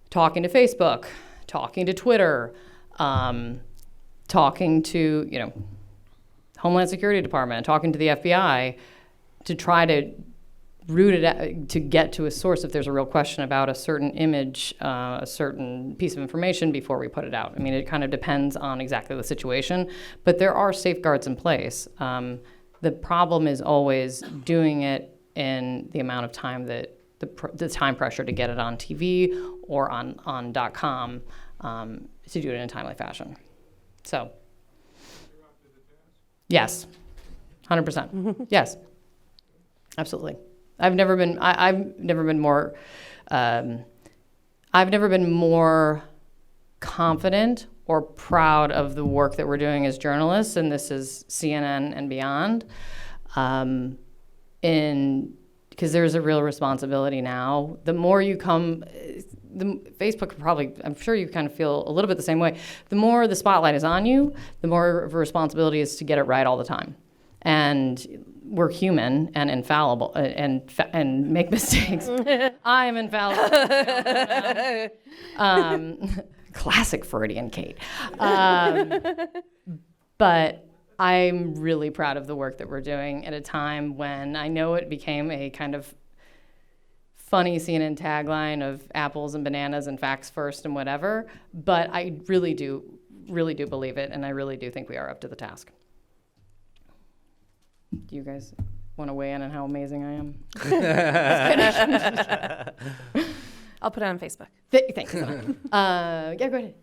talking to Facebook, talking to Twitter, talking to Homeland Security Department, talking to the FBI, to try to root it out, to get to a source if there's a real question about a certain image, a certain piece of information before we put it out. I mean, it kind of depends on exactly the situation, but there are safeguards in place. The problem is always doing it in the amount of time that the time pressure to get it on TV or on .com to do it in a timely fashion. So, yes, 100%. Yes, absolutely. I've never been more confident or proud of the work that we're doing as journalists, and this is CNN and beyond, because there's a real responsibility now. The more you come, Facebook probably, I'm sure you kind of feel a little bit the same way. The more the spotlight is on you, the more of a responsibility is to get it right all the time. And we're human and infallible and make mistakes. I am infallible. Classic Freudian Kate. But I'm really proud of the work that we're doing at a time when I know it became a kind of funny CNN tagline of apples and bananas and facts first and whatever, but I really do believe it, and I really do think we are up to the task. Do you guys want to weigh in on how amazing I am? I'll put it on Facebook. Thanks. Yeah, go ahead.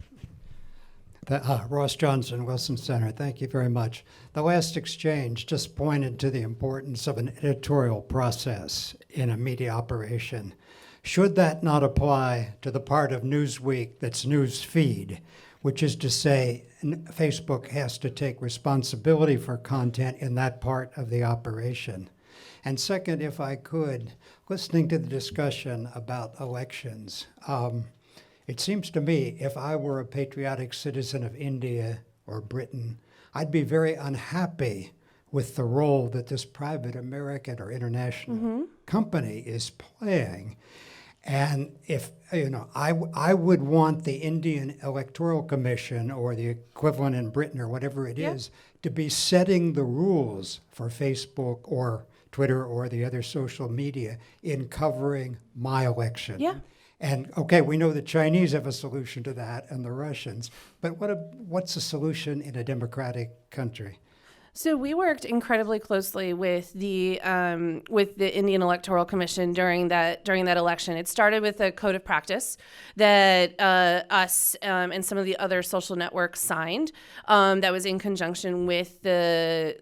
Ross Johnson, Wilson Center. Thank you very much. The last exchange just pointed to the importance of an editorial process in a media operation. Should that not apply to the part of Newsweek that's news feed, which is to say Facebook has to take responsibility for content in that part of the operation? And second, if I could, listening to the discussion about elections, it seems to me if I were a patriotic citizen of India or Britain, I'd be very unhappy with the role that this private American or international company is playing. And if, I would want the Indian Electoral Commission or the equivalent in Britain or whatever it is to be setting the rules for Facebook or Twitter or the other social media in covering my election. Yeah. And okay, we know the Chinese have a solution to that and the Russians, but what's the solution in a democratic country? So we worked incredibly closely with the Indian Electoral Commission during that election. It started with a code of practice that us and some of the other social networks signed. That was in conjunction with the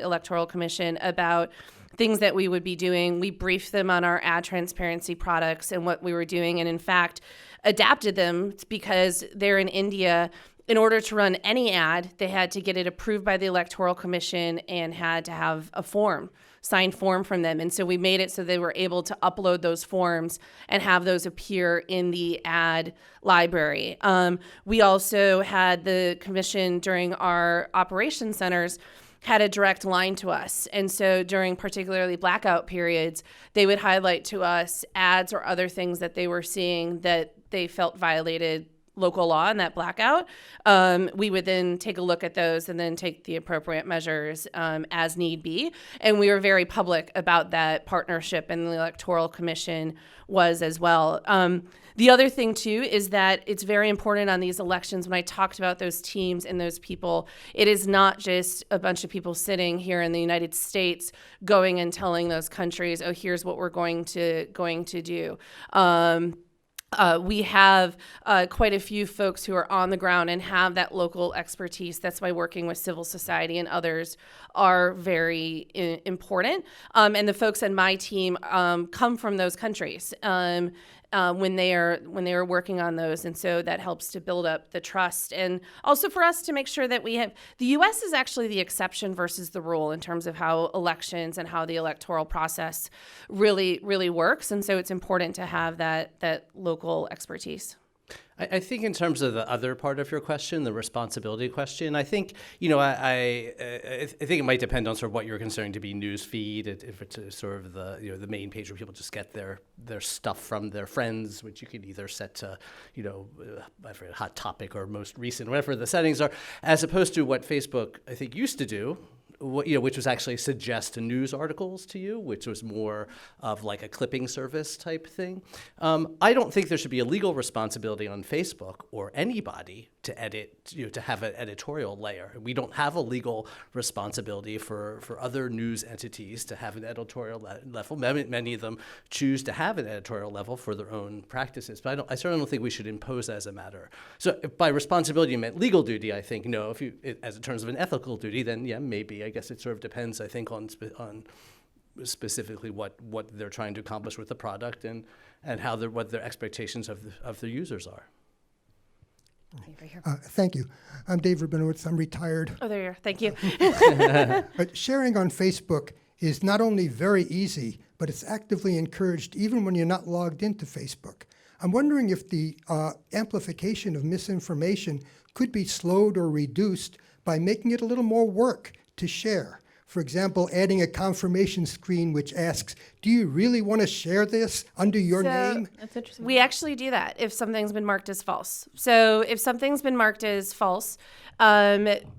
Electoral Commission about things that we would be doing. We briefed them on our ad transparency products and what we were doing, and in fact, adapted them because they're in India. In order to run any ad, they had to get it approved by the Electoral Commission and had to have a signed form from them. And so we made it so they were able to upload those forms and have those appear in the ad library. We also had the commission during our operation centers had a direct line to us. And so during particularly blackout periods, they would highlight to us ads or other things that they were seeing that they felt violated local law in that blackout. We would then take a look at those and then take the appropriate measures as need be. And we were very public about that partnership, and the Electoral Commission was as well. The other thing, too, is that it's very important on these elections, when I talked about those teams and those people, it is not just a bunch of people sitting here in the United States going and telling those countries, oh, here's what we're going to do. We have quite a few folks who are on the ground and have that local expertise. That's why working with civil society and others are very important. And the folks on my team come from those countries when they are working on those, and so that helps to build up the trust, and also for us to make sure that we have. The U.S. is actually the exception versus the rule in terms of how elections and how the electoral process really works, and so it's important to have that local expertise. I think in terms of the other part of your question, the responsibility question, I think, I think it might depend on sort of what you're considering to be news feed. If it's sort of the main page where people just get their stuff from their friends, which you could either set to, I forget, hot topic or most recent, whatever the settings are, as opposed to what Facebook, I think, used to do, which was actually suggest news articles to you, which was more of like a clipping service type thing. I don't think there should be a legal responsibility on Facebook or anybody to edit, to have an editorial layer. We don't have a legal responsibility for other news entities to have an editorial level. Many of them choose to have an editorial level for their own practices, but I certainly don't think we should impose that as a matter. So if by responsibility you meant legal duty, I think no. As in terms of an ethical duty, then yeah, maybe. I guess it sort of depends, I think, on specifically what they're trying to accomplish with the product and how what their expectations of their users are. Thank you. I'm Dave Rabinowitz. I'm retired. Oh, there you are. Thank you. But sharing on Facebook is not only very easy, but it's actively encouraged even when you're not logged into Facebook. I'm wondering if the amplification of misinformation could be slowed or reduced by making it a little more work to share. For example, adding a confirmation screen which asks, do you really want to share this under your name? That's interesting. We actually do that if something's been marked as false. So if something's been marked as false,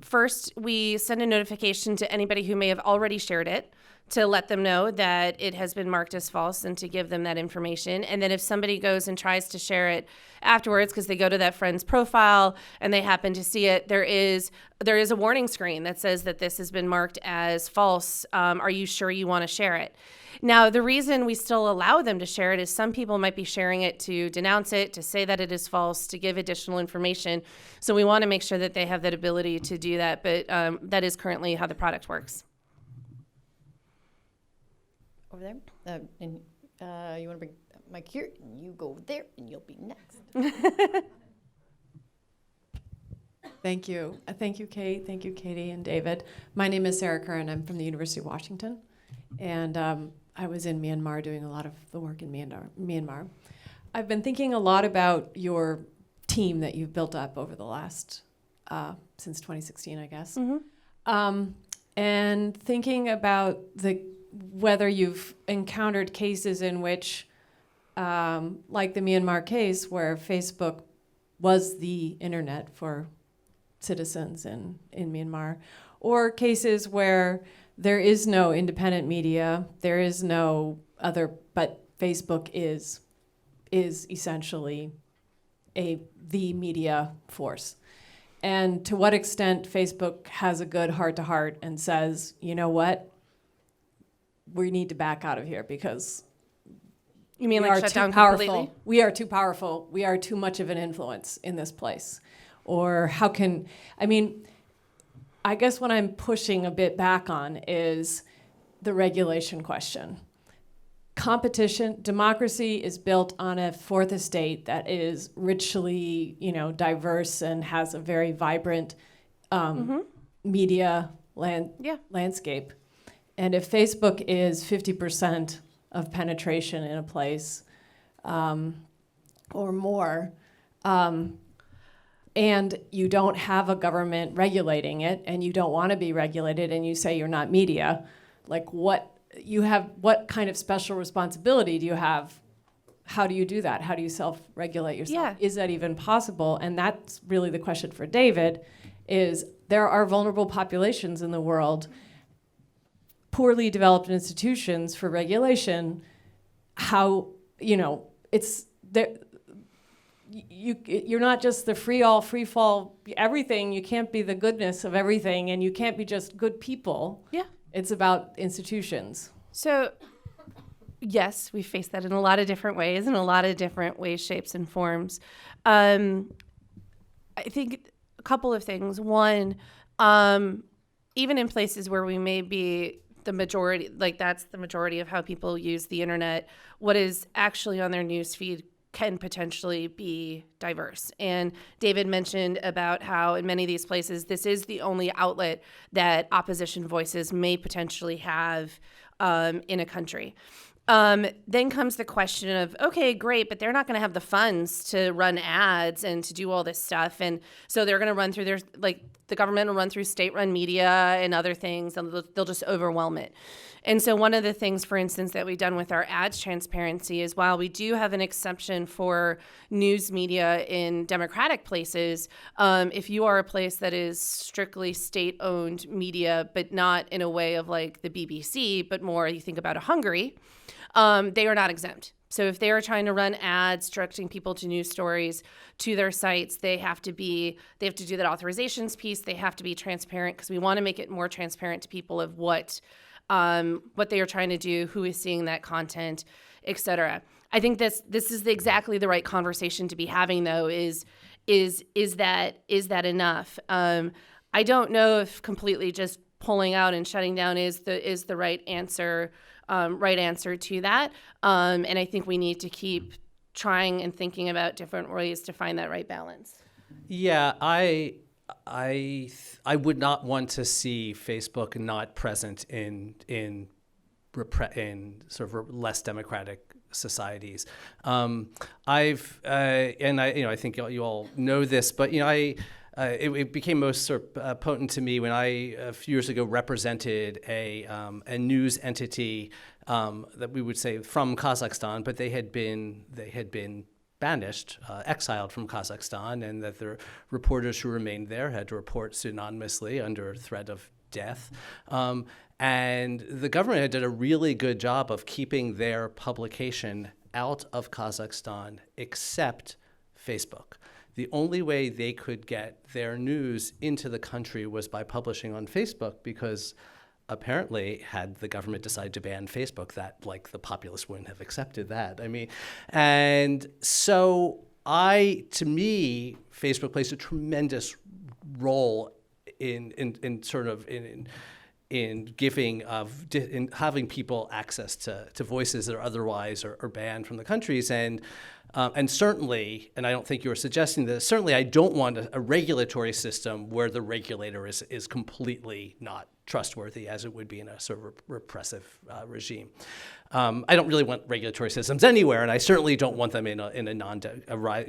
first we send a notification to anybody who may have already shared it to let them know that it has been marked as false and to give them that information. And then if somebody goes and tries to share it afterwards because they go to that friend's profile and they happen to see it, there is a warning screen that says that this has been marked as false. Are you sure you want to share it? Now, the reason we still allow them to share it is some people might be sharing it to denounce it, to say that it is false, to give additional information. So we want to make sure that they have that ability to do that. But that is currently how the product works. Over there. You want to bring Mike here, and you go there, and you'll be next. Thank you. Thank you, Kate. Thank you, Katie and David. My name is Sarah Curran. I'm from the University of Washington. And I was in Myanmar doing a lot of the work in Myanmar. I've been thinking a lot about your team that you've built up over the last, since 2016, I guess. Mm-hmm. And thinking about whether you've encountered cases in which like the Myanmar case where Facebook was the internet for citizens in Myanmar, or cases where there is no independent media, there is no other, but Facebook is essentially the media force. And to what extent Facebook has a good heart-to-heart and says, you know what, we need to back out of here because you mean we like are shut too down powerful. completely? We are too powerful. We are too much of an influence in this place. Or how can, I mean, I guess what I'm pushing a bit back on is the regulation question. Competition, democracy is built on a fourth estate that is richly, diverse and has a very vibrant media landscape. And if Facebook is 50% of penetration in a place or more, and you don't have a government regulating it, and you don't want to be regulated, and you say you're not media, like what kind of special responsibility do you have? How do you do that? How do you self-regulate yourself? Yeah. Is that even possible? And that's really the question for David, is there are vulnerable populations in the world, poorly developed institutions for regulation. How, it's there. You're not just the free fall, everything. You can't be the goodness of everything, and you can't be just good people. Yeah. It's about institutions. So, yes, we face that in a lot of different ways, shapes, and forms. I think a couple of things. One, even in places where we may be the majority, like that's the majority of how people use the internet, what is actually on their news feed can potentially be diverse. And David mentioned about how in many of these places, this is the only outlet that opposition voices may potentially have in a country. Then comes the question of, okay, great, but they're not going to have the funds to run ads and to do all this stuff. And so they're going to run through the government will run through state-run media and other things, and they'll just overwhelm it. And so one of the things, for instance, that we've done with our ads transparency is while we do have an exception for news media in democratic places, if you are a place that is strictly state-owned media, but not in a way of like the BBC, but more you think about a Hungary, they are not exempt. So if they are trying to run ads directing people to news stories to their sites, they have to do that authorizations piece. They have to be transparent because we want to make it more transparent to people of what they are trying to do, who is seeing that content, et cetera. I think this is exactly the right conversation to be having, though, is that enough? I don't know if completely just pulling out and shutting down is the right answer to that. And I think we need to keep trying and thinking about different ways to find that right balance. Yeah, I would not want to see Facebook not present in sort of less democratic societies. I think you all know this, but it became most sort of potent to me when I a few years ago represented a news entity that we would say from Kazakhstan, but they had been banished, exiled from Kazakhstan, and that the reporters who remained there had to report pseudonymously under threat of death. And the government had done a really good job of keeping their publication out of Kazakhstan, except Facebook. The only way they could get their news into the country was by publishing on Facebook, because apparently, had the government decided to ban Facebook, that the populace wouldn't have accepted that. I mean, and so to me, Facebook plays a tremendous role in giving in having people access to voices that are otherwise are banned from the countries. And certainly, and I don't think you were suggesting this, certainly I don't want a regulatory system where the regulator is completely not trustworthy, as it would be in a sort of repressive regime. I don't really want regulatory systems anywhere, and I certainly don't want them in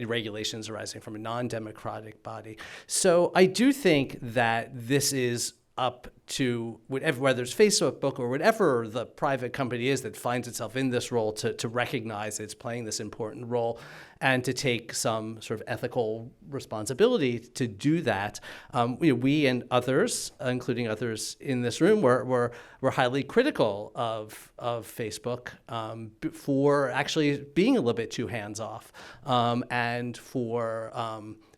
regulations arising from a non-democratic body. So I do think that this is up to whatever, whether it's Facebook or whatever the private company is that finds itself in this role, to recognize it's playing this important role and to take some sort of ethical responsibility to do that. We and others, including others in this room, were highly critical of Facebook for actually being a little bit too hands-off, and for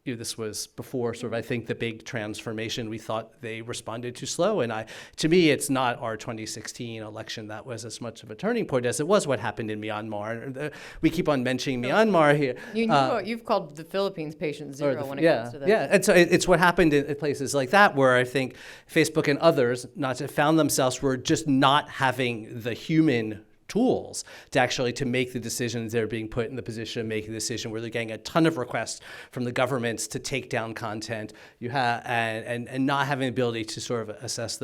this was before sort of, I think, the big transformation. We thought they responded too slow. And to me, it's not our 2016 election that was as much of a turning point as it was what happened in Myanmar. We keep on mentioning Myanmar here. You've called the Philippines patient zero when it comes to this. Yeah, and so it's what happened in places like that where I think Facebook and others found themselves were just not having the human tools to make the decisions. They're being put in the position of making the decision where they're getting a ton of requests from the governments to take down content. You have and not having the ability to sort of assess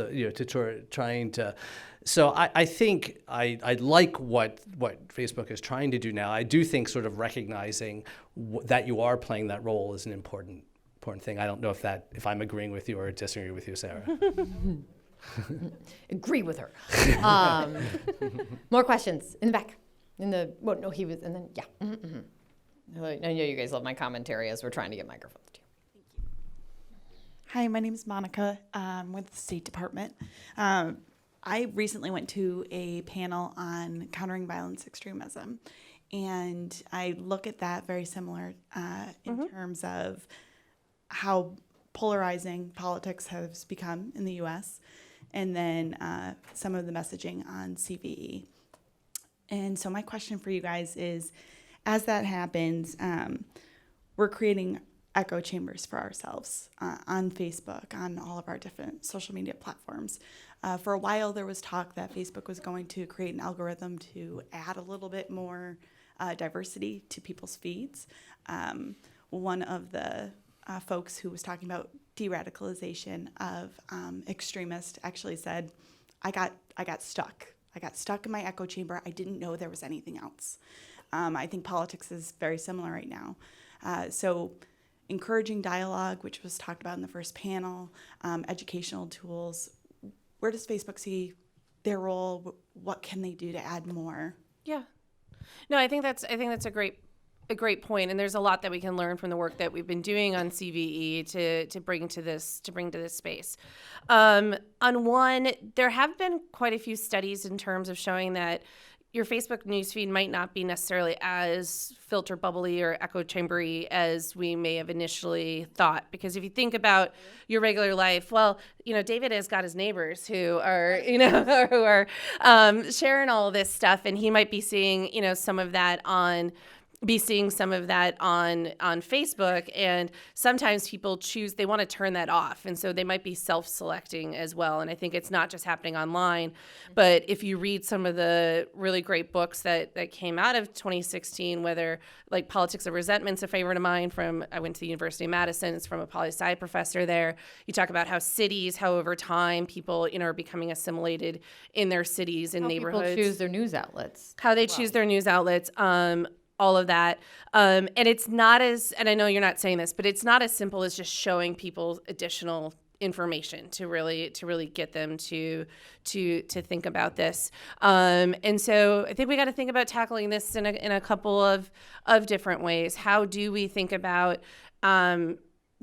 trying to. So I think I like what Facebook is trying to do now. I do think sort of recognizing that you are playing that role is an important thing. I don't know if I'm agreeing with you or disagreeing with you, Sarah. Agree with her. More questions in the back. He was, and then, yeah. Mm-hmm. I know you guys love my commentary as we're trying to get microphones too. Hi, my name is Monica with the State Department. I recently went to a panel on countering violence extremism, and I look at that very similar in terms of how polarizing politics has become in the U.S., and then some of the messaging on CVE. And so my question for you guys is, as that happens, we're creating echo chambers for ourselves on Facebook, on all of our different social media platforms. For a while, there was talk that Facebook was going to create an algorithm to add a little bit more diversity to people's feeds. One of the folks who was talking about de-radicalization of extremists actually said, I got stuck. I got stuck in my echo chamber. I didn't know there was anything else. I think politics is very similar right now. So encouraging dialogue, which was talked about in the first panel, educational tools. Where does Facebook see their role? What can they do to add more? Yeah. No, I think that's a great point, and there's a lot that we can learn from the work that we've been doing on CVE to bring to this space. On one, there have been quite a few studies in terms of showing that your Facebook newsfeed might not be necessarily as filter bubbly or echo chambery as we may have initially thought. Because if you think about your regular life, well, David has got his neighbors who are, sharing all of this stuff, and he might be seeing, some of that on Facebook, and sometimes people they want to turn that off, and so they might be self-selecting as well. And I think it's not just happening online, but if you read some of the really great books that came out of 2016, whether like Politics of Resentment's a favorite of mine I went to the University of Madison, it's from a poli-sci professor there. You talk about how over time people are becoming assimilated in their cities and neighborhoods. People choose their news outlets. How they choose their news outlets. All of that. And it's not and I know you're not saying this, but it's not as simple as just showing people additional information to really get them to think about this. And so I think we got to think about tackling this in a couple of different ways. How do we think about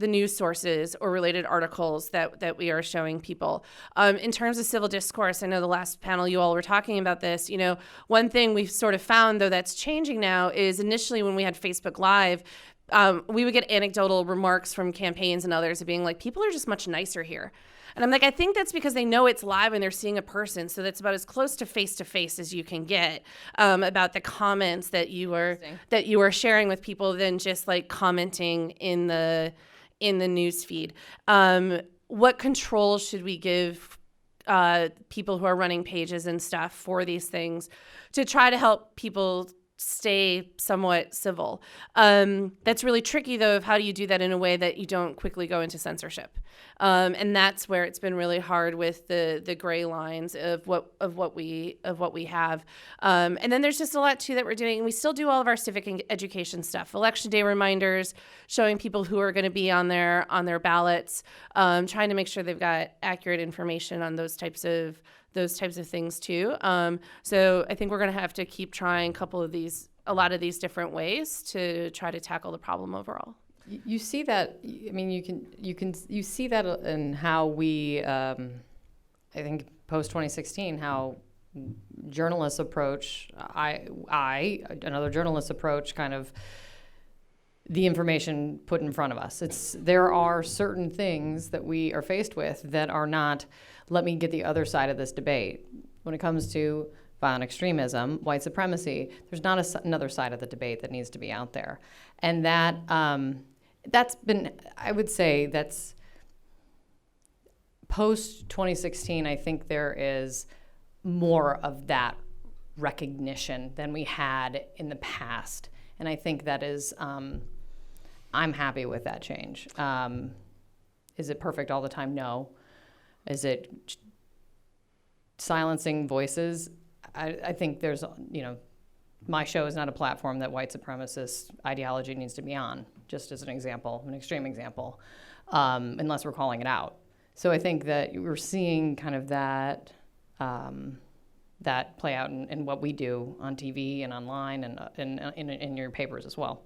the news sources or related articles that we are showing people? In terms of civil discourse, I know the last panel you all were talking about this. One thing we've sort of found, though, that's changing now is initially when we had Facebook Live, we would get anecdotal remarks from campaigns and others being like, people are just much nicer here. And I'm like, I think that's because they know it's live and they're seeing a person. So that's about as close to face as you can get about the comments that you are sharing with people than just like commenting in the news feed. What control should we give people who are running pages and stuff for these things to try to help people stay somewhat civil. That's really tricky, though, of how do you do that in a way that you don't quickly go into censorship. And that's where it's been really hard with the gray lines of what we have. And then there's just a lot too that we're doing. We still do all of our civic education stuff, election day reminders, showing people who are going to be on their ballots, trying to make sure they've got accurate information on those types of things too. So I think we're going to have to keep trying a lot of these different ways to try to tackle the problem overall. You see that. I mean, you see that in how we, I think post 2016, how journalists approach. Another journalists approach kind of the information put in front of us. There are certain things that we are faced with that are not, let me get the other side of this debate. When it comes to violent extremism, white supremacy, there's not another side of the debate that needs to be out there. And that's been, I would say, that's post 2016, I think there is more of that recognition than we had in the past. And I think that is, I'm happy with that change. Is it perfect all the time? No. Is it silencing voices? I think there's, my show is not a platform that white supremacist ideology needs to be on, just as an example, an extreme example, unless we're calling it out. So I think that we're seeing kind of that play out in what we do on TV and online and in your papers as well.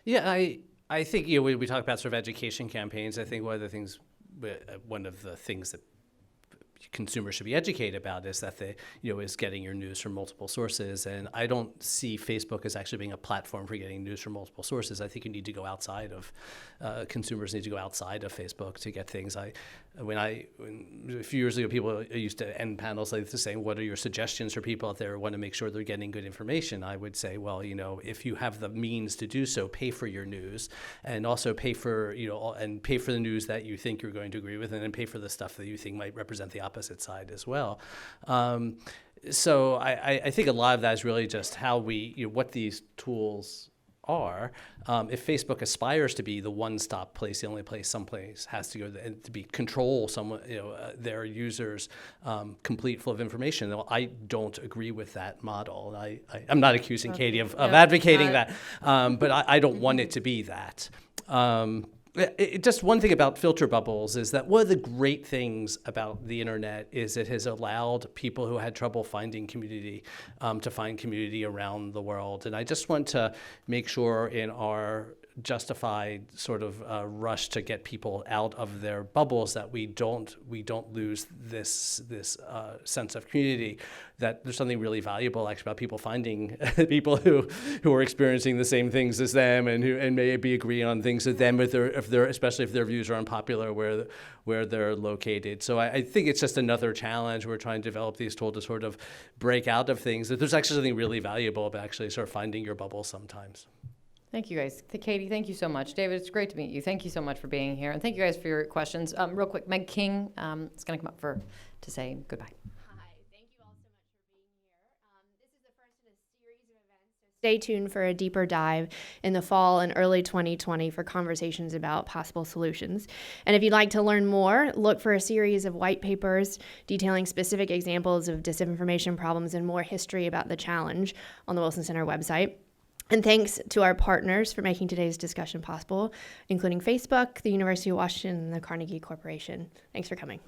Yeah, I think we talk about sort of education campaigns. I think one of the things that consumers should be educated about is that is getting your news from multiple sources. And I don't see Facebook as actually being a platform for getting news from multiple sources. I think you need to go outside of, consumers need to go outside of Facebook to get things. When a few years ago, people used to end panels like this saying, what are your suggestions for people out there who want to make sure they're getting good information? I would say, well, if you have the means to do so, pay for your news, and also pay for, and pay for the news that you think you're going to agree with, and then pay for the stuff that you think might represent the opposite side as well. So I think a lot of that is really just how what these tools are. If Facebook aspires to be the one-stop place, the only place someplace has to go and to be control their users complete flow of information. Well, I don't agree with that model. I'm not accusing Katie of advocating that, but I don't want it to be that. Just one thing about filter bubbles is that one of the great things about the internet is it has allowed people who had trouble finding community to find community around the world. And I just want to make sure in our justified sort of rush to get people out of their bubbles that we don't lose this sense of community, that there's something really valuable actually about people finding people who are experiencing the same things as them and maybe agreeing on things with them especially if their views are unpopular where they're located. So I think it's just another challenge. We're trying to develop these tools to sort of break out of things. That there's actually something really valuable about actually sort of finding your bubble sometimes. Thank you, guys. Katie, thank you so much. David, it's great to meet you. Thank you so much for being here. And thank you guys for your questions. Real quick, Meg King is going to come up to say goodbye. Hi, thank you all so much for being here. This is the first in a series of events, so stay tuned for a deeper dive in the fall and early 2020 for conversations about possible solutions. And if you'd like to learn more, look for a series of white papers detailing specific examples of disinformation problems and more history about the challenge on the Wilson Center website. And thanks to our partners for making today's discussion possible, including Facebook, the University of Washington, and the Carnegie Corporation. Thanks for coming.